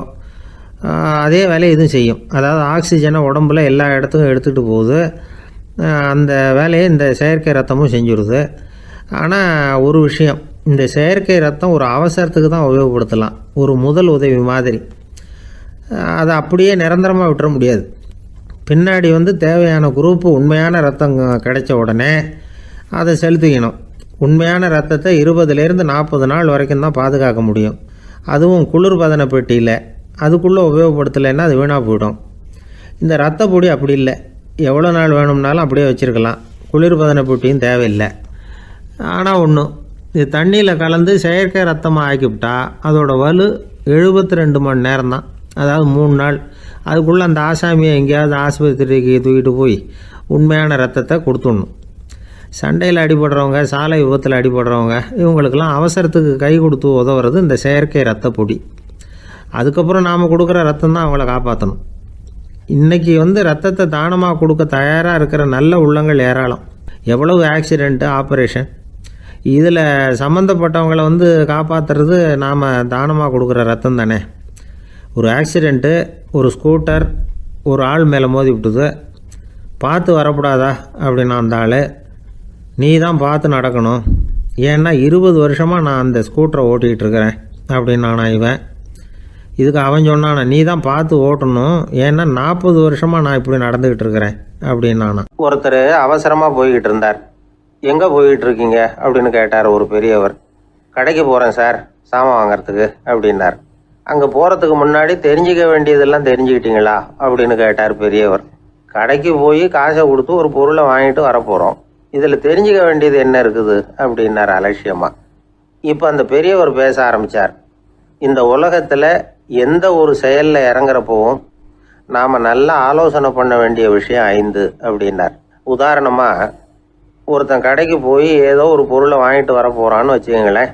அதே வேலையை இதுவும் செய்யும். அதாவது ஆக்சிஜனை உடம்புல எல்லா இடத்துக்கும் எடுத்துகிட்டு போகுது. அந்த வேலையை இந்த செயற்கை ரத்தமும் செஞ்சுருது. ஆனால் ஒரு விஷயம், இந்த செயற்கை ரத்தம் ஒரு அவசரத்துக்கு தான் உபயோகப்படுத்தலாம், ஒரு முதல் உதவி மாதிரி. அதை அப்படியே நிரந்தரமாக விட்டுற முடியாது. பின்னாடி தேவையான குரூப்பு உண்மையான ரத்தம் கிடைச்ச உடனே அதை செலுத்திக்கணும். உண்மையான ரத்தத்தை 20லேருந்து 40 நாள் வரைக்கும் தான் பாதுகாக்க முடியும். அதுவும் குளிர்பதன பெட்டியில். அதுக்குள்ளே உபயோகப்படுத்தலைன்னா அது வீணாக போயிடும். இந்த ரத்த பொடி அப்படி இல்லை, எவ்வளோ நாள் வேணும்னாலும் அப்படியே வச்சுருக்கலாம். குளிர்பதன பெட்டியும் தேவையில்லை. ஆனால் ஒன்று, இது தண்ணியில் கலந்து செயற்கை ரத்தமாக ஆக்கிவிட்டா அதோட வலு 72 மணி நேரம் தான். அதாவது 3 நாள். அதுக்குள்ளே அந்த ஆசாமியை எங்கேயாவது ஆஸ்பத்திரிக்கு தூக்கிட்டு போய் உண்மையான ரத்தத்தை கொடுத்துடணும். சண்டையில் அடிபடுறவங்க, சாலை விபத்தில் அடிபடுறவங்க, இவங்களுக்கெல்லாம் அவசரத்துக்கு கை கொடுத்து உதவுறது இந்த செயற்கை ரத்த பொடி. அதுக்கப்புறம் நாம் கொடுக்குற ரத்தம் தான் அவங்கள காப்பாற்றணும். இன்றைக்கி ரத்தத்தை தானமாக கொடுக்க தயாராக இருக்கிற நல்ல உள்ளங்கள் ஏராளம். எவ்வளவு ஆக்சிடெண்ட்டு, ஆப்ரேஷன், இதில் சம்மந்தப்பட்டவங்களை காப்பாற்றுறது நாம் தானமாக கொடுக்குற ரத்தம் தானே. ஒரு ஆக்சிடெண்ட்டு, ஒரு ஸ்கூட்டர் ஒரு ஆள் மேலே மோதி விட்டுது, பார்த்து வரக்கூடாதா அப்படின்னா அந்த ஆள், நீ தான் பார்த்து நடக்கணும், ஏன்னா 20 வருஷமாக நான் அந்த ஸ்கூட்டரை ஓட்டிகிட்டு இருக்கிறேன் அப்படின்னானா இவன். இதுக்கு அவன் சொன்னானா, நீ தான் பார்த்து ஓட்டணும், ஏன்னா 40 வருஷமாக நான் இப்படி நடந்துக்கிட்டு இருக்கிறேன் அப்படின்னானா. ஒருத்தர் அவசரமாக போய்கிட்டு இருந்தார். எங்கே போய்கிட்டு இருக்கீங்க அப்படின்னு கேட்டார் ஒரு பெரியவர். கடைக்கு போகிறேன் சார், சாமான் வாங்கிறதுக்கு அப்படின்னார். அங்கே போகிறதுக்கு முன்னாடி தெரிஞ்சிக்க வேண்டியதெல்லாம் தெரிஞ்சுக்கிட்டீங்களா அப்படின்னு கேட்டார் பெரியவர். கடைக்கு போய் காசை கொடுத்து ஒரு பொருளை வாங்கிட்டு வரப்போகிறோம், இதில் தெரிஞ்சிக்க வேண்டியது என்ன இருக்குது அப்படின்னார் அலட்சியமாக. இப்போ அந்த பெரியவர் பேச ஆரம்பித்தார். இந்த உலகத்தில் எந்த ஒரு செயலில் இறங்குறப்பவும் நாம் நல்லா ஆலோசனை பண்ண வேண்டிய விஷயம் 5 அப்படின்னார். உதாரணமாக, ஒருத்தன் கடைக்கு போய் ஏதோ ஒரு பொருளை வாங்கிட்டு வர போகிறான்னு வச்சுக்கோங்களேன்.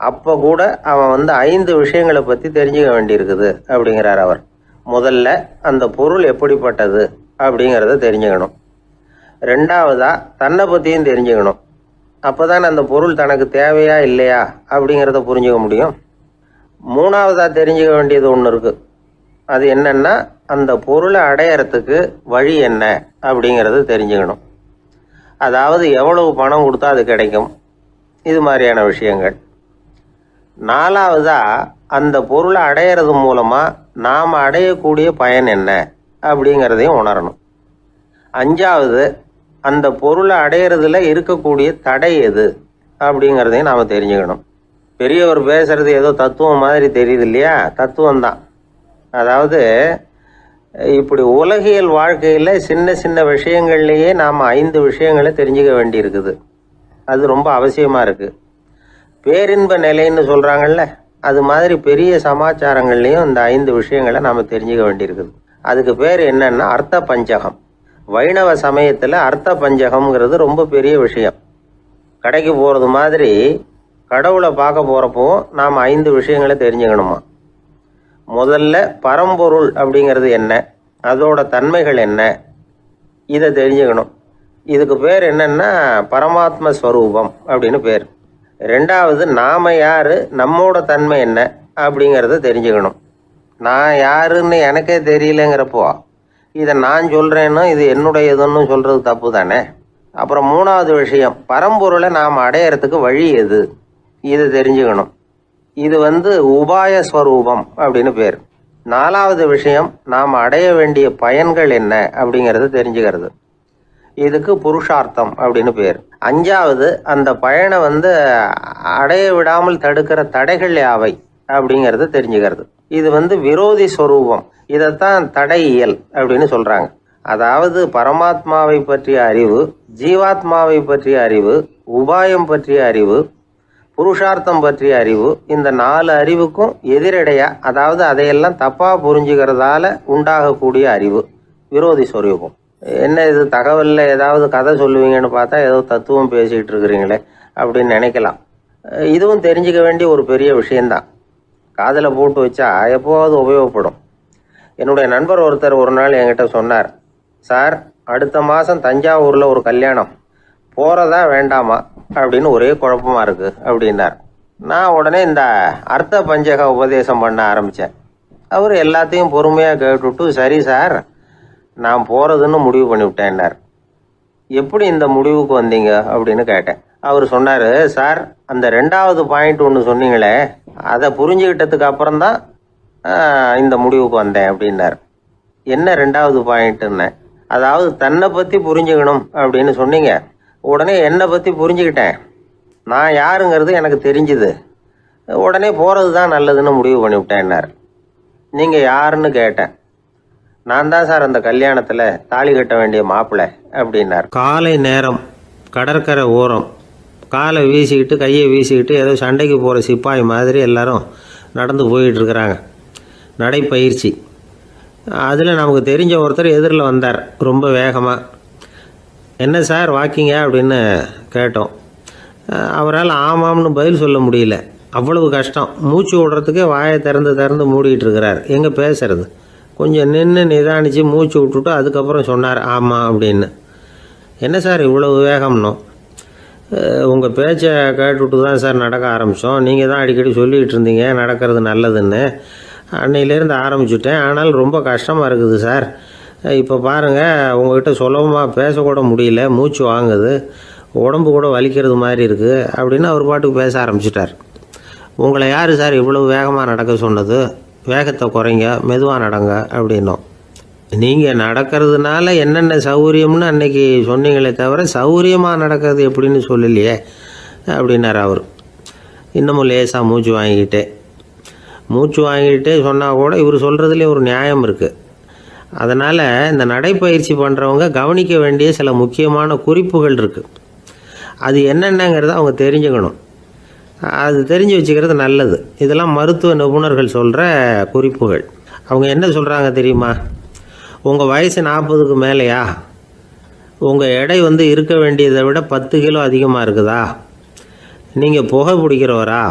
அப்போ கூட அவன் 5 விஷயங்களை பற்றி தெரிஞ்சுக்க வேண்டியிருக்குது அப்படிங்கிறார் அவர். முதல்ல அந்த பொருள் எப்படிப்பட்டது அப்படிங்கிறத தெரிஞ்சுக்கணும். 2வதா தன்னை பற்றியும் தெரிஞ்சுக்கணும். அப்போ தான் அந்த பொருள் தனக்கு தேவையா இல்லையா அப்படிங்கிறத புரிஞ்சுக்க முடியும். 3வதா தெரிஞ்சுக்க வேண்டியது ஒன்று இருக்குது. அது என்னன்னா, அந்த பொருளை அடையறதுக்கு வழி என்ன அப்படிங்கிறது தெரிஞ்சுக்கணும். அதாவது எவ்வளவு பணம் கொடுத்தா அது கிடைக்கும், இது மாதிரியான விஷயங்கள். 4வதா அந்த பொருளை அடையிறது மூலமாக நாம் அடையக்கூடிய பயன் என்ன அப்படிங்கிறதையும் உணரணும். 5வது அந்த பொருளை அடையிறதுல இருக்கக்கூடிய தடை எது அப்படிங்கிறதையும் நாம் தெரிஞ்சுக்கணும். பெரியவர் பேசுறது ஏதோ தத்துவம் மாதிரி தெரியுது இல்லையா? தத்துவம் தான். அதாவது இப்படி உலகியல் வாழ்க்கையில் சின்ன சின்ன விஷயங்கள்லேயே நாம் 5 விஷயங்களை தெரிஞ்சுக்க வேண்டியிருக்குது. அது ரொம்ப அவசியமாக இருக்குது. பேரின்ப நிலைன்னு சொல்கிறாங்கல்ல, அது மாதிரி பெரிய சமாச்சாரங்கள்லேயும் இந்த 5 விஷயங்களை நாம் தெரிஞ்சுக்க வேண்டியிருக்குது. அதுக்கு பேர் என்னன்னா அர்த்த பஞ்சகம். வைணவ சமயத்தில் அர்த்த பஞ்சகம்ங்கிறது ரொம்ப பெரிய விஷயம். கடைக்கு போகிறது மாதிரி கடவுளை பார்க்க போகிறப்போ நாம் 5 விஷயங்களை தெரிஞ்சுக்கணுமா. முதல்ல பரம்பொருள் அப்படிங்கிறது என்ன, அதோட தன்மைகள் என்ன, இதை தெரிஞ்சுக்கணும். இதுக்கு பேர் என்னன்னா பரமாத்ம ஸ்வரூபம் அப்படின்னு பேர். ரெண்டாவது நாம் யார், நம்மோட தன்மை என்ன அப்படிங்கிறத தெரிஞ்சுக்கணும். நான் யாருன்னு எனக்கே தெரியலங்கிறப்போ இதை நான் சொல்கிறேன்னு இது என்னுடையதுன்னு சொல்கிறது தப்பு தானே. அப்புறம் மூணாவது விஷயம், பரம்பொருளை நாம் அடையிறதுக்கு வழி எது, இதை தெரிஞ்சுக்கணும். இது உபாய ஸ்வரூபம் அப்படின்னு பேர். நாலாவது விஷயம், நாம் அடைய வேண்டிய பயன்கள் என்ன அப்படிங்கிறத தெரிஞ்சுக்கிறது. இதுக்கு புருஷார்த்தம் அப்படின்னு பேர். அஞ்சாவது, அந்த பயனை அடைய விடாமல் தடுக்கிற தடைகள் யாவை அப்படிங்கிறத தெரிஞ்சுக்கிறது. இது விரோதி ஸ்வரூபம். இதைத்தான் தடையியல் அப்படின்னு சொல்கிறாங்க. அதாவது பரமாத்மாவை பற்றிய அறிவு, ஜீவாத்மாவை பற்றிய அறிவு, உபாயம் பற்றிய அறிவு, புருஷார்த்தம் பற்றிய அறிவு, இந்த 4 அறிவுக்கும் எதிரடையா, அதாவது அதையெல்லாம் தப்பாக புரிஞ்சுக்கிறதால உண்டாகக்கூடிய அறிவு விரோதி ஸ்வரூபம். என்ன இது தகவலில் ஏதாவது கதை சொல்லுவீங்கன்னு பார்த்தா ஏதோ தத்துவம் பேசிகிட்டு இருக்கிறீங்களே அப்படின்னு நினைக்கலாம். இதுவும் தெரிஞ்சுக்க வேண்டிய ஒரு பெரிய விஷயந்தான். காதில் போட்டு வச்சா எப்போவாவது உபயோகப்படும். என்னுடைய நண்பர் ஒருத்தர் ஒரு நாள் என்கிட்ட சொன்னார், சார் அடுத்த மாதம் தஞ்சாவூரில் ஒரு கல்யாணம், போகிறதா வேண்டாமா அப்படின்னு ஒரே குழப்பமாக இருக்குது அப்படின்னார். நான் உடனே இந்த அர்த்த பஞ்சக உபதேசம் பண்ண ஆரம்பித்தேன். அவர் எல்லாத்தையும் பொறுமையாக கேட்டுவிட்டு, சரி சார் நான் போகிறதுன்னு முடிவு பண்ணிவிட்டேன்னார். எப்படி இந்த முடிவுக்கு வந்தீங்க அப்படின்னு கேட்டேன். அவர் சொன்னார், சார் அந்த 2வது பாயிண்ட் ஒன்று சொன்னீங்களே, அதை புரிஞ்சுக்கிட்டதுக்கு அப்புறம்தான் இந்த முடிவுக்கு வந்தேன் அப்படின்னார். என்ன 2வது பாயிண்ட்டுன்னு? அதாவது தன்னை பற்றி புரிஞ்சுக்கணும் அப்படின்னு சொன்னீங்க. உடனே என்னை பற்றி புரிஞ்சுக்கிட்டேன், நான் யாருங்கிறது எனக்கு தெரிஞ்சுது, உடனே போகிறது தான் நல்லதுன்னு முடிவு பண்ணிவிட்டேன்னார். நீங்கள் யாருன்னு கேட்டேன். நான் தான் சார் அந்த கல்யாணத்தில் தாலி கட்ட வேண்டிய மாப்பிள்ளை அப்படின்னார். காலை நேரம், கடற்கரை ஓரம், காலை வீசிக்கிட்டு கையை வீசிக்கிட்டு ஏதோ சண்டைக்கு போகிற சிப்பாய் மாதிரி எல்லாரும் நடந்து போயிட்டுருக்குறாங்க. நடைப்பயிற்சி. அதில் நமக்கு தெரிஞ்ச ஒருத்தர் எதிரில் வந்தார் ரொம்ப வேகமாக. என்ன சார் வாக்கிங்க அப்படின்னு கேட்டோம். அவரால் ஆமாம்னு பதில் சொல்ல முடியல, அவ்வளவு கஷ்டம். மூச்சு விடுறதுக்கே வாயை திறந்து மூடிட்டு இருக்கிறார். எங்கே பேசுறது? கொஞ்சம் நின்று நிதானித்து மூச்சு விட்டுட்டு அதுக்கப்புறம் சொன்னார் ஆமாம் அப்படின்னு. என்ன சார் இவ்வளவு வேகம்னோ? உங்கள் பேச்சை கேட்டுவிட்டு தான் சார் நடக்க ஆரம்பித்தோம். நீங்கள் தான் அடிக்கடி சொல்லிகிட்டு இருந்தீங்க நடக்கிறது நல்லதுன்னு. அன்னையிலேருந்து ஆரம்பிச்சுட்டேன், ஆனால் ரொம்ப கஷ்டமாக இருக்குது சார். இப்போ பாருங்கள், உங்கள்கிட்ட சுலபமாக பேசக்கூட முடியல, மூச்சு வாங்குது, உடம்பு கூட வலிக்கிறது மாதிரி இருக்குது அப்படின்னு அவர் பாட்டுக்கு பேச ஆரம்பிச்சிட்டார். உங்களை யார் சார் இவ்வளவு வேகமாக நடக்க சொன்னது? வேகத்தை குறைங்க, மெதுவாக நடங்க அப்படின்னோம். நீங்கள் நடக்கிறதுனால என்னென்ன சௌகரியம்னு அன்னைக்கு சொன்னீங்களே தவிர சௌகரியமாக நடக்கிறது எப்படின்னு சொல்லலையே அப்படின்னார் அவர். இன்னமும் லேசாக மூச்சு வாங்கிக்கிட்டே சொன்னால் கூட இவர் சொல்கிறதுலேயே ஒரு நியாயம் இருக்குது. அதனால் இந்த நடைப்பயிற்சி பண்ணுறவங்க கவனிக்க வேண்டிய சில முக்கியமான குறிப்புகள் இருக்குது. அது என்னென்னங்கிறத அவங்க தெரிஞ்சுக்கணும். அது தெரிஞ்சு வச்சுக்கிறது நல்லது. இதெல்லாம் மருத்துவ நிபுணர்கள் சொல்கிற குறிப்புகள். அவங்க என்ன சொல்கிறாங்க தெரியுமா? உங்கள் வயசு 40க்கு மேலேயா? உங்கள் எடை இருக்க வேண்டியதை விட 10 கிலோ அதிகமாக இருக்குதா? நீங்கள் புகை பிடிக்கிறவரா?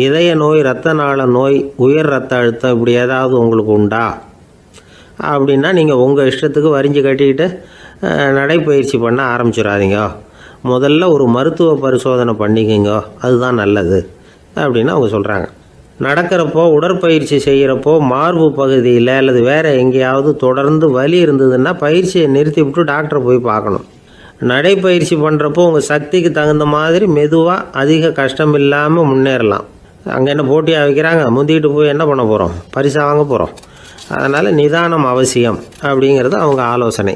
இதய நோய், இரத்த நாள நோய், உயர் இரத்த அழுத்தம் இப்படி ஏதாவது உங்களுக்கு உண்டா? அப்படின்னா நீங்கள் உங்கள் இஷ்டத்துக்கு வரிஞ்சு கட்டிக்கிட்டு நடைப்பயிற்சி பண்ண ஆரம்பிச்சிடாதீங்க. முதல்ல ஒரு மருத்துவ பரிசோதனை பண்ணிக்கோங்க, அதுதான் நல்லது அப்படின்னு அவங்க சொல்கிறாங்க. நடக்கிறப்போ, உடற்பயிற்சி செய்கிறப்போ மார்பு பகுதியில் அல்லது வேறு எங்கேயாவது தொடர்ந்து வலி இருந்ததுன்னா பயிற்சியை நிறுத்திவிட்டு டாக்டரை போய் பார்க்கணும். நடைப்பயிற்சி பண்ணுறப்போ உங்கள் சக்திக்கு தகுந்த மாதிரி மெதுவாக அதிக கஷ்டம் இல்லாமல் முன்னேறலாம். அங்கே என்ன போட்டியாக வைக்கிறாங்க, முந்திக்கிட்டு போய் என்ன பண்ண போகிறோம்? பரிசாக வாங்க போகிறோம். அதனால் நிதானம் அவசியம் அப்படிங்கிறது அவங்க ஆலோசனை.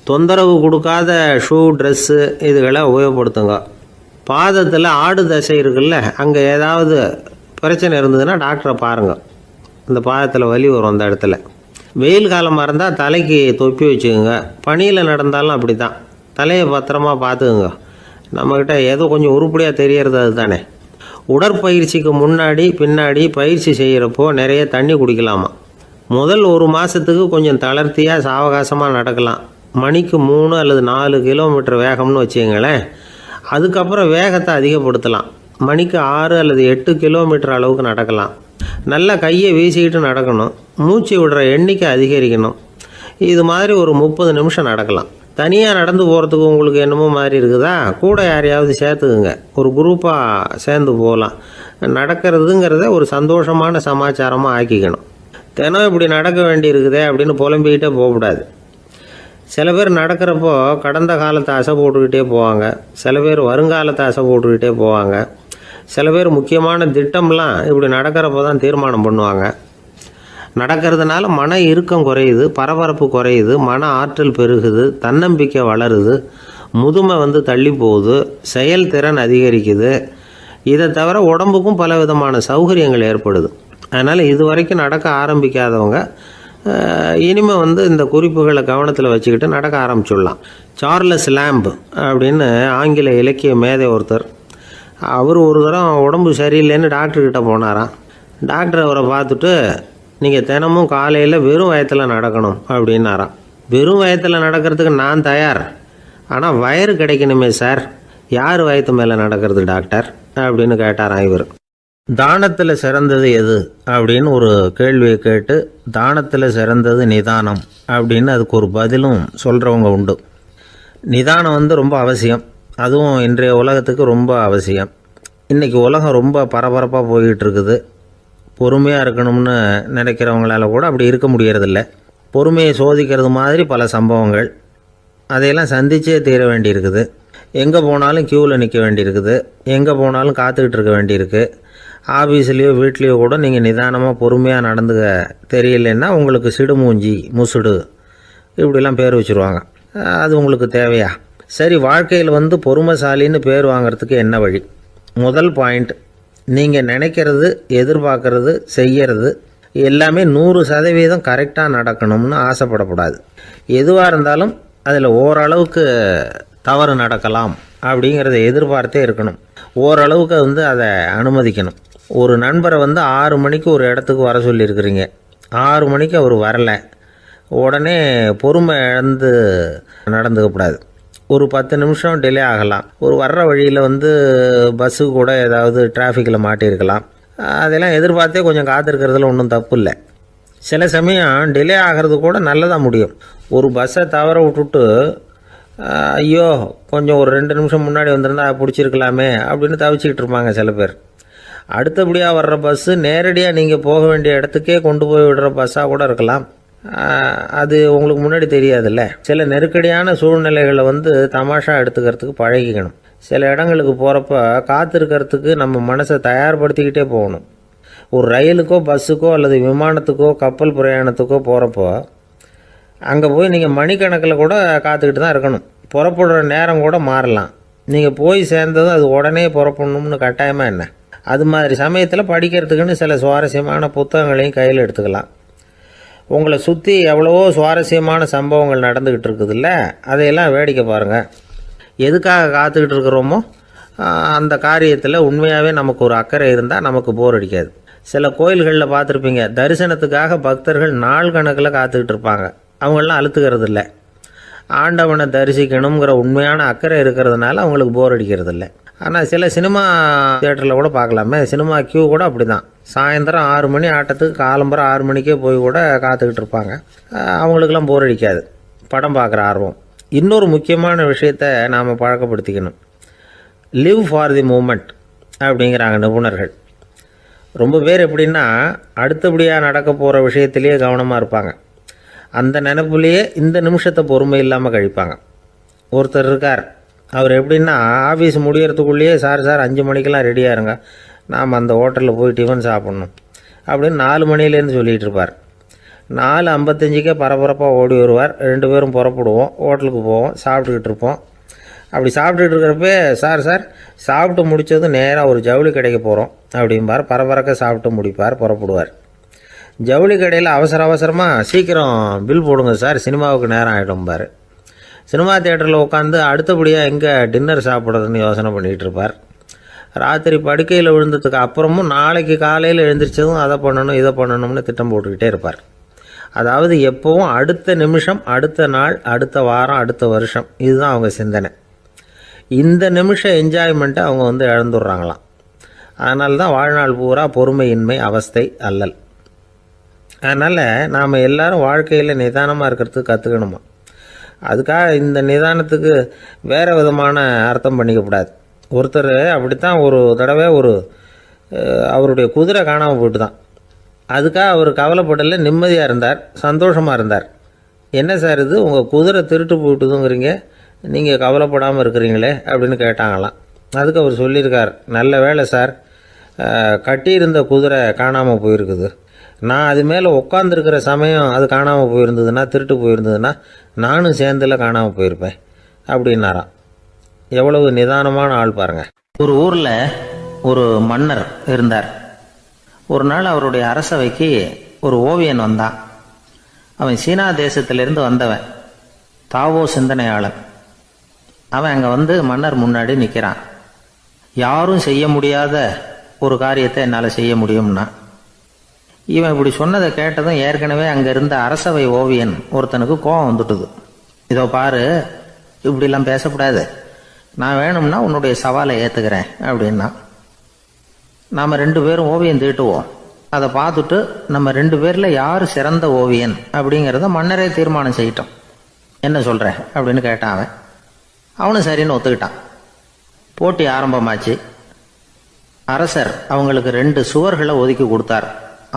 தொந்தரவு கொடுக்காத ஷூ, ட்ரெஸ்ஸு இதுகளை உபயோகப்படுத்துங்க. பாதத்தில் ஆடு தசை இருக்குல்ல, அங்கே ஏதாவது பிரச்சனை இருந்ததுன்னா டாக்டரை பாருங்கள். இந்த பாதத்தில் வலி வரும் அந்த இடத்துல. வெயில் காலமாக இருந்தால் தலைக்கு தொப்பி வச்சுக்கோங்க. பனியில் நடந்தாலும் அப்படி தான், தலையை பத்திரமா பார்த்துக்குங்க. நம்மக்கிட்ட ஏதோ கொஞ்சம் உருப்படியாக தெரியறது அது தானே. உடற்பயிற்சிக்கு முன்னாடி பின்னாடி பயிற்சி செய்கிறப்போ நிறைய தண்ணி குடிக்கலாமா. முதல் 1 மாதத்துக்கு கொஞ்சம் தளர்த்தியாக சாவகாசமாக நடக்கலாம். மணிக்கு 3 அல்லது 4 கிலோமீட்டர் வேகம்னு வச்சுக்கங்களேன். அதுக்கப்புறம் வேகத்தை அதிகப்படுத்தலாம். மணிக்கு 6 அல்லது 8 கிலோமீட்டர் அளவுக்கு நடக்கலாம். நல்லா கையை வீசிக்கிட்டு நடக்கணும். மூச்சு விடுற எண்ணிக்கை அதிகரிக்கணும். இது மாதிரி ஒரு 30 நிமிஷம் நடக்கலாம். தனியாக நடந்து போகிறதுக்கு உங்களுக்கு என்னமோ மாதிரி இருக்குதா? கூட யாரையாவது சேர்த்துக்குங்க. ஒரு குரூப்பாக சேர்ந்து போகலாம். நடக்கிறதுங்கிறத ஒரு சந்தோஷமான சமாச்சாரமாக ஆக்கிக்கணும். தினம் இப்படி நடக்க வேண்டி இருக்குதே அப்படின்னு புலம்பிக்கிட்டே போகக்கூடாது. சில பேர் நடக்கிறப்போ கடந்த காலத்தை அசை போட்டுக்கிட்டே போவாங்க. சில பேர் வருங்காலத்தை அசை போட்டுக்கிட்டே போவாங்க. சில பேர் முக்கியமான திட்டம்லாம் இப்படி நடக்கிறப்போ தான் தீர்மானம் பண்ணுவாங்க. நடக்கிறதுனால மன இறுக்கம் குறையுது, பரபரப்பு குறையுது, மன ஆற்றல் பெருகுது, தன்னம்பிக்கை வளருது, முதுமை தள்ளி போகுது, செயல்திறன் அதிகரிக்குது. இதை தவிர உடம்புக்கும் பல விதமான சௌகரியங்கள் ஏற்படுது. அதனால் இது வரைக்கும் நடக்க ஆரம்பிக்காதவங்க இனிமேல் இந்த குறிப்புகளை கவனத்தில் வச்சுக்கிட்டு நடக்க ஆரம்பிச்சுடலாம். சார்லஸ் லேம்ப் அப்படின்னு ஆங்கில இலக்கிய மேதை ஒருத்தர், அவர் ஒரு தரம் உடம்பு சரியில்லைன்னு டாக்டர்கிட்ட போனாராம். டாக்டர் அவரை பார்த்துட்டு, நீங்கள் தினமும் காலையில் வெறும் வயத்தில் நடக்கணும் அப்படின்னாராம். வெறும் வயத்தில் நடக்கிறதுக்கு நான் தயார், ஆனால் வயிறு கிடைக்கணுமே சார், யார் வயத்து மேலே நடக்கிறது டாக்டர் அப்படின்னு கேட்டாராம் இவர். தானத்தில் சிறந்தது எது அப்படின்னு ஒரு கேள்வியை கேட்டு, தானத்தில் சிறந்தது நிதானம் அப்படின்னு அதுக்கு ஒரு பதிலும் சொல்கிறவங்க உண்டு. நிதானம் ரொம்ப அவசியம். அதுவும் இன்றைய உலகத்துக்கு ரொம்ப அவசியம். இன்றைக்கி உலகம் ரொம்ப பரபரப்பாக போய்கிட்டு இருக்குது. பொறுமையாக இருக்கணும்னு நினைக்கிறவங்களால கூட அப்படி இருக்க முடியறதில்ல. பொறுமையை சோதிக்கிறது மாதிரி பல சம்பவங்கள், அதையெல்லாம் சந்திச்சே தீர வேண்டியிருக்குது. எங்கே போனாலும் க்யூவில் நிற்க வேண்டியிருக்குது. எங்கே போனாலும் காத்துக்கிட்டு இருக்க வேண்டியிருக்கு. ஆஃபீஸ்லேயோ வீட்லேயோ கூட நீங்கள் நிதானமாக பொறுமையாக நடந்துக்க தெரியலன்னா உங்களுக்கு சிடுமூஞ்சி, முசுடு இப்படிலாம் பேர் வச்சுருவாங்க. அது உங்களுக்கு தேவையா? சரி, வாழ்க்கையில் பொறுமைசாலின்னு பேர் வாங்கிறதுக்கு என்ன வழி? முதல் பாயிண்ட், நீங்கள் நினைக்கிறது, எதிர்பார்க்கறது, செய்கிறது எல்லாமே 100% கரெக்டாக நடக்கணும்னு ஆசைப்படக்கூடாது. எதுவாக இருந்தாலும் அதில் ஓரளவுக்கு தவறு நடக்கலாம் அப்படிங்கிறத எதிர்பார்த்தே இருக்கணும். ஓரளவுக்கு அதை அனுமதிக்கணும். ஒரு நண்பரை 6 மணிக்கு ஒரு இடத்துக்கு வர சொல்லியிருக்கிறீங்க. 6 மணிக்கு அவர் வரலை. உடனே பொறுமை இழந்து நடந்துக்கக்கூடாது. ஒரு 10 நிமிஷம் டிலே ஆகலாம். ஒரு வர்ற வழியில் பஸ்ஸு கூட ஏதாவது டிராஃபிக்கில் மாட்டியிருக்கலாம். அதெல்லாம் எதிர்பார்த்தே கொஞ்சம் காத்திருக்கிறதுல ஒன்றும் தப்பு இல்லை. சில சமயம் டிலே ஆகிறது கூட நல்லதாக முடியும். ஒரு பஸ்ஸை தவற விட்டுட்டு, ஐயோ கொஞ்சம் ஒரு 2 நிமிஷம் முன்னாடி வந்திருந்தா பிடிச்சிருக்கலாமே அப்படின்னு தவிச்சிக்கிட்டு இருப்பாங்க சில பேர். அடுத்தபடியாக வர்ற பஸ்ஸு நேரடியாக நீங்கள் போக வேண்டிய இடத்துக்கே கொண்டு போய் விடுற பஸ்ஸாக கூட இருக்கலாம். அது உங்களுக்கு முன்னாடி தெரியாதுல்ல. சில நெருக்கடியான சூழ்நிலைகளை தமாஷா எடுத்துக்கிறதுக்கு பழகிக்கணும். சில இடங்களுக்கு போகிறப்ப காத்திருக்கிறதுக்கு நம்ம மனசை தயார்படுத்திக்கிட்டே போகணும். ஒரு ரயிலுக்கோ பஸ்ஸுக்கோ அல்லது விமானத்துக்கோ கப்பல் பிரயாணத்துக்கோ போகிறப்போ அங்கே போய் நீங்கள் மணிக்கணக்கில் கூட காத்துக்கிட்டு தான் இருக்கணும். புறப்படுற நேரம் கூட மாறலாம். நீங்கள் போய் சேர்ந்ததும் அது உடனே புறப்படணும்னு கட்டாயமாக என்ன? அது மாதிரி சமயத்தில் படிக்கிறதுக்குன்னு சில சுவாரஸ்யமான புத்தகங்களையும் கையில் எடுத்துக்கலாம். உங்களை சுற்றி எவ்வளவோ சுவாரஸ்யமான சம்பவங்கள் நடந்துக்கிட்டு இருக்குதுல்ல, அதையெல்லாம் வேடிக்கை பாருங்கள். எதுக்காக காத்துக்கிட்டு இருக்கிறோமோ அந்த காரியத்தில் உண்மையாகவே நமக்கு ஒரு அக்கறை இருந்தால் நமக்கு போர் அடிக்காது. சில கோயில்களில் பார்த்துருப்பீங்க, தரிசனத்துக்காக பக்தர்கள் நாள் கணக்கில் காத்துக்கிட்டு இருப்பாங்க. அவங்களெலாம் அழுத்துக்கிறது இல்லை. ஆண்டவனை தரிசிக்கணுங்கிற உண்மையான அக்கறை இருக்கிறதுனால அவங்களுக்கு போர் அடிக்கிறது இல்லை. ஆனால் சில சினிமா தியேட்டரில் கூட பார்க்கலாமே, சினிமா க்யூ கூட அப்படி தான். சாயந்தரம் 6 மணி ஆட்டத்துக்கு காலம்பரம் 6 மணிக்கே போய் கூட காத்துக்கிட்டு இருப்பாங்க. அவங்களுக்கெல்லாம் போர் அடிக்காது, படம் பார்க்குற ஆர்வம். இன்னொரு முக்கியமான விஷயத்தை நாம் பழக்கப்படுத்திக்கணும். லிவ் ஃபார் தி மூமெண்ட் அப்படிங்கிறாங்க நிபுணர்கள். ரொம்ப பேர் எப்படின்னா அடுத்தபடியாக நடக்க போகிற விஷயத்திலேயே கவனமாக இருப்பாங்க. அந்த நினைப்புலேயே இந்த நிமிஷத்தை பொறுமை இல்லாமல் கழிப்பாங்க. ஒருத்தர் இருக்கார், அவர் எப்படின்னா ஆஃபீஸ் முடியறதுக்குள்ளேயே சார் 5 மணிக்கெல்லாம் ரெடியாக இருங்க, நாம் அந்த ஹோட்டலில் போய் டிஃபன் சாப்பிட்ணும் அப்படின்னு 4 மணிலேருந்து சொல்லிகிட்டு இருப்பார். 4:55 பரபரப்பாக ஓடி வருவார். 2 பேரும் புறப்படுவோம், ஹோட்டலுக்கு போவோம், சாப்பிட்டுக்கிட்டு இருப்போம். அப்படி சாப்பிட்டுட்டு இருக்கிறப்ப சார் சாப்பிட்டு முடித்ததும் நேராக ஒரு ஜவுளி கடைக்கு போகிறோம் அப்படிம்பார். பரபரக்க சாப்பிட்டு முடிப்பார், புறப்படுவார். ஜவுளி கடையில் அவசரமாக சீக்கிரம் பில் போடுங்க சார், சினிமாவுக்கு நேரம் ஆகிடும்பார். சினிமா தியேட்டரில் உட்காந்து அடுத்தபடியாக எங்கே டின்னர் சாப்பிட்றதுன்னு யோசனை பண்ணிகிட்டு இருப்பார். ராத்திரி படுக்கையில் விழுந்ததுக்கு அப்புறமும் நாளைக்கு காலையில் எழுந்திரிச்சதும் அதை பண்ணணும் இதை பண்ணணும்னு திட்டம் போட்டுக்கிட்டே இருப்பார். அதாவது எப்போவும் அடுத்த நிமிஷம், அடுத்த நாள், அடுத்த வாரம், அடுத்த வருஷம், இதுதான் அவங்க சிந்தனை. இந்த நிமிஷம் என்ஜாய்மெண்ட்டை அவங்க வந்து இழந்துடுறாங்களாம். அதனால தான் வாழ்நாள் பூரா பொறுமையின்மை அவஸ்தை அல்லல். அதனால் நாம் எல்லாரும் வாழ்க்கையில் நிதானமாக இருக்கிறதுக்கு கற்றுக்கணுமா. அதுக்காக இந்த நிதானத்துக்கு வேறு விதமான அர்த்தம் பண்ணிக்கக்கூடாது. ஒருத்தர் அப்படித்தான் ஒரு தடவை அவருடைய குதிரை காணாமல் போயிட்டு தான். அதுக்காக அவர் கவலைப்படலை, நிம்மதியாக இருந்தார், சந்தோஷமாக இருந்தார். என்ன சார் இது, உங்கள் குதிரை திருட்டு போயிட்டுதுங்கிறீங்க, நீங்கள் கவலைப்படாமல் இருக்கிறீங்களே அப்படின்னு கேட்டாங்களாம். அதுக்கு அவர் சொல்லியிருக்கார், நல்ல வேலை சார், கட்டியிருந்த குதிரை காணாமல் போயிருக்குது. நான் அது மேலே உட்காந்துருக்கிற சமயம் அது காணாமல் போயிருந்ததுன்னா, திருட்டு போயிருந்ததுன்னா நானும் சேர்ந்தில் காணாமல் போயிருப்பேன் அப்படின்னாராம். எவ்வளவு நிதானமான ஆள் பாருங்கள். ஒரு ஊரில் ஒரு மன்னர் இருந்தார். ஒரு நாள் அவருடைய அரசவைக்கு ஒரு ஓவியன் வந்தான். அவன் சீனா தேசத்திலிருந்து வந்தவன், தாவோ சிந்தனையாளன். அவன் அங்கே வந்து மன்னர் முன்னாடி நிற்கிறான். யாரும் செய்ய முடியாத ஒரு காரியத்தை என்னால் செய்ய முடியும்னா. இவன் இப்படி சொன்னதை கேட்டதும் ஏற்கனவே அங்கே இருந்த அரசவை ஓவியன் ஒருத்தனுக்கு கோபம் வந்துட்டுது. இதோ பாரு, இப்படிலாம் பேசக்கூடாது, நான் வேணும்னா உன்னுடைய சவாலை ஏற்றுக்கிறேன் அப்படின்னா. நாம் 2 பேரும் ஓவியம் தீட்டுவோம், அதை பார்த்துட்டு நம்ம 2 பேரில் யார் சிறந்த ஓவியன் அப்படிங்கிறத மன்னரே தீர்மானம் செய்யட்டும், என்ன சொல்கிற அப்படின்னு கேட்டான். அவனும் சரின்னு ஒத்துக்கிட்டான். போட்டி ஆரம்பமாச்சு. அரசர் அவங்களுக்கு 2 சுவர்களை ஒதுக்கி கொடுத்தார்.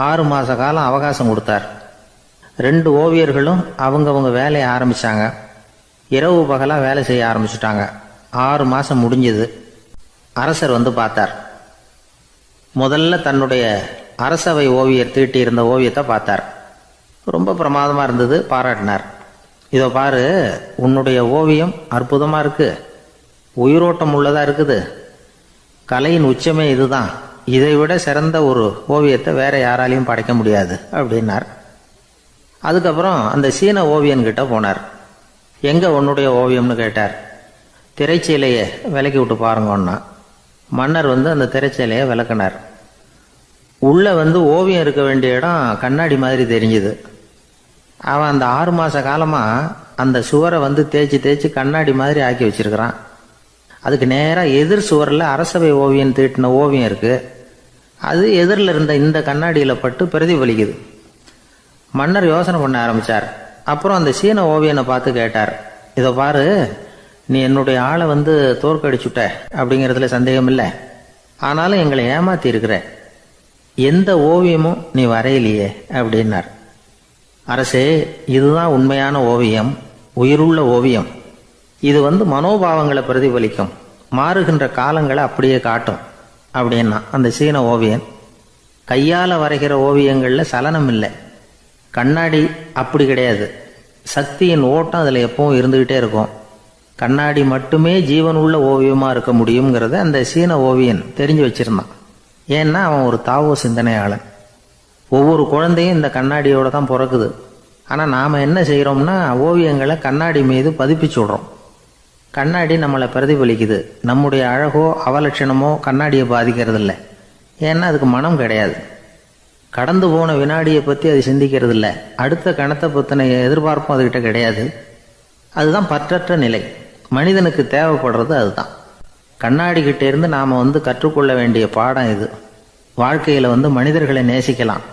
6 மாத காலம் அவகாசம் கொடுத்தார். 2 ஓவியர்களும் அவங்கவுங்க வேலையை ஆரம்பித்தாங்க. இரவு பகலாக வேலை செய்ய ஆரம்பிச்சுட்டாங்க. 6 மாதம் முடிஞ்சது. அரசர் வந்து பார்த்தார். முதல்ல தன்னுடைய அரசவை ஓவியர் தீட்டியிருந்த ஓவியத்தை பார்த்தார். ரொம்ப பிரமாதமாக இருந்தது, பாராட்டினார். இதோ பாரு, உன்னுடைய ஓவியம் அற்புதமாக இருக்குது, உயிரோட்டம் உள்ளதாக இருக்குது, கலையின் உச்சமே இதுதான், இதை விட சிறந்த ஒரு ஓவியத்தை வேற யாராலையும் படைக்க முடியாது அப்படின்னார். அதுக்கப்புறம் அந்த சீன ஓவியன்கிட்ட போனார். எங்கே உன்னுடைய ஓவியம்னு கேட்டார். திரைச்சீலையை விலக்கி விட்டு பாருங்கன்னா. மன்னர் வந்து அந்த திரைச்சீலையை விளக்குனார். உள்ளே வந்து ஓவியம் இருக்க வேண்டிய இடம் கண்ணாடி மாதிரி தெரிஞ்சுது. அவன் அந்த 6 மாத காலமாக அந்த சுவரை வந்து தேய்ச்சி கண்ணாடி மாதிரி ஆக்கி வச்சிருக்கிறான். அதுக்கு நேராக எதிர் சுவரில் அரசவை ஓவியன் தீட்டின ஓவியம் இருக்குது. அது எதிரில் இருந்த இந்த கண்ணாடியில் பட்டு பிரதிபலிக்குது. மன்னர் யோசனை பண்ண ஆரம்பித்தார். அப்புறம் அந்த சீன ஓவியனை பார்த்து கேட்டார், இதை பாரு, நீ என்னுடைய ஆளை வந்து தோற்கடிச்சுட்ட அப்படிங்கிறதுல சந்தேகம் இல்லை, ஆனாலும் எங்களை ஏமாத்தி இருக்கிற, எந்த ஓவியமும் நீ வரையிலையே அப்படின்னார். அரசே, இதுதான் உண்மையான ஓவியம், உயிருள்ள ஓவியம். இது வந்து மனோபாவங்களை பிரதிபலிக்கும், மாறுகின்ற காலங்களை அப்படியே காட்டும் அப்படின்னா அந்த சீன ஓவியன். கையால் வரைகிற ஓவியங்களில் சலனம் இல்லை, கண்ணாடி அப்படி கிடையாது, சக்தியின் ஓட்டம் அதில் எப்பவும் இருந்துக்கிட்டே இருக்கும். கண்ணாடி மட்டுமே ஜீவனுள்ள ஓவியமாக இருக்க முடியுங்கிறத அந்த சீன ஓவியன் தெரிஞ்சு வச்சிருந்தான். ஏன்னா அவன் ஒரு தாவோ சிந்தனையாளன். ஒவ்வொரு குழந்தையும் இந்த கண்ணாடியோடு தான் பிறக்குது. ஆனால் நாம் என்ன செய்கிறோம்னா ஓவியங்களை கண்ணாடி மீது பதிப்பிச்சு விடுறோம். கண்ணாடி நம்மளை பிரதிபலிக்குது. நம்முடைய அழகோ அவலட்சணமோ கண்ணாடியை பாதிக்கிறது இல்லை. ஏன்னா அதுக்கு மனம் கிடையாது. கடந்து போன வினாடியை பற்றி அது சிந்திக்கிறது இல்லை. அடுத்த கணத்தை பற்றின எதிர்பார்ப்பும் அதுகிட்ட கிடையாது. அதுதான் பற்றற்ற நிலை. மனிதனுக்கு தேவைப்படுறது அதுதான். கண்ணாடி கிட்டே இருந்து நாம் வந்து கற்றுக்கொள்ள வேண்டிய பாடம் இது. வாழ்க்கையில் வந்து மனிதர்களை நேசிக்கலாம்,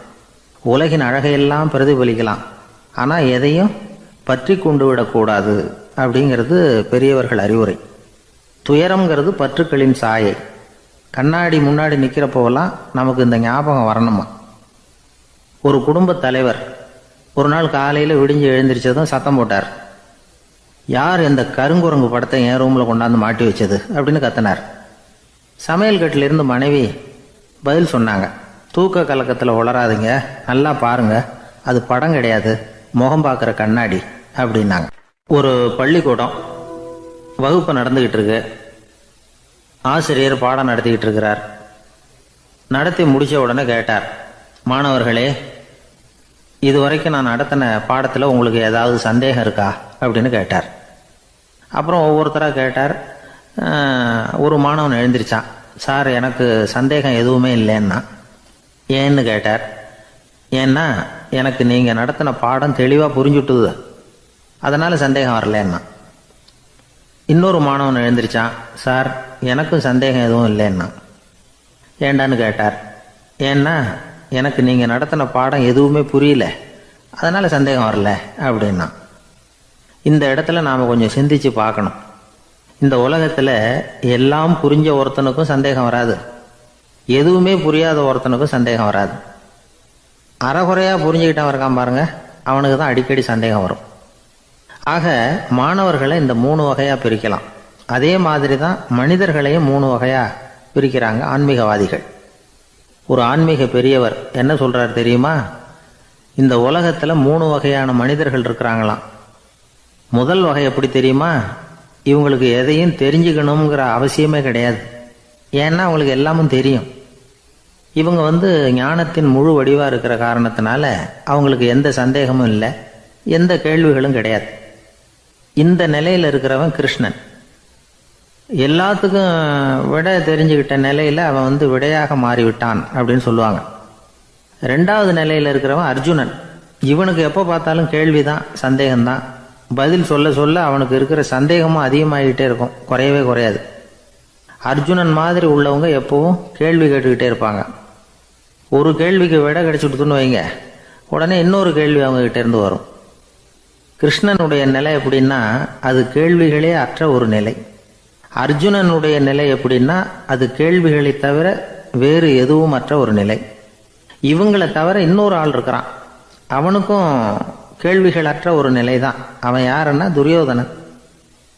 உலகின் அழகையெல்லாம் பிரதிபலிக்கலாம், ஆனால் எதையும் பற்றி கொண்டு விடக்கூடாது அப்படிங்கிறது பெரியவர்கள் அறிவுரை. துயரம்ங்கிறது பற்றுக்களின் சாயை. கண்ணாடி முன்னாடி நிற்கிறப்போவெல்லாம் நமக்கு இந்த ஞாபகம் வரணுமா. ஒரு குடும்பத் தலைவர் ஒரு நாள் காலையில் விடிஞ்சு எழுந்திரிச்சதும் சத்தம் போட்டார். யார் இந்த கருங்குரங்கு படத்தை என் ரூமில் கொண்டாந்து மாட்டி வச்சது அப்படின்னு கத்தினார். சமையல் கட்டிலிருந்து மனைவி பதில் சொன்னாங்க, தூக்க கலக்கத்தில் உளராதுங்க, நல்லா பாருங்க, அது படம் கிடையாது, முகம் பார்க்குற கண்ணாடி அப்படின்னாங்க. ஒரு பள்ளிக்கூடம் வகுப்பு நடந்துக்கிட்டு இருக்கு. ஆசிரியர் பாடம் நடத்திக்கிட்டு இருக்கிறார். நடத்தி முடித்த உடனே கேட்டார், மாணவர்களே, இதுவரைக்கும் நான் நடத்தின பாடத்தில் உங்களுக்கு ஏதாவது சந்தேகம் இருக்கா அப்படின்னு கேட்டார். அப்புறம் ஒவ்வொருத்தராக கேட்டார். ஒரு மாணவன் எழுந்திரிச்சான். சார், எனக்கு சந்தேகம் எதுவுமே இல்லைன்னா. ஏன்னு கேட்டார். ஏன்னா எனக்கு நீங்கள் நடத்தின பாடம் தெளிவாக புரிஞ்சுட்டுது, அதனால் சந்தேகம் வரலன்னா. இன்னொரு மாணவன் எழுந்திருச்சான். சார், எனக்கும் சந்தேகம் எதுவும் இல்லைன்னா. ஏண்டான்னு கேட்டார். ஏன்னா எனக்கு நீங்கள் நடத்தின பாடம் எதுவுமே புரியல, அதனால் சந்தேகம் வரல அப்படின்னா. இந்த இடத்துல நாம் கொஞ்சம் சிந்திச்சு பார்க்கணும். இந்த உலகத்தில் எல்லாம் புரிஞ்ச ஒருத்தனுக்கும் சந்தேகம் வராது, எதுவுமே புரியாத ஒருத்தனுக்கும் சந்தேகம் வராது. அறகுறையாக புரிஞ்சுக்கிட்டவன் இருக்கான் பாருங்க, அவனுக்கு தான் அடிக்கடி சந்தேகம் வரும். ஆக மாணவர்களை இந்த 3 வகையாக பிரிக்கலாம். அதே மாதிரி தான் மனிதர்களையும் 3 வகையாக பிரிக்கிறாங்க ஆன்மீகவாதிகள். ஒரு ஆன்மீக பெரியவர் என்ன சொல்றார் தெரியுமா? இந்த உலகத்தில் 3 வகையான மனிதர்கள் இருக்கிறாங்களாம். முதல் வகை எப்படி தெரியுமா? இவங்களுக்கு எதையும் தெரிஞ்சுக்கணுங்கிற அவசியமே கிடையாது. ஏன்னா அவங்களுக்கு எல்லாமும் தெரியும். இவங்க ஞானத்தின் முழு வடிவாக இருக்கிற காரணத்தினால அவங்களுக்கு எந்த சந்தேகமும் இல்லை, எந்த கேள்விகளும் கிடையாது. இந்த நிலையில் இருக்கிறவன் கிருஷ்ணன். எல்லாத்துக்கும் விட தெரிஞ்சுக்கிட்ட நிலையில் அவன் விடையாக மாறிவிட்டான் அப்படின்னு சொல்லுவாங்க. 2வது நிலையில் இருக்கிறவன் அர்ஜுனன். இவனுக்கு எப்போ பார்த்தாலும் கேள்விதான், சந்தேகம்தான். பதில் சொல்ல சொல்ல அவனுக்கு இருக்கிற சந்தேகமும் அதிகமாகிட்டே இருக்கும், குறையவே குறையாது. அர்ஜுனன் மாதிரி உள்ளவங்க எப்பவும் கேள்வி கேட்டுக்கிட்டே இருப்பாங்க. ஒரு கேள்விக்கு விட கிடைச்சுட்டுன்னு வைங்க, உடனே இன்னொரு கேள்வி அவங்ககிட்ட இருந்து வரும். கிருஷ்ணனுடைய நிலை எப்படின்னா அது கேள்விகளே அற்ற ஒரு நிலை. அர்ஜுனனுடைய நிலை எப்படின்னா அது கேள்விகளை தவிர வேறு எதுவும் அற்ற ஒரு நிலை. இவங்களை தவிர இன்னொரு ஆள் இருக்கிறான், அவனுக்கும் கேள்விகள் அற்ற ஒரு நிலை தான். அவன் யாருன்னா துரியோதனன்.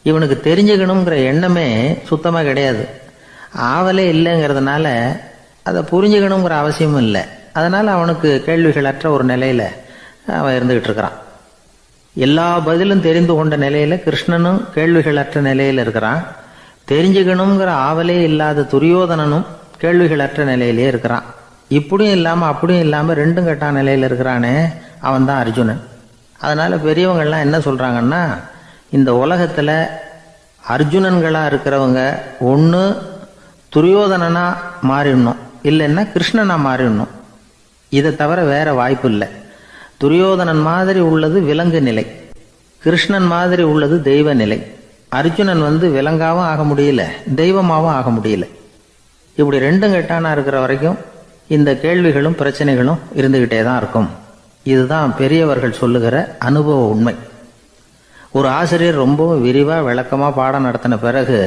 இவனுக்கு தெரிஞ்சுக்கணுங்கிற எண்ணமே சுத்தமாக கிடையாது. ஆவலே இல்லைங்கிறதுனால அதை புரிஞ்சுக்கணுங்கிற அவசியமும் இல்லை. அதனால் அவனுக்கு கேள்விகள் அற்ற ஒரு நிலையில் அவன் இருந்துகிட்டு இருக்கிறான். எல்லா பதிலும் தெரிந்து கொண்ட நிலையில் கிருஷ்ணனும் கேள்விகள் அற்ற நிலையில் இருக்கிறான். தெரிஞ்சுக்கணுங்கிற ஆவலே இல்லாத துரியோதனனும் கேள்விகள் அற்ற நிலையிலே இருக்கிறான். இப்படியும் இல்லாமல் அப்படியும் இல்லாமல் ரெண்டும் கெட்டான நிலையில் இருக்கிறானே, அவன் தான் அர்ஜுனன். அதனால் பெரியவங்கள்லாம் என்ன சொல்கிறாங்கன்னா, இந்த உலகத்தில் அர்ஜுனன்களாக இருக்கிறவங்க ஒன்று துரியோதனனாக மாறிடணும், இல்லைன்னா கிருஷ்ணனாக மாறிடணும். இதை தவிர வேற வாய்ப்பு இல்லை. துரியோதனன் மாதிரி உள்ளது விலங்கு நிலை, கிருஷ்ணன் மாதிரி உள்ளது தெய்வ நிலை. அர்ஜுனன் விலங்காவும் ஆக முடியல, தெய்வமாகவும் ஆக முடியல. இப்படி ரெண்டும் கெட்டானா இருக்கிற வரைக்கும் இந்த கேள்விகளும் பிரச்சனைகளும் இருந்துகிட்டே தான் இருக்கும். இதுதான் பெரியவர்கள் சொல்லுகிற அனுபவ உண்மை. ஒரு ஆசிரியர் ரொம்பவும் விரிவாக விளக்கமாக பாடம் நடத்தின பிறகு